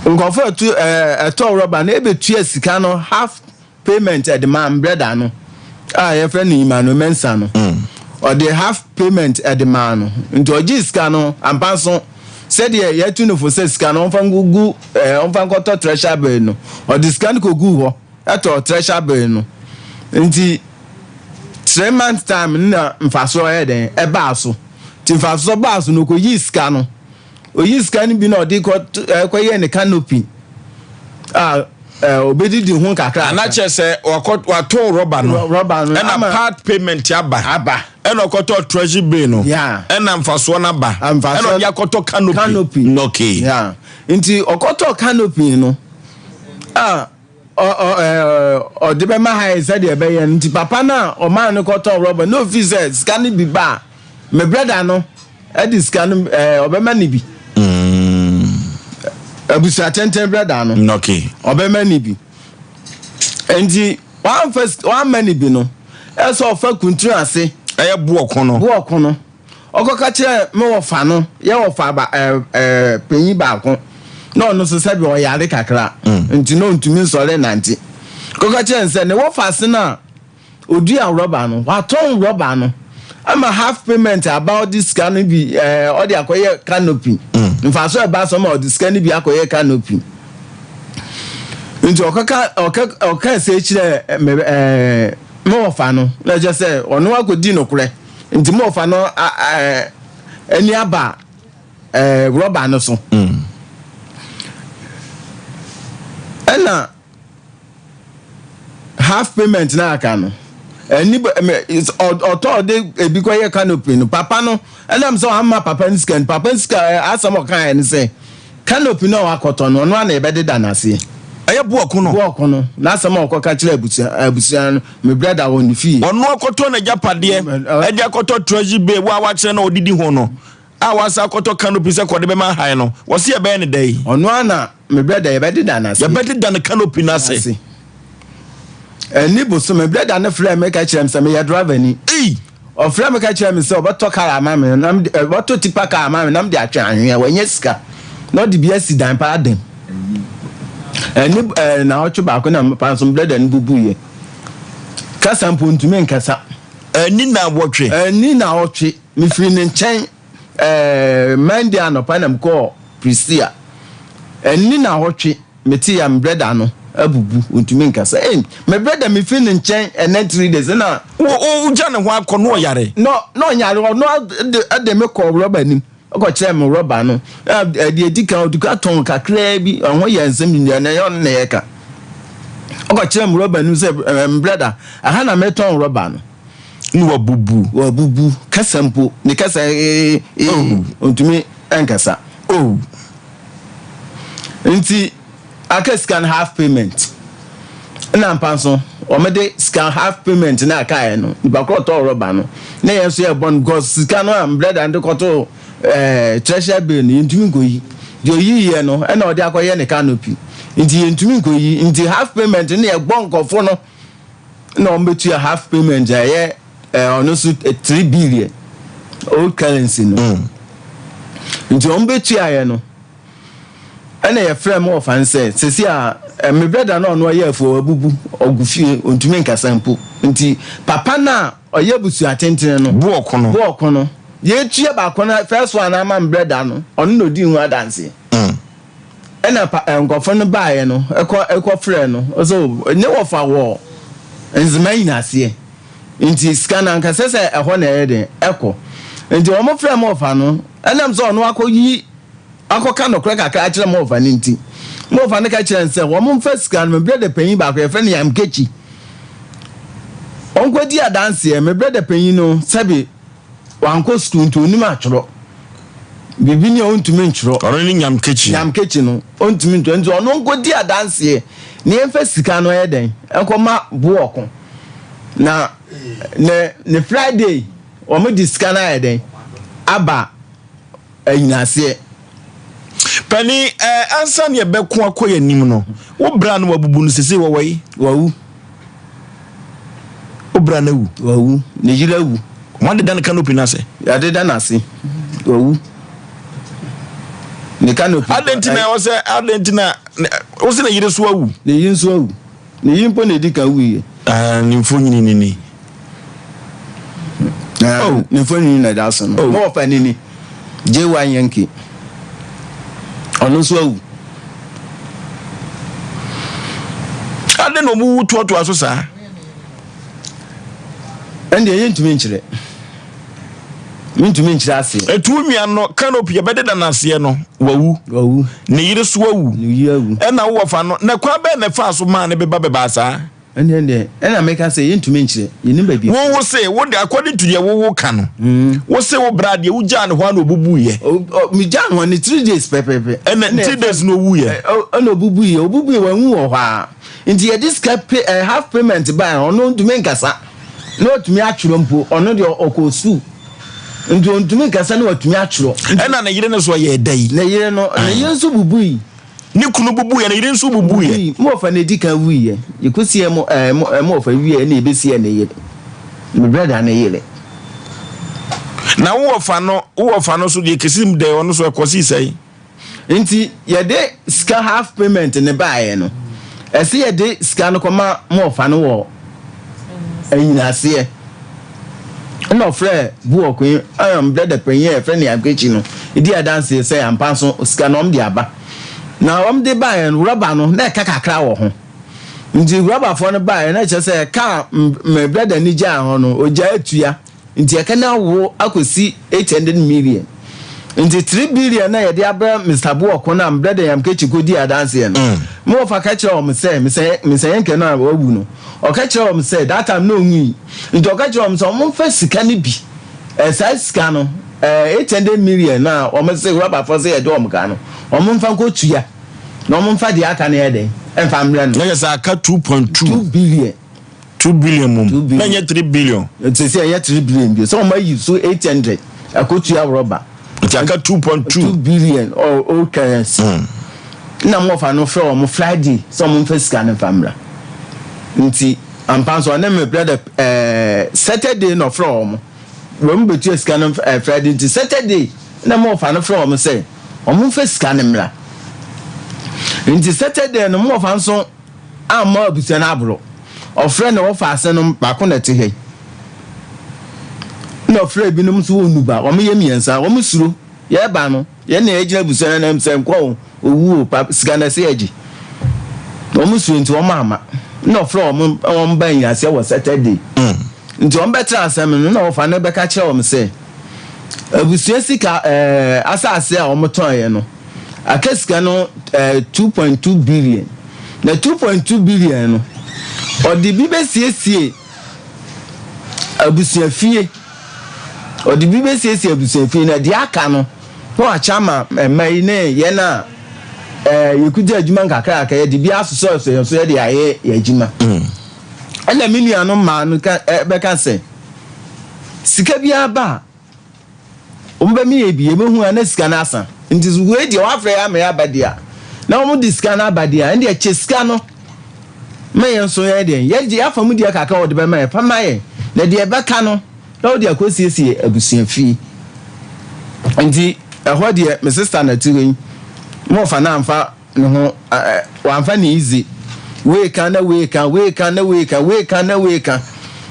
nkɔfo tu ɛtɔ rɔba na ebetua sika no half payment at the man brother no your friend Imanu Mensa no or they half payment at the man into a G scan and pass on said yet to know for says scan on fan go on fan got treasure burn or the scan go go at all treasure burn into 3 months time na mfaso head e baso ti mfaso baso no ko yi scan no o yi scan bi na odi ko ye ne canopy obedi di ho kakra na che se wato rubber no na part payment aba ena okoto treasury bill no ena mfaso na ba ena ya koto canopy okay yeah nti okoto canopy no or the bema high said the bay and papa na or man no koto rubber no visa scan bi ba me brother no e di scan obema ni bi abusa tenten brother no okay obema ni bi enti one many bi no e so fa kuntru ase e bu okun no okoka kire me wo fa no ye wo fa ba penyi ba ko no no so sabi o yare kakra enti no ntumi sore nanti koka kire nse ne wo fa se na odua rubber no wa ton rubber no I'm a half payment about this can be or the akoye canopy. In fact, so about some of this can be akoye canopy. Into okay say more fano. Let's just say or no could dino kure. Into more fano any aba rubber no so. And half payment na can. It's auto de bikoye canopy no papa no and am so amma papa scan asamo kan and say canopy no akoto no no na e bede danase eye buoku no na asamo okoka kire abusia me brother on fi ono akoto na japade e akoto treasury bill wa kire na odidi ho no a wasa akoto canopy se kode be ma high no wo se e be ne dai ono na me brother e bede danase e bede dan canopy na se ni boso me brother na frame make kire me say me ya driver ni o frame make kire me say obeto car ama me nam obeto tipa car ama me nam de atwa anhwe wanye sika no de bia sidan pa den ni na ocho ba ko na pa so brother ni bubuye kasa mpontumi nkasa ni na wotwe me free ne nchen mande anopa na mko Prisia ni na wotwe meti ya brother no abubu untumi nkasa my brother me feel nchen and 3 days na o jane ho akono yare no yare no ade me ko rubber nim ko kire me rubber no de edika oduka ton kakra bi ho yansem ni na yo na yeka ko kire me rubber nim say brother aha na me ton rubber no ni wabubu kasampo ni kasa untumi nkasa nti aka scan half payment na mpanso o me de scan half payment na aka no iba ko to rubber no na yeso e bon because scan no am brother and ko to treasure bill ni ntumi ko yi de oyi no e na o de akoye ne canopy nti ntumi ko yi nti half payment na e bon kofo no na o metu half payment ye ono su 3 billion old currency no nti o metu aye no ene ye frame of and say sesi me brother no no ye fo abubu ogufie ontumi nkasa mpo nti papa na oye busu atenten no buoko no ye tue ba kono first one na ma brother no ono no di hu adanse ena nkofo no baaye no ekọ frɛ no so ne wo fa wo enzima inase nti scanner nkasa se ehọ na ye den ekọ nti wo mo frame of no enam so ono akọyi akoka no kra kakra akire mo fa ni nti mo fa ne ka kire nse wo mo fa scan me brother panyin ba ko e fa ne yam kechi onko di adanse me brother panyin no sabi wanko school nti onim atworo bibi ni ontumi ntworo oro ni yam kechi no ontumi ntworo nti ono onko di adanse ne emfa sika no eden ekoma buoko na ne Friday o mo di scan na eden aba ayinase Penny ansa ne beku akoye nim no wo bra no wabubu no sese wo wai wawu wo bra na wu wawu ne yira wu mo de dan canopy na se ya de dan ase wawu ne canopy Adentina was Adentina was in a year so ne yin so ne yin po ne di ka wi ni mfoni ni oh ne mfoni na da so no mo fa ni J1 Yankee ono so awu ade no mu to aso sa ende yentumi nkyere mintumi nkyere ase etu nwia no canopy ye bede da nase no wawu ne yire so wawu e na wo fa no na kwa be na fa so ma ne beba asa ende na make say yentumi nkyere yenim ba bi wo say wo de according to ye wo ka no wo say wo brad ye wo ja ne ho na obubu ye mi ja no ne 3 days pepepe and 3 days no wu ye na obubu ye wa hu wo ha nti ye this half payment by ono ntumi nkasa no tumi atwuro mpo ono de okosu nti ntumi nkasa no watumi atwuro ena na yire ne so ye dai na yire no na yire nso bubui ni kunu bubu ye na yire nso bubu ye mo fa na dika wi ye yekusie mo fa wi ye na ebesie na yire my brother na yire na wo fa no so de kesim de ono so ekosi sai nti ye de ska half payment ne baaye no ese ye de ska no koma mo fa no wo ayinase no frɛ buo ko am brother penye frɛ ne agbechi no idi adanse say ampanso ska no de aba na de baaye no rubber no na kakakra wo ho nti rubber fo no baaye na che say ka my brother ni ja ho no oja atua nti aka na wo akosi 800 million nti 3 billion na ye de abra Mr. Buoko na brother yam kechi kodi adanse no mo fa ka kire o me say yenke na wawu no o ka kire o me say that time no nwi nti o ka kire o me say mo fa sika ni bi sai sika no 800 million na o me say rubber for say ye do o me ka no o mo fa ko tua na o mo fa de aka na ye de en fa mra no na yes aka 2.2 billion 2 billion mum na ye 3 billion nti say ye 3 billion bi so o ma use so 800 akotua rubber Jaka 2.2 billion or currency. Na mo fa no fro mo Friday so mo fa sika na famra. Nti ampanso na me brother Saturday no fro mo. Wo mo betu sika na Friday nti Saturday na mo fa no fro mo say o mo fa sika na mra. Nti Saturday no mo fa nso amma abusia na abro. O friend no fa ase no ba ko na te he. No frɛ binum so wonu ba o me yemiensa o me suro ye ba no ye na ejina busana na msem kwa owu sika na se agi o me suro nti o mama no frɛ o ban ya se wo Saturday nti o betra asem no na o fa na be ka kire o me se abusua sika asase a o moton ye no akasika no 2.2 billion na 2.2 billion no o di bi be siesie abusua fie o di bi be siesie abusua fie na di aka no ho achama mai ne ye na yekuja adwuma nkakra aka ye di bi asoso so ye di aye ye adwuma ana minua no ma no ka be ka se sika bi aba o mba mi ye bi e mehu ana sika na asa nti zo we di o afre ya me abadia na o mu di sika na abadia ndi e che sika no me ye so ye de ye di afa mu di aka o de be ma fa ma ye na di e be ka no na o di akosiesie abusua fie nti ehwo de me sister na tiwen mo fa na amfa ne ho wa amfa ni easy we kan na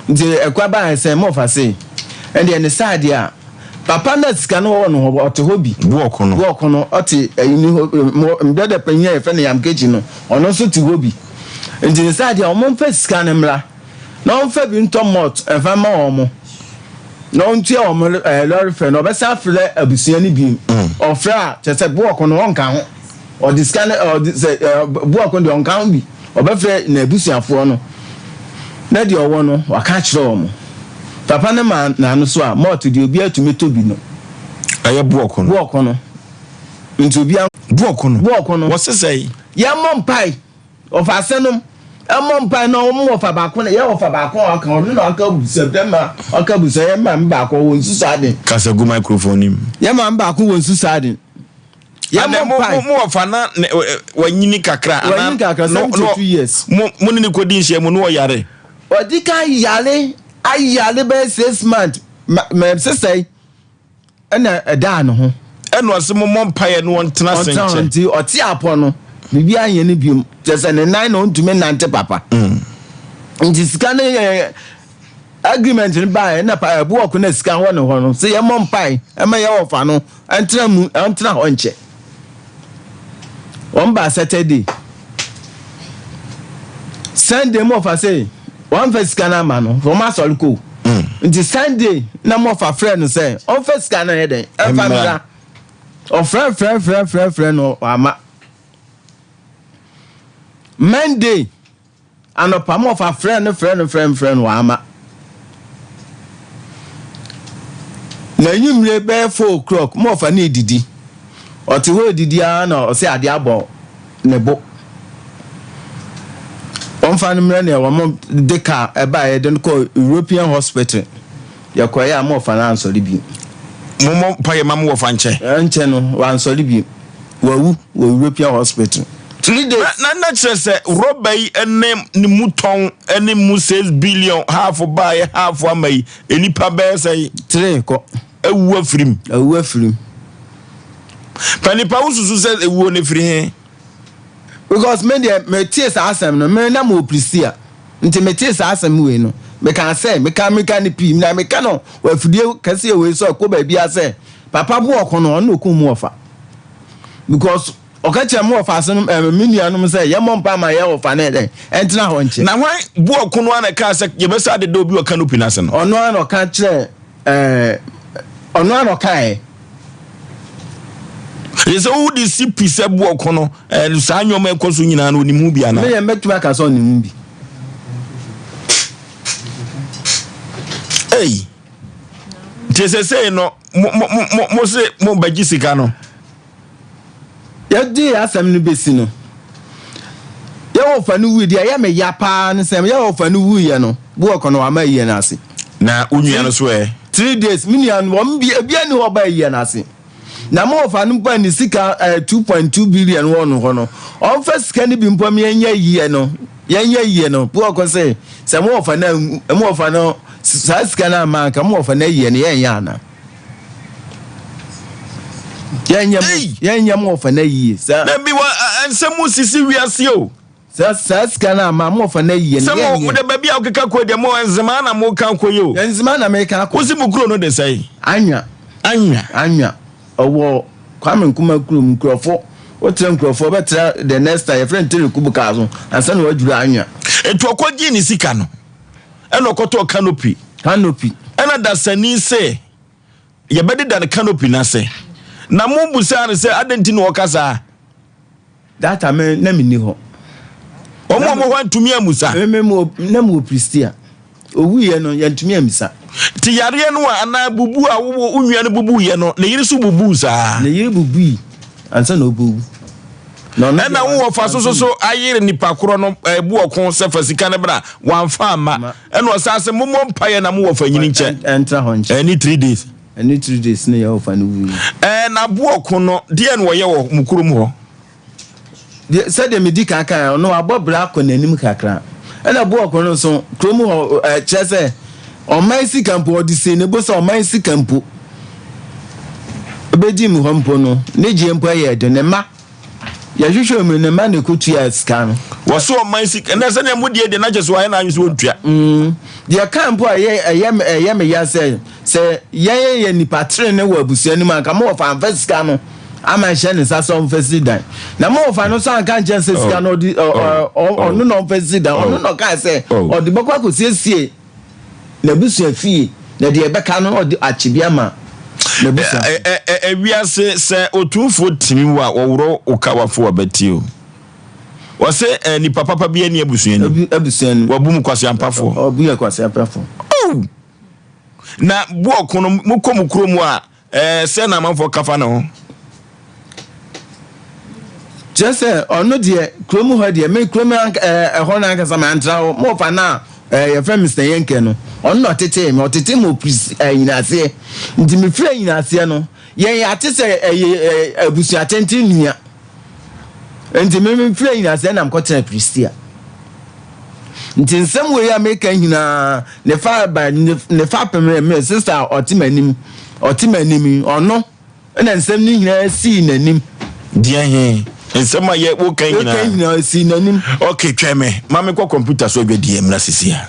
nti ekwa ba se mo fa se ende ne sade a papa na sika no wo no ote hobi buoko no ote ayini mdede panya e fe na yam keji no ono so ti hobi nti ne sade a mo mfa sika ne mra na o mfa bi ntomot efa ma o mo no ntia o mo lorry fe no be sa fle abusua ni bi o fra chese buoko no won kan ho o discan o buoko de on kan bi o be fre na abusuafo no na de owo no waka kire o mo papa ne ma na no so a mot de obi atumi to bi no aye buoko no nti obi buoko no wo sesai ya mompai of asenum mompai no mo fa ba ko na ya wo fa ba ko aka o no aka bu September aka bu se ya ma mba ko won su sadin kasa go microphone nim ya ma mba ko won su sadin ya mompai mo fa na wanyini kakra ana 72 years mo ni ko din hye mo no yare odika yale ayale be 6 months me sister na da no ho ɛno ɔse mo mpaeɛ no wɔntena senkyɛ nti ɔte apɔ no bibi ayɛ ne biom kyɛ ne nan na ɔntumi nante papa nti sika no agreement ni ba na pa bu ọkụ na sika hɔ ne hɔ no sɛ yɛmmɔ mpae ɛma yɛwɔ fa no ɛntena hɔ nkyɛ wɔn ba Saturday Sunday mo fa sɛ wɔn fɛ sika na ama no wɔn asɔre ko nti Sunday na mo fa frɛ no sɛ ɔn fɛ sika na yɛ dɛ ɛfa mira ɔfrɛ no ama Monday anɔpa mo fa frɛ no ama na yimre be 4 o'clock mo fa na edidi oti ho edidi a na o se ade abo ne bo on fa no mre na wo mo de ka e ba e de ko European hospital ya ko ya mo fa na ansori bi mo paye ma mo wo fa nche no wa ansori bi wo European hospital 3 days na chere se roba yi enem ni muton ene mu 6 billion half buy half amai enipa be say 3 ko ewu afirim panipa ususu se ewu ne firi he because me tie sa asem no me na mo prisia nti me tie sa asem we no me kan say me kan ni pi na me kan no wa fidie kase we so ko ba bia say papa bo okon no no ku mu ofa because okache mu ofa so minuanom say ye mompa ma ye ofa na den entina ho nche na hwan bo okon no na ka say ye besa de do bi o canopy na se no ono na ka kire ono ano kai yese wo di CP se bo okono sa anyoma ekoso nyina na onimu bia na me ye metuma ka so onimu bi jese say no mo se mo baji sika no ya di asem no besi no ya wo fa no wu dia ya me ya pa ne sem ya wo fa no wu ye no bo okono ama ye na ase na onua no so 3 days million won bia ni ho ba ye na ase na mo fa no pa ni sika 2.2 billion won ho no on fa sika ni bi mpom yenya yie no po ko se mo fa no sa sika na ma ka mo fa na yie ne yenya na yenya mo fa na yie sa na bi wa ansemu sisi wiase o sa sika na ma mo fa na yie ne yenya mo de ba bia okeka ko de mo enzema na mo kan ko yo enzema na me kan ko wosi mu kuro no de sai anya owo kwame nkuma kuro mkrofo o tre mkrofo betra the next time friend tell kubu ka so ansa na waduru anya etu okogi ni sika no eno okoto canopy ena dasani se ye bede da canopy na se na mo busa ne se adenti no okasa data me na mini ho omo mo wantumi amusa mo na mo pristia owu ye no yantumi amisa ti yare no ana bubu a wo unua no bubu ye no ne yiri so bubu saa ne yiri bubu ansa na obu no na wo fa so ayire nipa koro no bu okon se fasika ne bra wanfa ama eno osase mommo mpaye na mo wo fa nyini nche entra ho nche any 3 days ne ya wo fa no wu na bu okon no de no ye wo mukurum ho de se de medi kaka no abobra akonanim kakra ena bu okon no so kromu ho chese omaisi kampo odise ne bo so omaisi kampo obedi mu hompo no ne je mpo ye de ne ma ya hwehwe mu ne ma ne kotua scan wo so omaisi na se ne mu de na jeso aye na anyu so ontua de kampo ye me ya se ye nipa tre ne wo abusia ni man ka mo fa scan no ama hye ne sa so mfesidan na mo fa no so anka nche se scan no di onu no mfesidan onu no ka se odi bokwa ko siesie na busu afie na de ebeka no odi achibia ma na busu wiase se otumfo timi wa woro okawafo abatio wose ni papa bia ni abusuani wabum kwase ampafo obu kwase ampafo na bu okono mukom kromu a se na manfo kafa na ho jese onu de kromu ho de me kromu ho na nkasa ma ntra ho mo fa na your friend Mr. Yenke no on no tete me otete mo nyinase nti me frɛ nyinase no yen ya tese abusu atenti nua nti me frɛ nyinase na mkɔtena Pristia nti nsɛm we ya make hina ne fa ba ne fa peme me sister otimanim ɔno na nsɛm ni nyina si nanim dia he nsɛm a yɛ wo kan nyina si nanim okay tweme mame kwa computer so adwadi emra sisia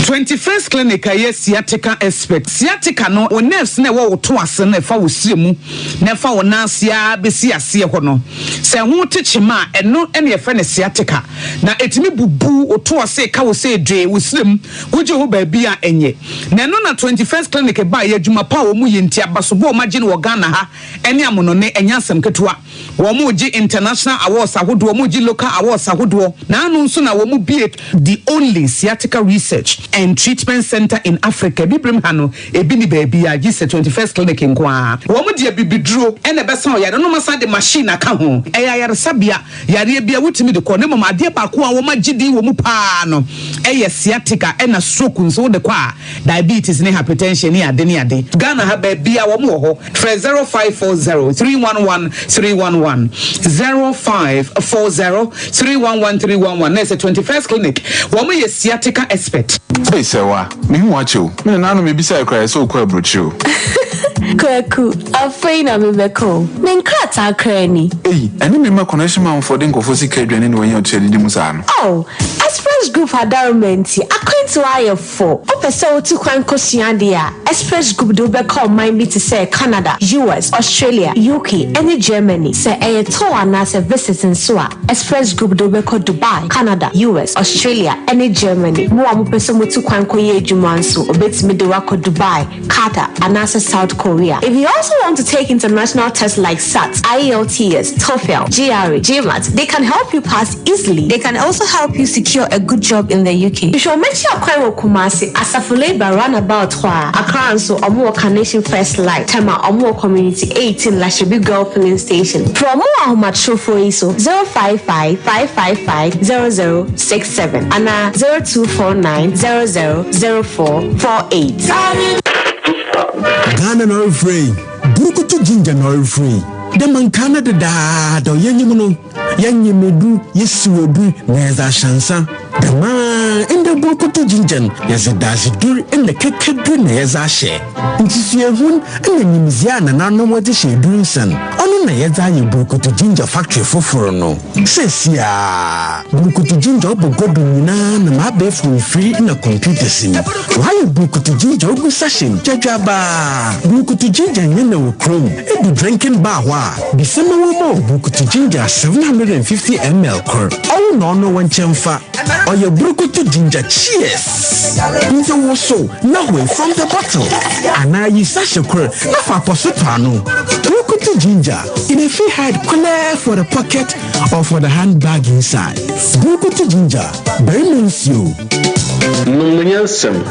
21st clinic aye sciatica expert sciatica no o nerves na wo to ase na fa wo siremu na fa wo nasia besi ase ho no se ho techima eno ene ye fa ne sciatica na etimi bubu o to ase ka wo se dwe wo sirem wo je ho ba bia enye na no na 21st clinic ba ye adwuma pa wo mu ye ntia basobo o magine wo Ghana ha ene amono ne enya asem ketua wo mu ji international awards ahodo wo mu ji local awards ahodo na anu nso na wo mu be the only sciatica research and treatment center in Africa. Bibrim hano ebini baby a gise 21st clinic nkwa. Wo mu dia bibiduro ene besa o yare no masa de machine aka ho. Eya yare sabia yare bia wutimi de ko ne mama ade ba ko a wo magidi wo mu pa no. Eye sciatica ena stroke nso de kwa diabetes ne hypertension ne ade ne ade. Ghana ha ba bia wo mu ho 0540 311 311 0540 311 311 na 21st clinic. Wo mu ye sciatica expert. Hey, sewa, me watch you. Me na no me bisa cry so kwa brochu. Kwaku, afei na me beko. Me nkrata kra ni. Hey, ani me ma connection man for den kofo sika adwane ne wanya otwe di musa no. Oh, Express Group adornment akwenti wa ye for. Opese oti kwan kosua de a. Express Group do be call mine be to say Canada, US, Australia, UK, and Germany. Say e to ana se visiting so a. Express Group do be call Dubai, Canada, US, Australia, and Germany. Mo am pese mo tu kwan koye adwuma nso obetimi de wako Dubai, Qatar, and South Korea. If you also want to take international tests like SAT, IELTS, TOEFL, GRE, GMAT, they can help you pass easily. They can also help you secure a good job in the UK. You should make sure you Kumasi Asafule Roundabout Accra so Omo Carnation First Light, Tema Omo Community 18 Lashibi Girl Filling Station. For more Ahumad for ISO 055 555 0067 and 0249 000448. Ghana no free. Burukutu ginger no free. The man Canada da do yenyimuno. Yenyimedu yesuodu neza shansa. The man in the burukutu ginger yazadazi duri in the kekedu neza she. Intisuehun in the nimziana na no wati she dunsan. Onu na yeza ye burukutu ginger factory foforo no. Sesia burukutu ginger obo godu nyina na mabe free in a computer sim. Why burukutu ginger ogu sashin jajaba. Burukutu ginger nyene wo chrome. Edu drinking bar wa. Bisema wo burukutu ginger 750 ml core. Oh no one chemfa. Or your burukutu ginger cheers. Into woso now way from the bottle. And now you sash a core. Na fa posutano. Burukutu ginger in a free hide clear for the pocket or for the handbag inside. Burukutu ginger very means you. Numunyasem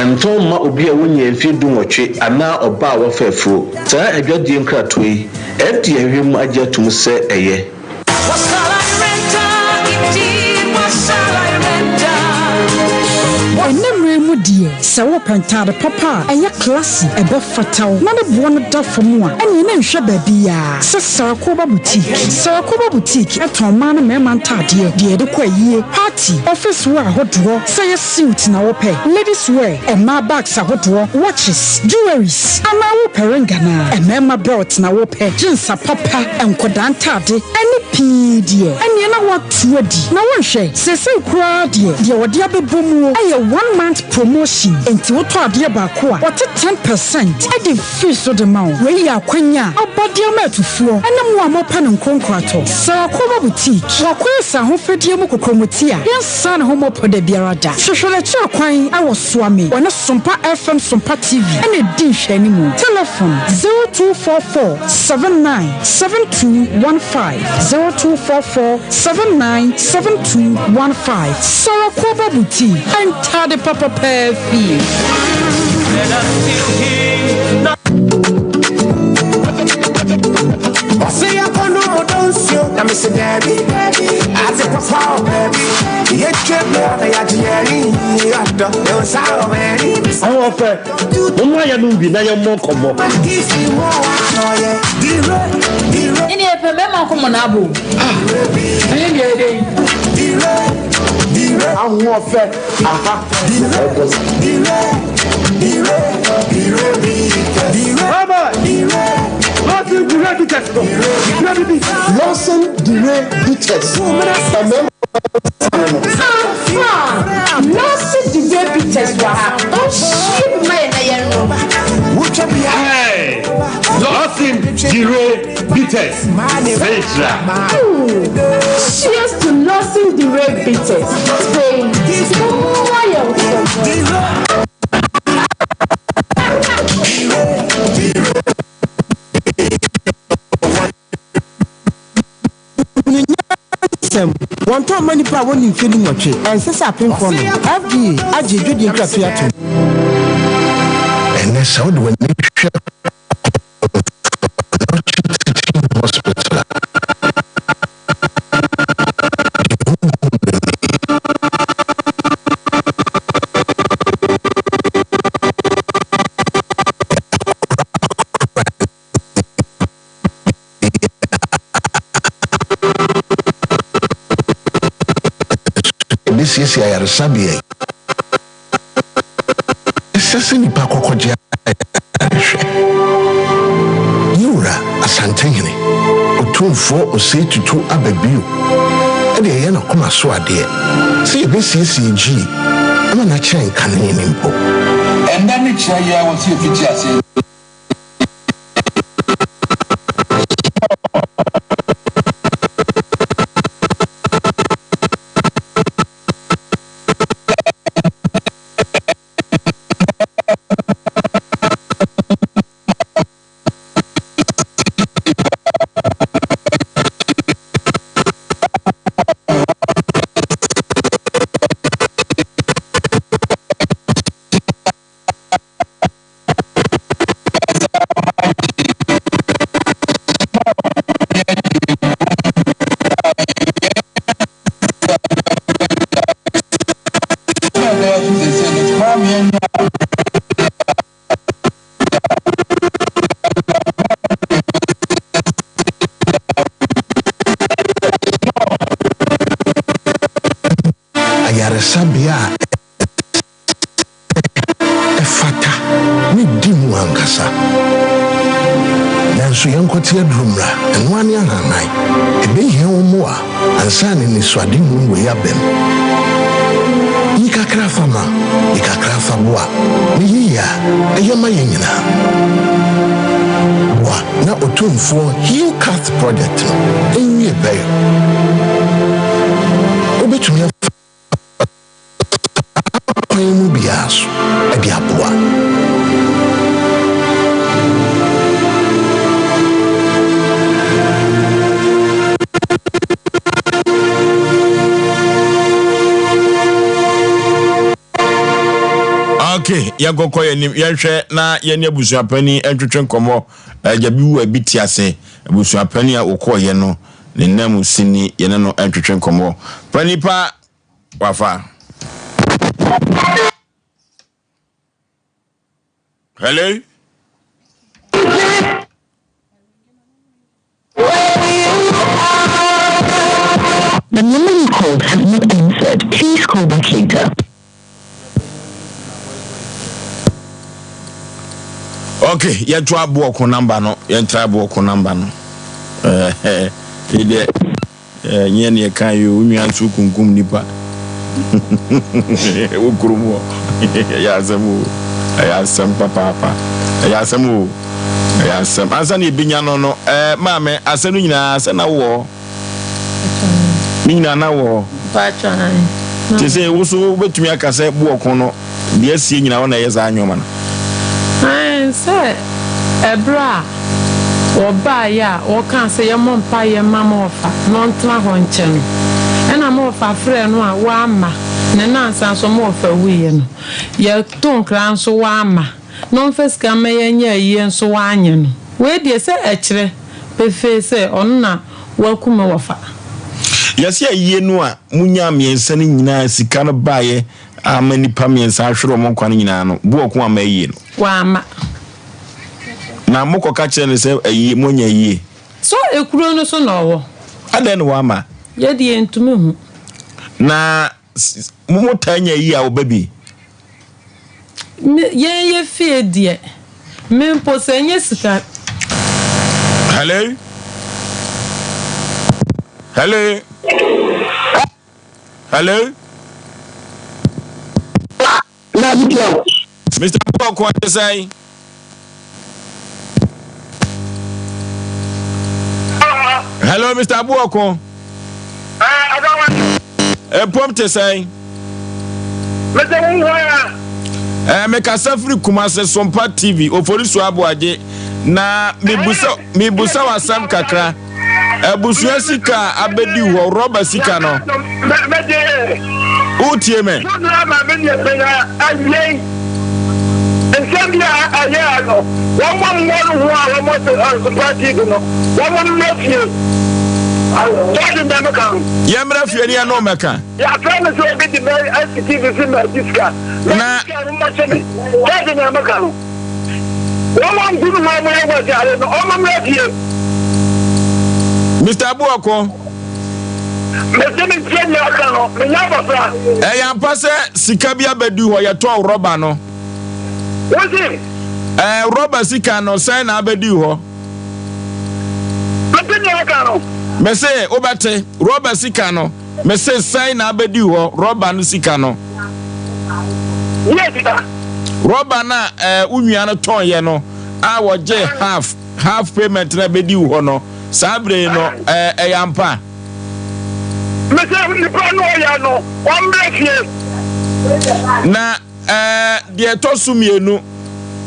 enton ma obi a wonye mfi dunwotwe ana oba wa fafuro saa adwadie nkratoi edi ahwem agye atum se eye die se wo pentade papa eye classy ebe fataw na ne bo no da famu a ene ne nhwe ba bia se Sarakoba boutique eton ma na mema ntade de de kwa yie party office wear hodo se ye suit na wo pe ladies wear e ma bags ahodo watches jewelries ama wo perengana e mema belt na wo pe jeans papa enkoda ntade ene pidie ene na wo tuadi na wo hwe se kura de wo de abebomu aye 1 month promotion enti wo to ade ba ko a what 10% e dey free so the mount we ya kwanya abode amatufuo ene mo amopa ne nkonkrato Sarakoba boutique wakwesa ho fedie mu kokromoti a yensa ne ho mopo da biara da hwehwele chi akwan awo soame wona Sompa FM Sompa TV ene di hwani mu telephone 0244 797215 0244 797215 Sarakoba boutique enter the papa perfect. Osei Aboagye na me se baby ate papa baby ye treme ya diari ado e sa o baby awon fe mo ma ya nu bi na ye mo kobo ini e pe me ma ko mo na abo aye ye dey awon fe aha Lawson Dire Bitters. Lawson Dire Bitters. Oh shit, man, Hey, Lawson Dire Bitters. Cheers to Lawson Dire Bitters. Spain. One time many power when you feeling much and says I pay for me. FDA, I did you the crap. And that's how when they hospital. This is a Sabia. Assassin Pacoja. Yura, a Santini, or 2-4 or say to 2 Abbey. And the Yana Kuma Swa dear. See, this is CG. I'm not a chain canning impo. And then it's a year will see if you just Sabia efata ni dimu ankasa nanso yankoti adrumra enwani ahanai ebe ihe omo a ansane ni swade hu we yabem ikakra fama ikakra faboa ni yiya eyema yenyina wa na otumfo hill cat project enwie bayo obetumi Mubias, a diabua. Okay, ya goko ye hwe na ye ne abusuapani entwetwe nkomo jabiwu abitiase abusuapani a okoye no ne nam sini ye ne no entwetwe nkomo panipa wafa. Hello? The number you called has not answered. Please call back later. Okay, you try walk on number no. You try walk on number no. Ide nyene kan you nyansu kunkum nipa. Ukurumo. Ya zamu. Ya sam papa. Ya samu. Ya sam. Asani binya no maame asanu nyina asana wo. Nyina na wo. Patron. Ti say wo so betumi akase bu okon no. De asie nyina wo na yeza anyoma no. Say ebra oba ya o kan say ye mompa ye mama ofa no ntra ho nche no ena mo ofa frɛ no a wa ama ne nansa so mo ofa wiye no ye ton kran so wa ama no mfeska me ye nya yiye so wa anye no we die se ekire pefe se onna wa kuma wofa yesi yiye no a munya miensa ni nyina sika no baaye amani pa miensa ahwere mo nkwan nyina no bu okun ama yiye no wa ama na moko ka kire ne se ayi monya yiye so ekuro no so na owo aden wa ama ye die ntumi hu na mumo tanya yi a obabi ye fie die me pose nye sika. Hello. Hello. Hello. Mr. Aboagye, what you say? Hello, Mr. Aboagye. I don't want Pump to say. Make a safari kumase Sompa TV Oforisuo Aboagye na me busa wasam kakra abusua sika abedi ho roba sika no utie me Yamra fieri ya no meka. Ya friend so be the very ICTV film diska. Na ya na meka. Woman do no more wa jare no o ma fie. Mr. Aboagye. Me me tie ni aka no, me nya bafra. Ya mpase sika bia bedu ho ye to roba no. Wosi? Roba sika no sai na bedu ho. Me tie ni aka no. Me say obate rubber sika no me say sign na abedi ho rubber no sika no yes sir rubber na unua no ton ye no a wo je half payment na abedi ho no sabre no yampa me say ni pro no ya no one break na de tosumienu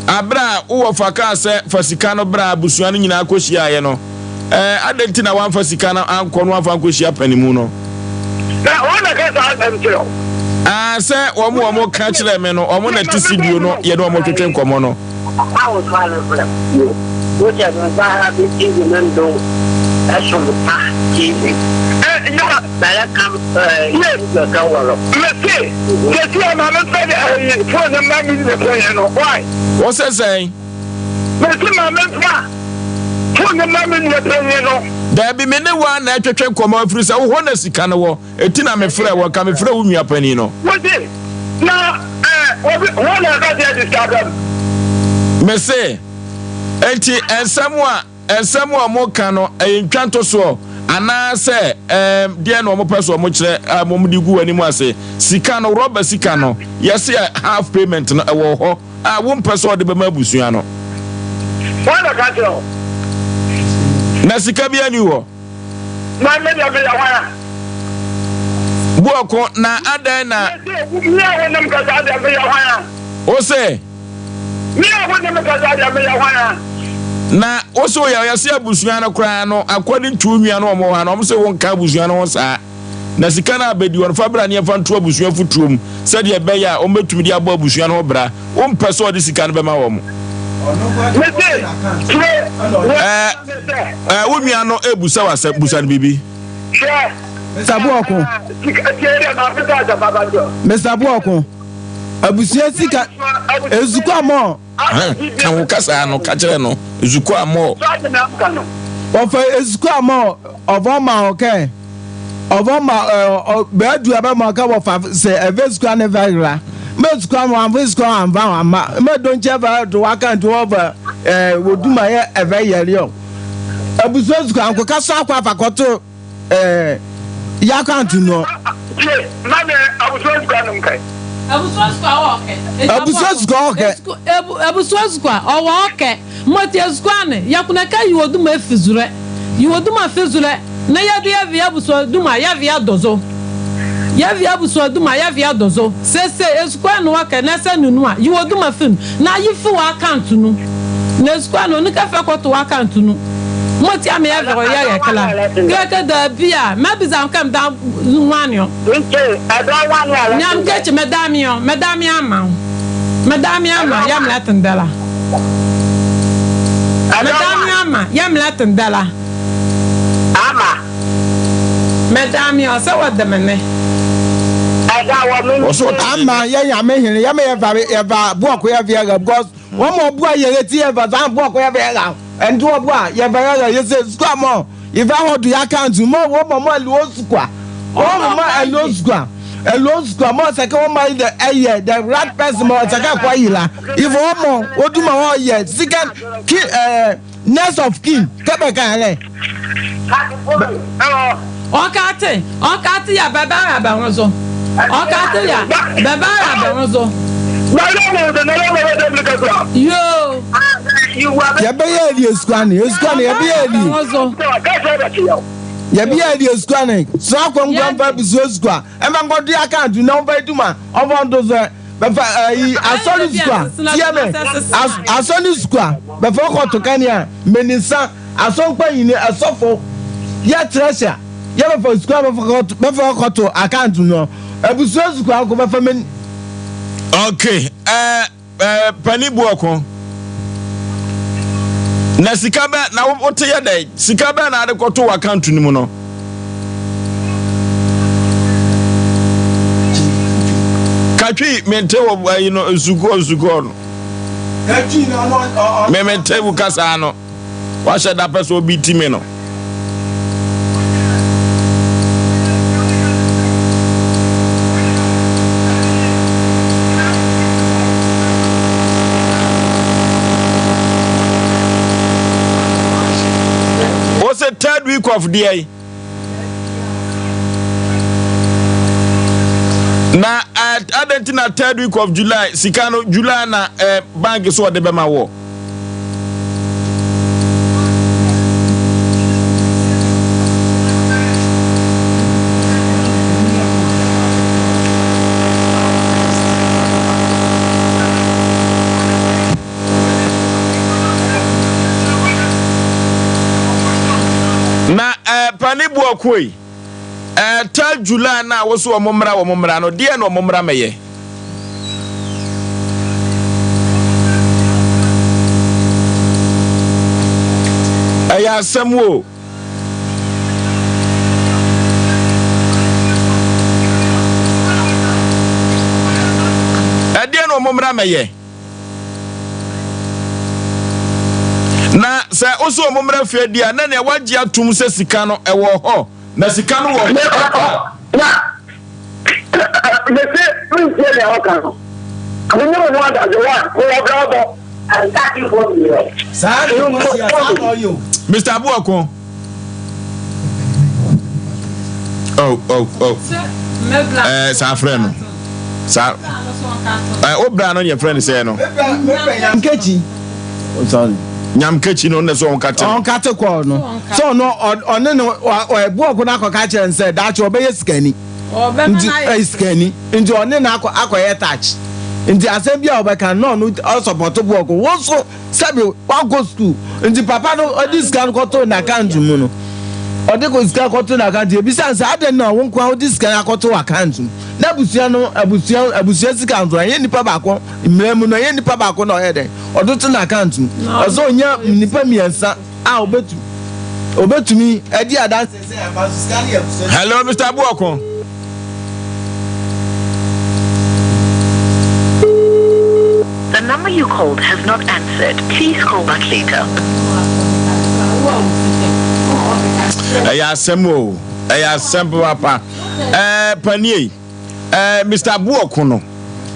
abra wo faka se fasika no bra abusua no nyina akohia ye no adenti na wan fasika na anko no afa nkohia panimu no na wona ka sa amtiro se omo ka kire me no omo na tisidio no ye no omo twetwe nkomo no awo swala problem wo ja no ba bi tingi nan do aso pa tingi no bala kam yes ka walo mesi kesi ama me fe phone na ma mi ne phone no why what say mesi ma me fa phone na mi ne phone no da bi me ne wa na twetwe nkomo afiri se wo na sika no wo etina me frɛ wo ka me frɛ wo nua pani no what is na wo na ka dia discard me say enti ensam a mo ka no entwanto so ana se de na mo peso mo kire mo di gu ani mu ase sika no rubber sika no yes half payment no wo ho wo peso de be ma busua no wala ka jo na sika bia ni wo na me ya be ya wa buoko na adan na mi a wona mka za da be ya wa Osei mi a wona mka za da be ya wa na oso ya yase abusua no kra no according to nua no omo ha no se won ka abusua no sa na sika na abedi won fa bra ne fa nto abusua futuom se de be ya o metumi di abo abusua no bra o mpeso de sika no be ma wo mo wo nua no ebusa wasa busa no bibi Mr. Aboagye Mr. Aboagye abusua sika ezuko amo kan wo kasa no ka kire no ezuko amo ofa ezuko amo ovoma okay ovoma beadu abama ka wo fa se evezuko na vagra mezuko amo avezuko amba ama me don cheva do waka to over woduma ye eveyere o abusua zuko anko kasa akwa fakoto ya kantu no na me abusua zuko anum kai Abuswa owa oke moti azkwane yakuna ka yiwoduma efizure yiwoduma fizure na yadu ya via abuswa duma ya via dozo ya via abuswa duma ya via dozo sese ezkwane waka na se nunu a yiwoduma fin na yifu wa account nu na ezkwane onu ka fe kwoto wa account nu moti ame ya vero ya kala keke da bia mabizam kam da wanyo nyam keche medami ama yam latendala medami o se wadamene oso ama ya mehire ya me eva buako ya via because one more bua ye ti eva zan buako ya via and do bua ya via ye say squam if I want to account mo wo mo lu osukwa o mo ma elu osukwa alone school mo se ke o marry the the right person mo se ka kwa yila if o mo o do ma o ye second next of kin ke be kan le okate ya baba ba wonzo okate ya baba ba wonzo yo ya be ye di squani ya be ye di ya be ye di squani so akwa ngwa biso squan e ma ngodi account na o ba duma o bo ndo ze be fa asoli squan tie me asoli squan be fa ko to kania menisa asonpa yin asofo ya treasure ya be fa squan be fa ko to account no abuso squan ko be fa men. Okay, pani buoko. Na sikabe na wote ya dai. Sikabe na ade koto account ni mu no. Katwi mente wo zugo no. Katwi na no me mente bu kasa no. Wa she da person obi ti me no. Third week of the year. Na Argentina third week of July, Sikano July na bank so de bema wo. Na pani buokoi ta July na wo so omomra no de na omomra meye aya samwo de na omomra meye na se oso omomra fie dia na ne waji atum se sika no ewo ho na sika no wo na me se prince le ho kan amunyo no ada je wa ko bravo attacking for me sa no mo si asa yo Mr. Abuako sa friend sa obra no your friend say no nkechi sorry nyamkechi no nso on kate kwa no so no one no ebuoku na akoka chere nse dachi obeye skani skani nti one na akoye touch nti asem bia obeka no no support buoku wo so sabi wa go school nti papa no this scan ko to na account mu no ode ko scan ko to na account e bisa say aden na won kwa this scan ko to account na busia no abusia sika nzo yen nipa ba ko mremu no yen nipa ba ko no heden odo to na account ozo onya nipa miensa a obetumi edi adan say about scan here. Hello Mr. Abuako. The number you called has not answered. Please call back later. Aya sembo papa. Panie. Mr. Abuako no.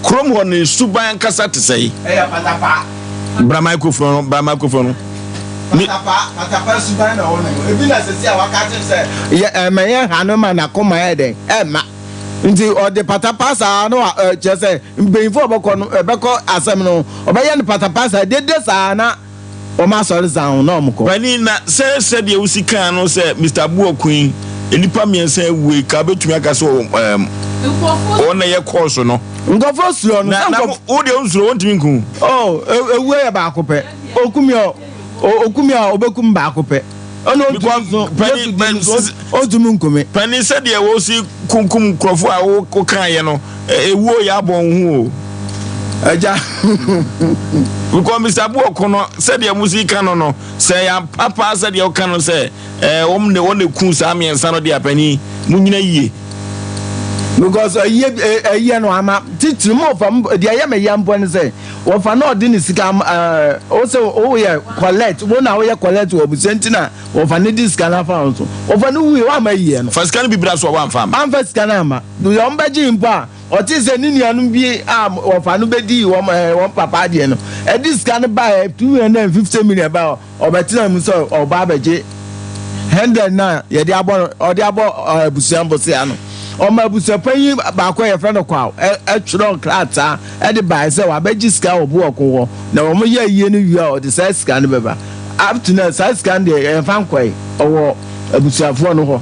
Krom ho ne suban kasa te sei. Patapa. Bra microphone. Patapa suban na wono. Ebi na sesi a wakati se. Me yan hanu ma na koma eden. Ma. Nti ode patapa sa no chese mbeinfo oboko no ebeko asem no obeya ne patapa sa dede sa na o ma sori zan no omko. Pani na se de usika no se Mr. Abuako enipa miensa ewe ka betumi aka so ona ye course no ngofo suro no na wo de nsuro wontimi nku ewe ya ba akopɛ okumi a obekum ba akopɛ ono otumu nkome pani se de wo si kunkum krofo a wo kan ye no ewuo ya bon hu o aja because Mr. Abuako no se de musika no se ya papa se de o kan no se omne won kun sa miensa no de apani munyina yie because a year no ama titiri mo from the ayam yampo ne say wo fa no de ne sika o say o ye collect wo na wo ye collect wo busentina wo fa ne diska na fa so wo fa no wi wa ma yie no fa sika no bibira so wa mfa am fa sika na ma do yo mbaji mpa o ti say ni nuanu bi wo fa no bedi wo papa de no e diska no ba 250 million ba o betina mu so o ba beje 100 na ye de abo o de abo busuan bose ano o ma busuapanyi ba ko ye friend kwa e twro klata e de ba se wa beji ska obu okwo na wo ye yie no wi o de sa ska no beba up to now sa ska de e fan kwai owo abusuafo no ho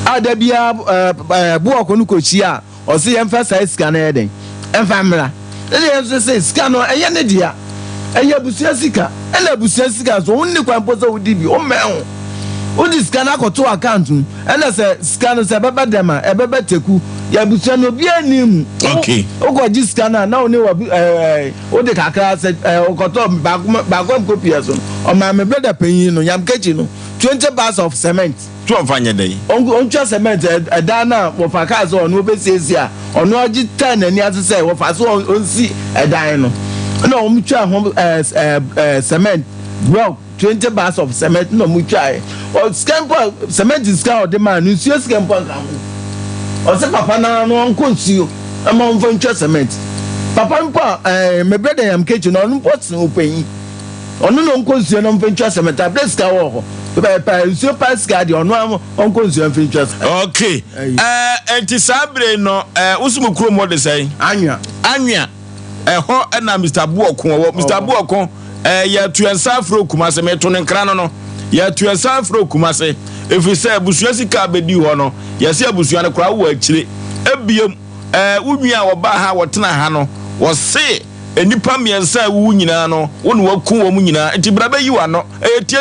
ada bia bu okwo no kochia o se ye mfa sa ska na ye den emfa mra e se ska no e ye ne dia e ye busua sika e na busua sika so wonni kwan poso wudi bi o meho odi scan akoto account ena se scan se baba dema e baba teku ya busua no bi anim okay ogo ji scan na oni wa odi kakra se okoto ba ko copy so o ma me brother penyin no yam kechi no 20 bags of cement to onfanye dey oncha cement e da na wo fa ka so ono obesiesie a ono oji 10 ani ase se wo fa so onsi e dan no na o mu twa ho cement bro 20 bags of cement no mu twa o scampo cement is ka o de man nsuo scampo nka ho o se papa na no onko nsuo ama on fa ntwa cement papa mpa me brother yam kechi no on pot no penyi ono no onko nsuo no mfa ntwa cement a place ka wo ho pa nsuo pass ka de ono onko nsuo mfa ntwa okay enti sabre no usumu kuro mo de sai anwa ho na Mr. Buokon wo Mr. Buokon ya tuansa afro kumase meto ne nkra no ya tuansa afro kumase efi se abusua sika bedi ho no ya se abusua ne kra wo akire ebiem wunua wo ba ha wotena ha no wo se enipa miensa wu nyina no wo ne waku wo mu nyina enti bra bayi wa no tie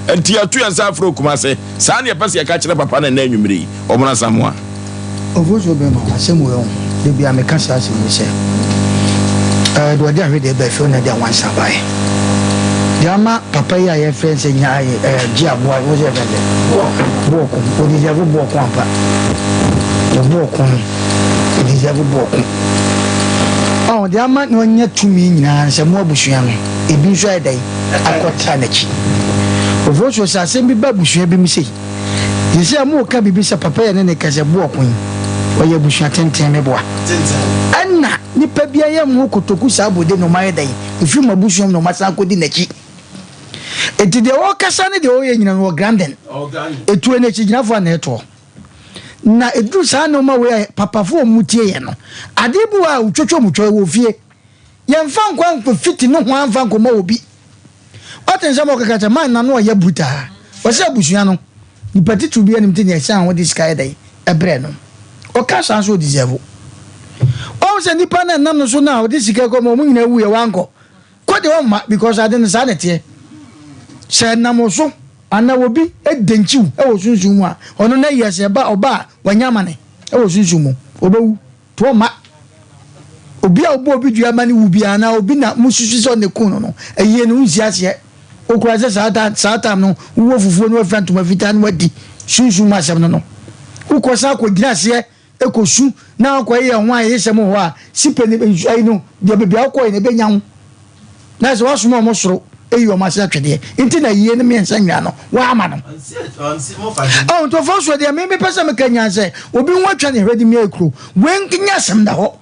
enti ya tuansa afro kumase sa ne pese ya ka kire papa na anwumiri omona samoa ovozo be ma asemu yo de bia me kan sa asemu se do dia hwe de be fe na dia wan sabai diama papa ya ye friends nya ji aboa wo je bele boko odi je boko ampa boko odi je boko diama no nya tumi nyina se mo abusua no ebi nso ai dai akota na chi ovozo sa asem bi ba busua bi mi sei yesi amu ka bibi se papa ya ne ka se boko oye busua tenten me boa anna nipa bia ya mu kotoku sabode no mai dai ifi mabusua no masa kodi nachi enti de o kasa ne de o ye nyina no granden etu ene chi gyina fo na eto na edu sa no ma we papa fo mutie ye no adebu a utwotwo mutwo wo fie ye mfa nkwa fiti no ho amfa nkoma obi otense mo kaka man na no ye buta o se busua no nipa titu bia nimti ne sha ho dis kai dai ebre no o kasa so deserve o se nipa na nam no so na o dis kai ko mo nyina wu ye wanko ko de o ma because ade no sa na tie se nam so ana obi edenchiu e wo sunsun mu a ono na yese ba oba wanyamane e wo sunsun mu obewu to ma obi a obi dua mane wu bia na obi na mususu so ne kun no eye no nsi ase okura se sata no wo fufuo no afran to mafita no wadi sunsun ma asem no ukosa ko gina ase ekosu na akwa ye ho a yesem ho a sipeni ai no de bebia akwa ne benyan na se wasoma mo soro eyo ma se atwede nti na yie ne me nsanya no wa ama no to foso de me pesa me kanya se obi nwa twa ne hwedi me akro wen kinya sem da ho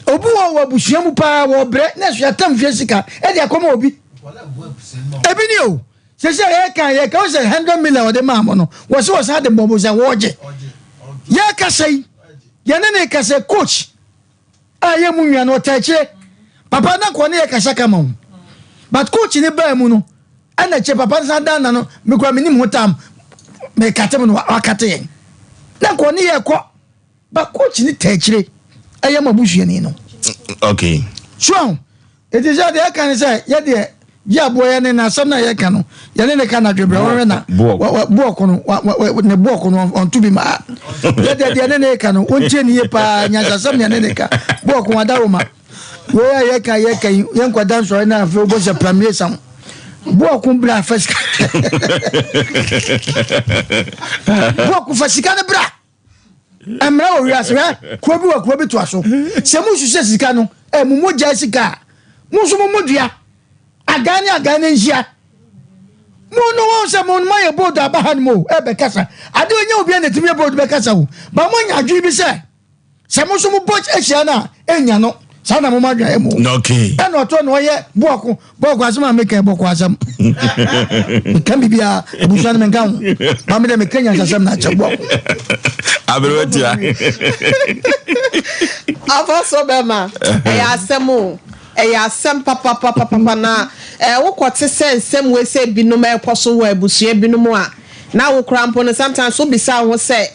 obi wo abusua mu pa wo bre na so atam fie sika e de akoma obi ebi ni o se ye kan o se 100 million de ma mo no wo se sa de bobo se wo je ye ka sei ye ne ka se coach aye mu nwa no tache papa na ko ne ye ka shaka mo but coach ni ba mu no ana che papa sa dan na no me kwa minim hotam me katem no akate yen na ko ne ye ko ba coach ni tachire aye mabusu ni no okay so it is that they can say ye de ya boy ne na sam na ye kan no ye ne kan na dwebre wo na buoko no ne buoko no on to be ma ye de ne kan no ontie ni ye pa nya sam ne ka buoko wada wo ma we ye kan ye nkwadan so na afi obo se premier sam buoko bra first buoko fasika ne bra Emra o wiase hwe ko bi to aso. Se mu hwehwe sika no, mu mogya sika. Mu so mu modua. Agane nhia. Mu no won se mu ma ye bold abahan mo e be kasa. Ade onya obi na timi bold be kasa wo. Ba mo nya adwi bi se. Se mu so mu boch ehia na enya no. Sa na mo ma dwa e mo. Okay. E no to no ye boako asema make e boako asem. Kan bibia ebusuan men kan. Ma me de me kenya asem na che boako. Aberetia. Afaso bema. E asemu. Asem papa na wo kwete sensem we se binum ekoso wo abusua binum a na wo krampo no sometimes so bisa wo se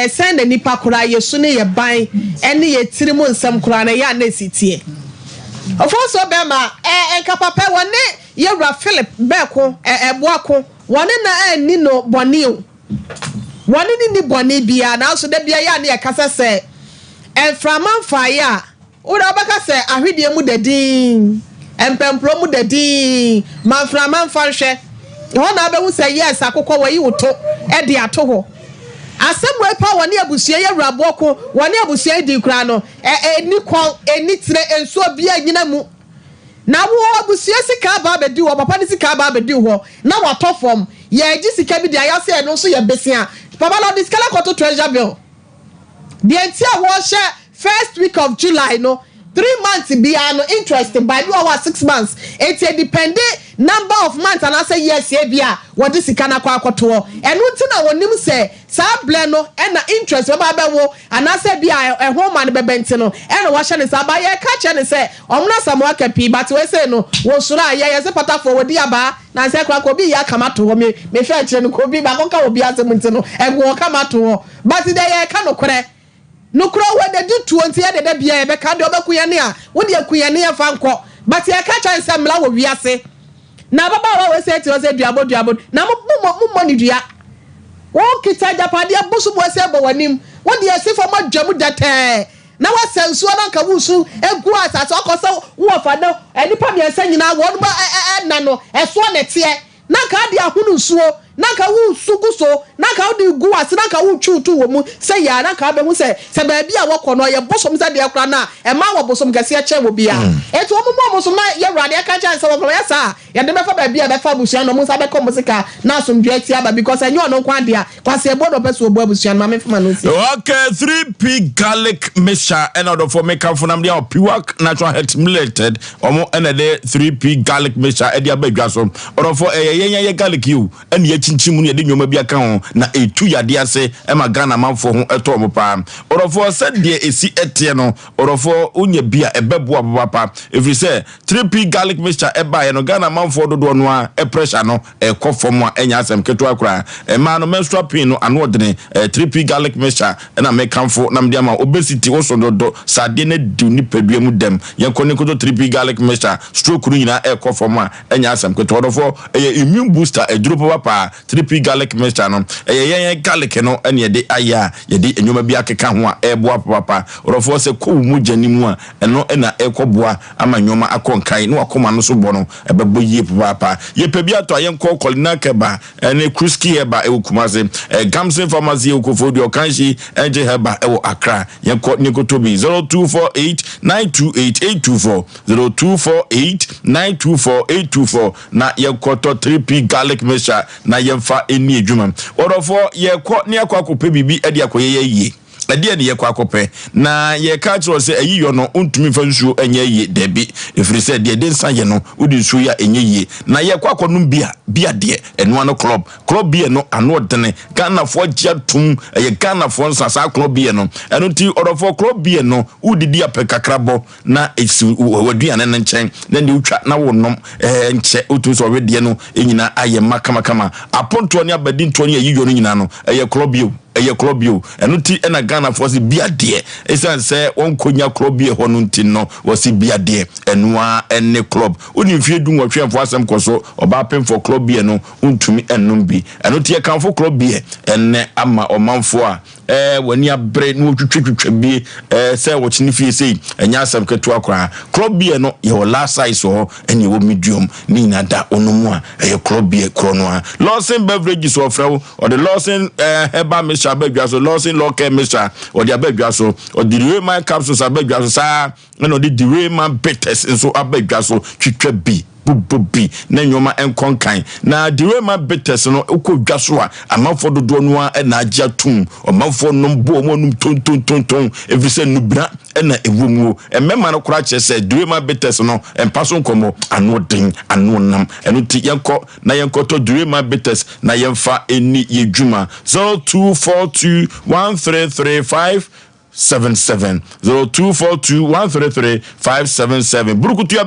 send the nipa kura yesu ne ye ban ene ye tirimu nsam kura na ya na sitie ofoso be ma kapapa wone ye wra Philip beko eboako wone na ani no boni o wone ni boni bia na so da bia ya na ye kasa se enframan fire ura baka se ahwedie mu dadin empempro mu dadin manframan fanhwe ho na abehu se yes akokọ wayi woto e de ato ho Asem Mpe pa woni abusua ye wraboko woni abusua di kura no ni kon eni tire enso bia nyina mu na wo abusua sika ba bedi wo papa ni sika ba bedi ho na wato form ye agi sika bi dia ya se no so ye besia papa no diskala koto treasure bill the entire wo share first week of July no 3 months be no interest by you our 6 months it depend number of months and I say yes ye bia what this kana kwa akoto enu nti na wonim say sa ble no na interest ba ba wo and I say bia e ho man bebenti no eno wa hye ne sa ba ye ka che ne say omna samu aka pi but we say no wo sura ye ye se pata for wodi aba na say kwa ko bi ya kamato wo me fe kire no ko bi ba ko ka obi asem nti no e wo kamato but dey ye ka no kore no kro we de do 20 ya de bia e be ka de obakuya ne a wo de akuya ne fa nko but ye ka cha nsem la wo wiase na baba wa we say ti o say duabo na mo ni dua wo kita japade abusu bo say bo wanim wo de ase for ma dwamu date na wa sensu na nka wusu egu asase okoso wo fa na enipa bi esa nyina wo ba na no eso ne tie na ka de ahunu nsuo na ka wu suguso na ka de gu ase na ka wu chutu wo mu say ya na ka be hu say se ba bia wo kono ye bosom sa de akra na e ma wo bosom kase a che wo bia eto mo bosom na ye wrade aka chan se wo kono ya sa ye de be fa ba bia be fa busuan no mu sa be ko musika na asum dua ti aba because enyo no kwan dia kwase e bodo peso obu abusuan ma me fa no si okay 3p garlic mixture and order for make am funam dia piwak natural health related omo and the 3p garlic mixture e dia ba dwaso order for ye garlic you and ye chinchimu ne de nyoma bia ka ho na etu yade ase e ma Ghana manfo ho eto mo pa orofo said de esi etie no orofo unya bia ebebo ababa every say 3p garlic mixture e ba ye no Ghana manfo dodo no a e pressure no e kofom a enya asem keto akra e ma no menstrual pain no ano odene 3p garlic mixture e na me kanfo na mde ama obesity woso dodo sade na du ni padua mu dem ye koni kodo 3p garlic mixture stroke ru nyina e kofom a enya asem keto orofo e immune booster e duro papa 3p garlic mixture no ye garlic no ene ye de aya ye de enyoma bi akeka ho a eboa papa orofo se ko mu janimu a eno na ekoboa ama nyoma akonkan no akoma no so bo no ebebo yie papa ye pebi ato ayenko kolina keba ene kruski eba e kumase gamsen pharmacy okofodi okanshi enje heba e wo Accra yenko nikotobi 0248928824 0248924824 na yekoto 3p garlic mixture na yemfa eni edwuma orofo yekọ ne akwakope bibi ade akoye ye ade ne yakwakope na ye ka tro se ayiyo no untumi fa nsuo enye ye debi efiri se de nsa ye no udi nsuo ya enye ye na yekwakọ no bia de eno ano club bia no ano dene Ghana fo giatum ye Ghana fo nsasa club bia no eno ti orofo club bia no udidi apekakrabo na esi waduane ne nchen na ndi utwa na wonom nche otu so wedie no enyina aye makama aponto ne abadinto ne ayiyo no nyina no eye club bio eno ti ena Ghana for si bia de esan se won konya club bia ho no nti no wasi bia de enua ene club oni mfie du nwotwe fo asem koso oba pem for club bia no untumi enum bi eno ti e kan for club bia ene ama omanfo a wani abre no twetwetwe bi say wo chini fie sei enya asem keto akra club beer no ye last size ho ene wo medium ni na da onomu a club beer krono a Lawson beverages of frew or the Lawson heba Mr. Abagwaso Lawson local Mr. or the Abagwaso or the Rayman capsules Abagwaso sa no the Rayman bitters nso Abagwaso twetwe bi bububi na nyoma enkonkan na direma bitters no ukodwaso a amanfo dodo no a na agya tum amanfo no bo mo num ton every say nubra na ewumu emema no kora kyese direma bitters no empaso nkomo ano den ano nam eno ti yenko na yenko to direma bitters na yemfa eni yedwuma 0242133577 0242133577 Brukutu ya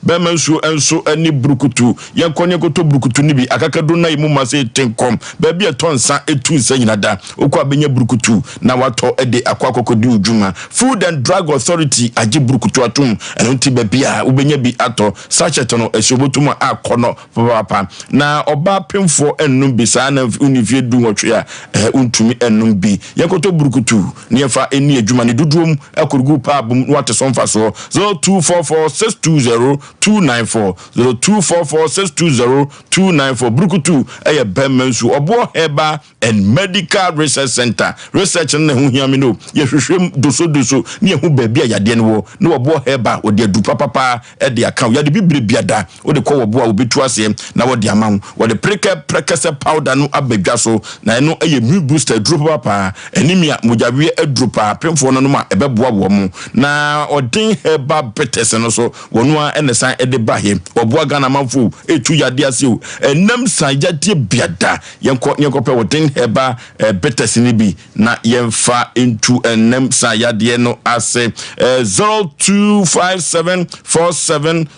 bemansu enso ani brukutu yankonye koto brukutu nibi akakado na imu mase tenkom baby etonsa etu nsanyinada okwa abenye brukutu na wato ede akwa kokodi ujuma Food and Drug Authority agi brukutu atum enunti baby a ubenye bi ato sachet no esobotuma akono papa na oba pemfo ennum bi sa na unifie du nwotwe a untumi ennum bi yankoto brukutu niefa eni adwuma ne dudum akorugu pa bum wate somfa so 0244620294 0244620294 brukutu eye bemansu obo heba and medical research center research na hu hiame no ye hwehwem doso ne hu baabi a yade ne wo ne obo heba odi adu papa e de account yade bibire biada o de ko obo a obetu ase na wo de amawo wo de prekese powder no abadwaso na eno eye mu booster drop papa anemia mojawe adrupa pemfo no ma ebeboa wo mu na odin heba bitters no so wonu a enesan ede bahe oboa gana manfo etu yade ase o enam san yade biada yenko pe odin heba bitters ni bi na yemfa into enam san yade no ase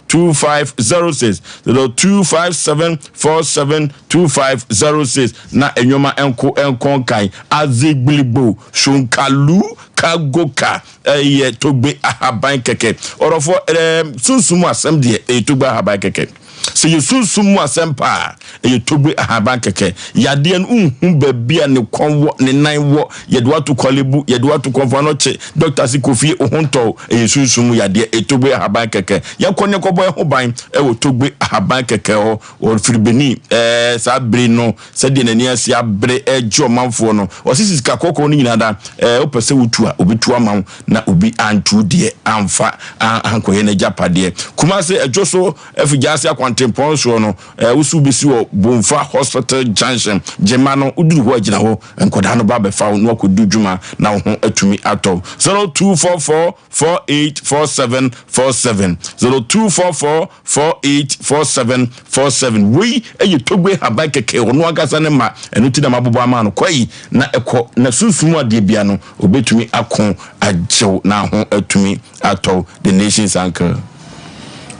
0257472506 0257472506 na enyoma enko kan azigbilibo shunkalu kagoka togbe ahaban keke orofo sunsumu asem de togbe ahaban keke se yesunsumu asem pa togbe ahaban keke yade no bebia ne konwo ne nan wo yede watu kolebu yede watu konfano che Dr. Sikofi ohonto yesunsumu yade togbe ahaban keke yakonye kobo ho ban togbe ahaban keke o firibeni sa bre no se de nani ase abre ejo manfo no osisi kakoko no nyina da opese wutu obetu amaw na obi antu de amfa ankoye na japade kumase ejoso efujase akwantempon so no usu bisi wo Bomfa Hospital Junction Gemano uduru ho agina ho enkoda no ba befa no akodu dwuma na ho atumi ato 0244484747 0244484747 we togbe habakeke ono agasa ne ma enuti na mabobo ama no kwai na ekọ na sunsumu ade bia no obetumi akon agyew na ho atumi ato the nation's anchor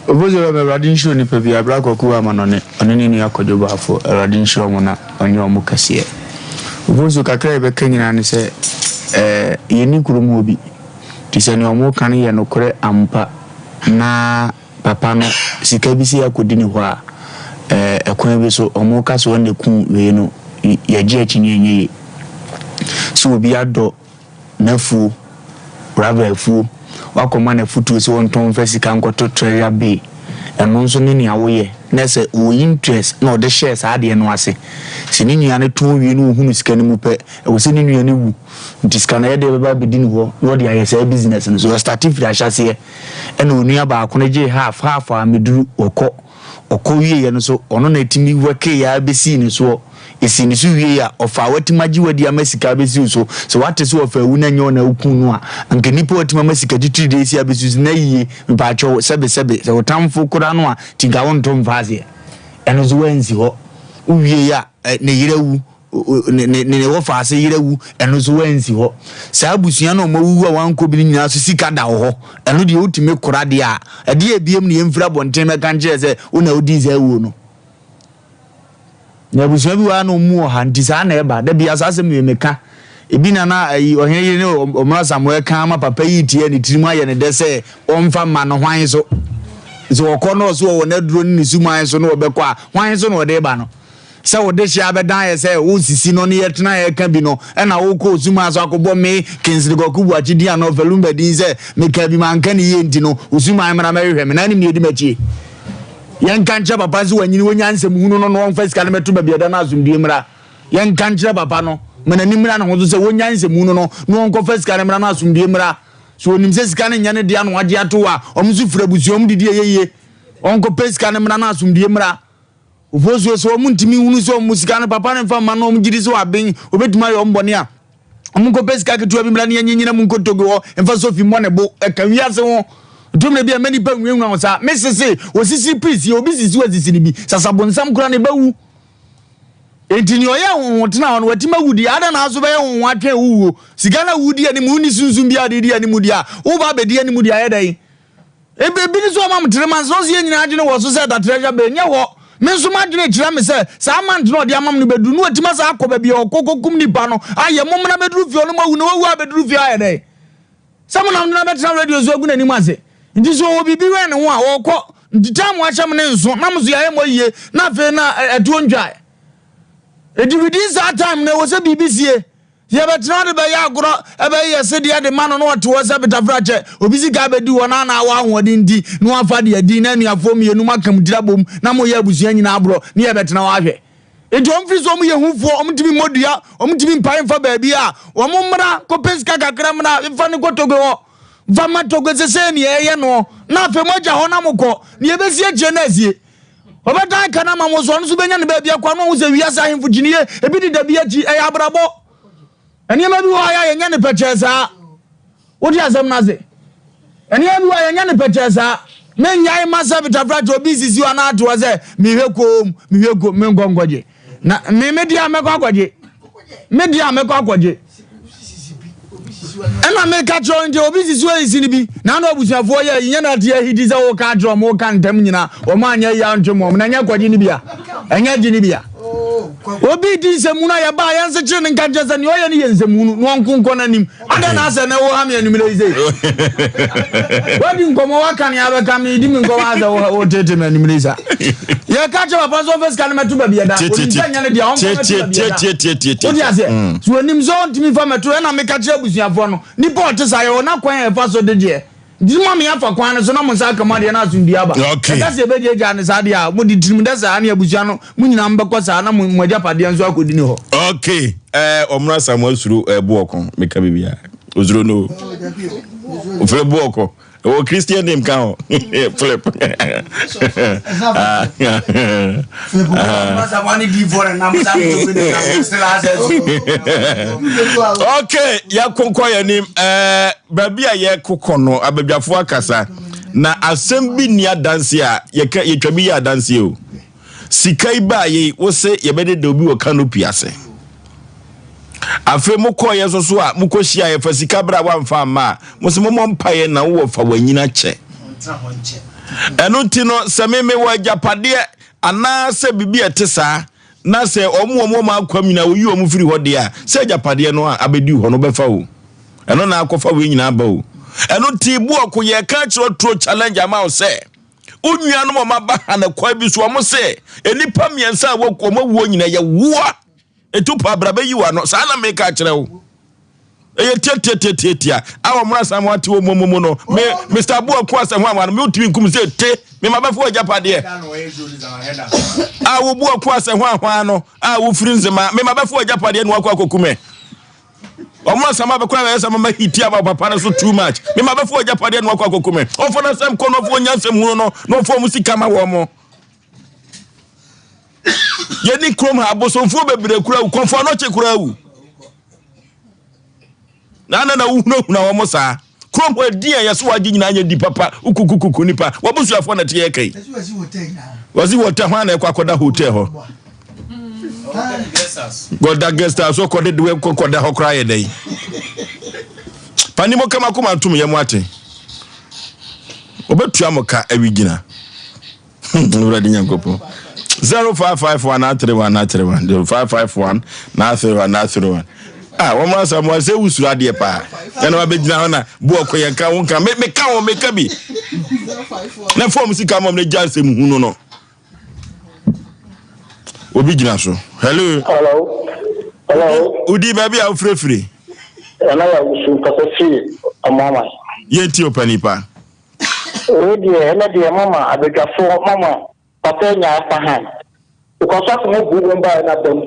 Obozo be radin show ni pe bia bra koku amanone onene ni akojoba afo radin show mo na onye omu kase Obozo kakra be kanyina ne se yeni kurumu obi tisani omu kan ye no kore ampa na papa no sika bisi akodi ni ho a ekwan bi so omu kase wonde kun we no yaji achinye enye so obi ado nafu bravefu wakoma na futu so wonton fasika nkoto treasure bay eno nso ne nia woye na se o interest na o de shares ade no ase sini nia ne ton wie no hunu sika ne mu pe e wo sini nia ne wu diska na ye de beba bedi ni ho no de ayese business no so starting free ahase ena onua ba ko ne je half a meduru okowie ye no so ono na etimi wake ya besi ni so esi ni so wie ya ofa watimaji wadi amasika besi so what is ofa wu na nyo na ukunu a anke nipa watima masika titiri de esi abesi na yiye mpa cho sebe se otamfo kura no a tiga wonto mfaze eno zo wanzi ho wie ya ne yirewu ne wo fa ase yirewu eno zo wanzi ho sa abusua na omawu a wanko bi nyina so sika da ho eno de otime kura de a ade ebiem ne yemfira bonten me kanje se una odi ze wu no na busua bi wa no mu o handisa na eba da bia asasem ye meka ebi na oheye ne omra Samuel kan ma papa yi tie ne tirimu aye ne de se omfa ma no hwan so okono so wo na duro ni suman so no obekọ a hwan so no de ba no sɛ wo de hyia bɛdan yɛ sɛ wo sisi no ne yɛtena yɛ ka bi no ɛna wo kɔ osuma so akɔbɔ me Kingsley Gokubu akyidi ano Velumba din sɛ me ka bi manka ne yɛ nti no osuma amra mɛhwehwɛ me na ne me di machi yɛn kan kyerɛ papa sɛ wanyini wonya nsɛm hunu no no wɔmfa sika no mɛto ba biada na asomdie mmra yɛn kan kyerɛ papa no mana ni mmra no ho sɛ wonya nsɛm hunu no no wɔnkɔfa sika no mmra na asomdie mmra so onim sɛ sika no nya ne dia no wagye ato a ɔmo so fura busuom didi yeye wɔnkɔpa sika no mmra na asomdie mmra ofosuo so ɔmo ntimi hunu sɛ ɔmo sika no papa no mfa ma no ɔmo gidi sɛ waben obetuma yɛ ɔmo bɔne a ɔmo nkɔpa sika ketewa bi mmra ne nyanyina mu nkotogo hɔ mfa so fi mmɔ ne bo ɛka wiase ho tumle bia mani pa nwunwa wo sa mesese osisi peace obi sisi wasisi ni bi sasabonsam kura ne bawu entini oya ho tena ho watima wudi ada na aso bɛyɛ ho atwe wuwo sika na wudi ani mu ni sunsun bia de di ani mu dia wo ba be di ani mu dia yɛ dai ebe bi ni so ma mtere man so sie nyina agye wo so sɛ da treasure be nyɛ hɔ me nso ma dwene kyerɛ me sɛ saa man no de amam no bedu no watima sa akɔ ba bia okokokum nipa no ayɛ momna beduru fie no mawu no wawu abeduru fie ayɛ dai samu na mna betra radio so agu na nim ase nti so obi bi we ne ho a wokɔ nti tam wa hyɛm ne nso na mso yae moyie na fe na ɛto ndwa edi within that time na wo se BBC ye betra de be ya agoro ebe ye se de de man no to wo se betafrache obi si ga bedi wo na na wa ahode ndi no afa de adi na nuafo mienu makam dira bom na mo ye abusua nyina abro ne ye betena wa hwe edi omfiri so mo ye hufo omtimi modua omtimi mpan fa ba bia wo mo mmra ko peska kakra mra fa ne kotogo ho vama togweze se ni eye no na afa moja ho na mokɔ ne yebesi agye na asie obedan kana ma mo so no so benya ne ba bia kwa no wo se wiasa ahemfo gyiniye ebi di da bia gi eye abrabo eni ma bi wo aya yenya ne pɛkyɛ saa wodi asɛm na se eni ma bi wo yenya ne pɛkyɛ saa me nyai masa bitafra to bi sisi wa na ato se mi hwekom me ngongɔgye na me media mekɔ akɔgye media mekɔ akɔgye ena me ka tro nje obi sisi wa isi ni bi na na obusuafo ye yin na tie hidi za wo ka tro mo ka ntam nyina o ma anya ya ntwemo na nya kwaji ni bia anya ji ni bia obi di semu na ya ba ya nse kire nka jeza ni oye ni ye nsemu no nkonko na nim ada na ase na wo ha me anim na ize wadi nkomo wa kan ya be ka me di mi nkomo aza wo tete me anim na isa ye ka tro papa so face kan metu ba bia da o ntanya ne dia on ko metu odi ase so anim zo ntimi fa metu na me ka tro busuafo no ni port sa ye na kwan e fa so de je Dima mi afa kwan so na mo sa kama de na asumdi aba. Eka se be je ne sa de a mo di tirim de sa na abusua no mo nyina mbekọ sa na mo agya pade nso akodi ni ho. Okay. Omra Samuel Suru Buoko me ka bibia. Ozuro no. Ofre Buoko. O Christian name kan flip. Okay, ya konko ya nim babia ye kokono abadwafo akasa na asem bi nia danse a ye twa bi ya danse o sikai ba ye wo se ye bede de obi wo canopy ase afi mukọ ye so a mukọ hia ye fasika bra wa mfa ma musimo mpaye na wo fa wanyina che eno ti no sememe wo japade ana se bibi etesa na se omo ma akwamina wo yi omo firi hode a se japade no a abedi ho no befa wo eno na akofa wo nyina ba wo eno ti bu okọ ye ka chiro tro challenge ama wo se onua no ma ba na kwa bi so omo se enipa miensa wo ko mo wo nyina ye wo etupa brabe yiwa no sa na make a kyerɛw eye awo mra sam wate wo momomo no me Mr. Buoko asem ho amano me utimi nkum se te me mabafo ajapade awo Buoko asem ho no awo frinzema me mabafo ajapade no akwa kokume omra sam abekwa we sam ma hiti aba papa no so too much me mabafo ajapade no akwa kokume ofo na sam kono fo nyansem hu no no fo musika ma wo mo yeni krom ha bosonfo bebre kura u konfo no che kura u na uhuna wo mo sa krom ho dia yeso wagi nyina anya di papa ukukukuku nipa wabusuafo na tie kai wazi hotel ho na ekwakoda hotel ho goda guest house so kode de kokoda ho kra ye dai panimo kama kuma ntum ye mu ate obetua moka awigina ura di nyankopo 0551 0551 wo ma sa mo se usura de pa na wa begina ho na Buoko ye ka wonka me ka wo me ka bi na form sika mom ne janse mu hunu no Obi gina so. Hello. Hello. Udi baby a free. Ana ya usu kasasi amama. Yenti opanipa. Odi ena dia mama abegafo mama papa nya afahan. Because of mo bu mba na bem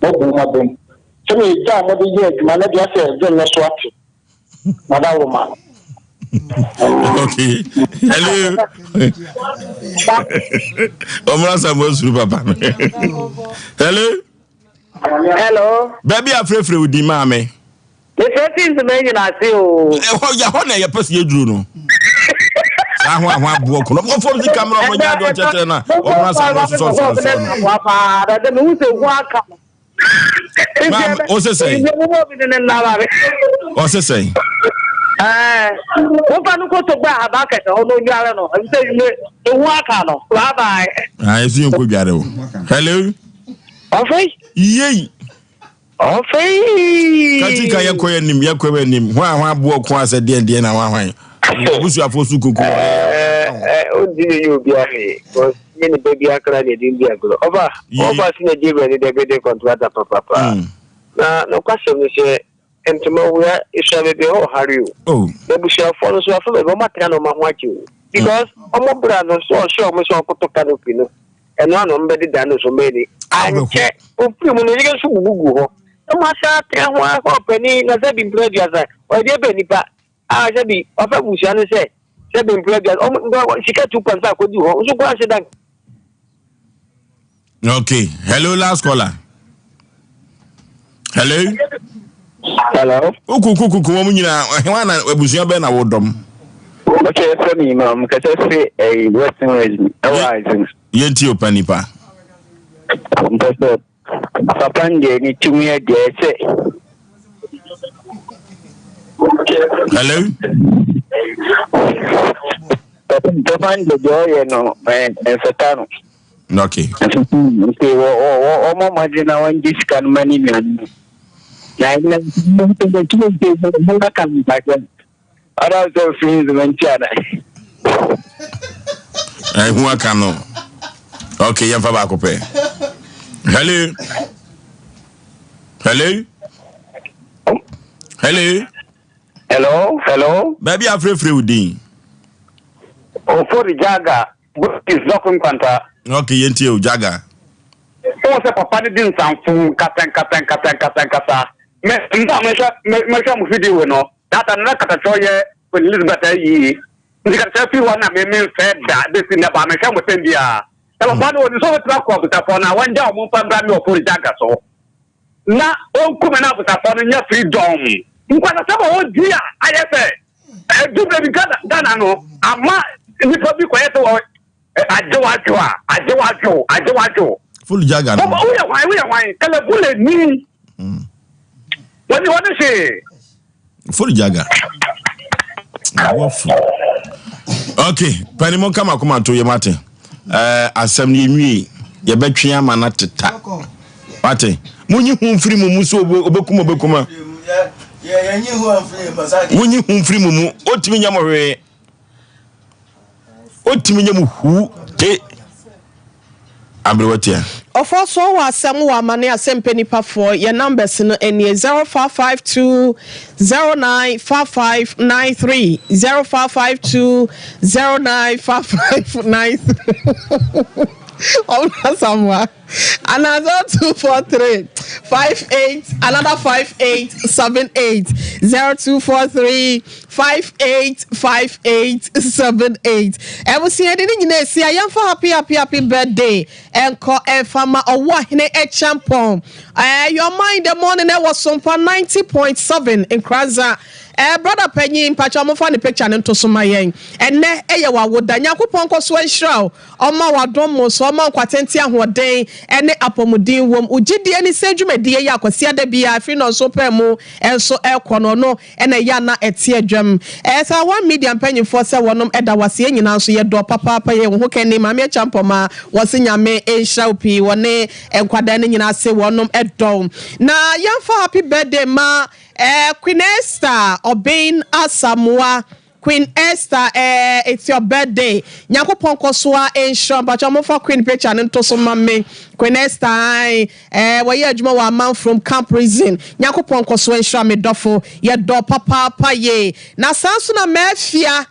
mo bu ma bem. So me ja mo bi ye adwuma na dia se je no so ati. Mada woman. Okay. Hello. Omra Samuel papa. Hello. Hello. Baby a free with the mame. The first thing to mention I see o. Ya hona ya pese yedru no. Ahwa buo ko. No form the camera mo nya do tete na. Omra Samuel so. Wa pa da me use waka. Mam, Osei say. Osei say. What no go to buy a bucket or no yard. I'm saying the waka no. Bye bye. I see you go gado. Hello. Osei? Yey. Osei. Katika yakwe nim. Hwa buo ko ase de na hwan. Busu afosu kuku. Odi you be here. Because many baby akra dey din dia go. Over sine give any the contract papa. Na no question me say entimo we isha be ho harry o. Oh. The bushia for so afa be matra no ma ho aki. Because omo bra no so sure me so koto canopy no. Eno ano mbedi da no so many. Anche opi mu no yige so gugu ho. No ma sha tra ho a pani na se bi employed as o dey be nipa. Ah se bi ofa bushia no se bi employed as o sika 2.5 ko di ho. So go accident. Okay. Hello, last caller. Hello. Hello. Kuku wo nyina hwana ebusuan be na wodom. Okay, so me mom ka say a western region. Arising. Yenti opanipa. Because papa nge ni tumi e de say. Hello. Papa nge de no en satano. Okay. Okay, o mama jina wanji scan money ni. Na ina mtu tuwe kan back. Ara so friends menchana. Who aka no. Okay, yamfa ba ko pe. Hello. Hello. Hello. Hello. Baby afrefre udin. O for the jaga, is looking kwanta. Okay, yenti o jaga. O se papa ni din sanfu kata. Me mu video we no. That na kata choye when Elizabeth yi. Ndi kata fi wana me fe da de sin na ba me hwe motem bia. E papa no ni so wetra ko butafo na wanja o mo pa bra me o for jaga so. Na o kuma na butafo no nya freedom. Nkwana saba o dia ayefe. Du baby Ghana no ama ni public ko yeto ajewajo. Full jaga no. We are why kala bule ni. What do you want to say? Full jaga. Okay, panimo kama kuma to ye mate. Asem ni nwi ye betwe ama na teta. Mate. Munyi hu mfiri mu muso obekuma. Yeah, you who are free, Masaki. Munyi hu mfiri mu otimi nyamo hwe. Otimi nyamu hu te. Abrewatia. Ofoso wa Asem wa mane Asem Mpe Nipa for your numbers no eni 0552 095593 0552 095593 somewhere. Another 243 58 another 5878 0243 585878. And we see anything in there. See, I am for happy birthday. And call a farmer or what in a champon. Your mind the morning there was Sompa 90.7 in Kraza. Brother Penny in Pachamo find the picture and to Sumayen. And ne Eyawa would Danyaku Ponko Swan Shrow. Oma Wadomo, Soma Quatentia who day, and the Apomudin womb. Ujidi any sejume dear Yakosia de Bia, Fino Sopemo, and so El Quanono, and a Yana et Tia Gem. As I 1 million penny for Sawanum Edda was saying, now so your door papa, who can name Mamma Champoma, was in your May a Shaupi, one and Quadani, and I say one at dome. Now, young for happy birthday, ma. Queen Esther obeying Asamoah Queen Esther it's your birthday nyakopon koswa ensure but I'm for Queen picture and to so mame Queen Esther where you adwuma wa man from Camp Prison nyakopon koswa ensure me dofo ye do papa ye na sanso na mafia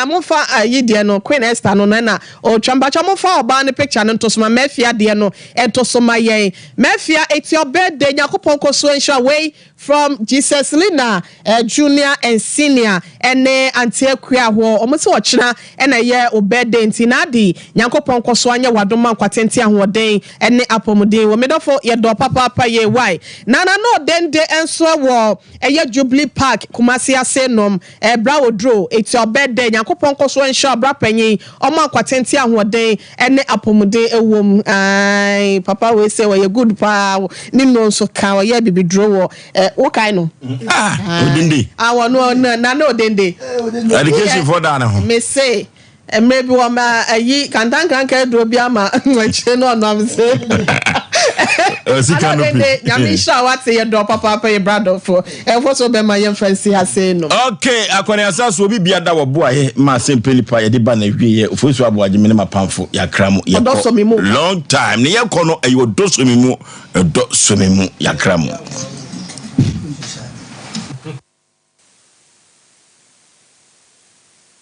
mofa ayide no Queen Esther no na o twambacha mofa oba ne picture no to so mafia de no ento so mayen mafia it's your birthday nyakopon koswa ensure way from Jesus Lina junior and senior ene antiekua ho omusi ochina ene ye obede ntinadi nyankopon koso anya wadoma kwatenti ahoden ene apomuden wo medofo ye do papa ye why nana no dende enso wo eye Jubilee Park Kumasi Asenom bra wodro it's your birthday nyankopon koso ensure bra panyin omo kwatenti ahoden ene apomuden ewom ai papa we say we good pa ni no so ka ye bibidro wo what kind of Odinde. I want no Odinde. Education for that. Me say, and maybe one ye can do Biama. No, I'm saying. Yamisha, what's your door, papa, your brother for? And what's over my young friends has said no. Okay, I can answer will be a double boy, Asem Mpe Nipa, the banner, Osei Aboagye minima pamfo, Yakramu, long time. Near corner, a you do swimming, a dot swimming, Yakramu.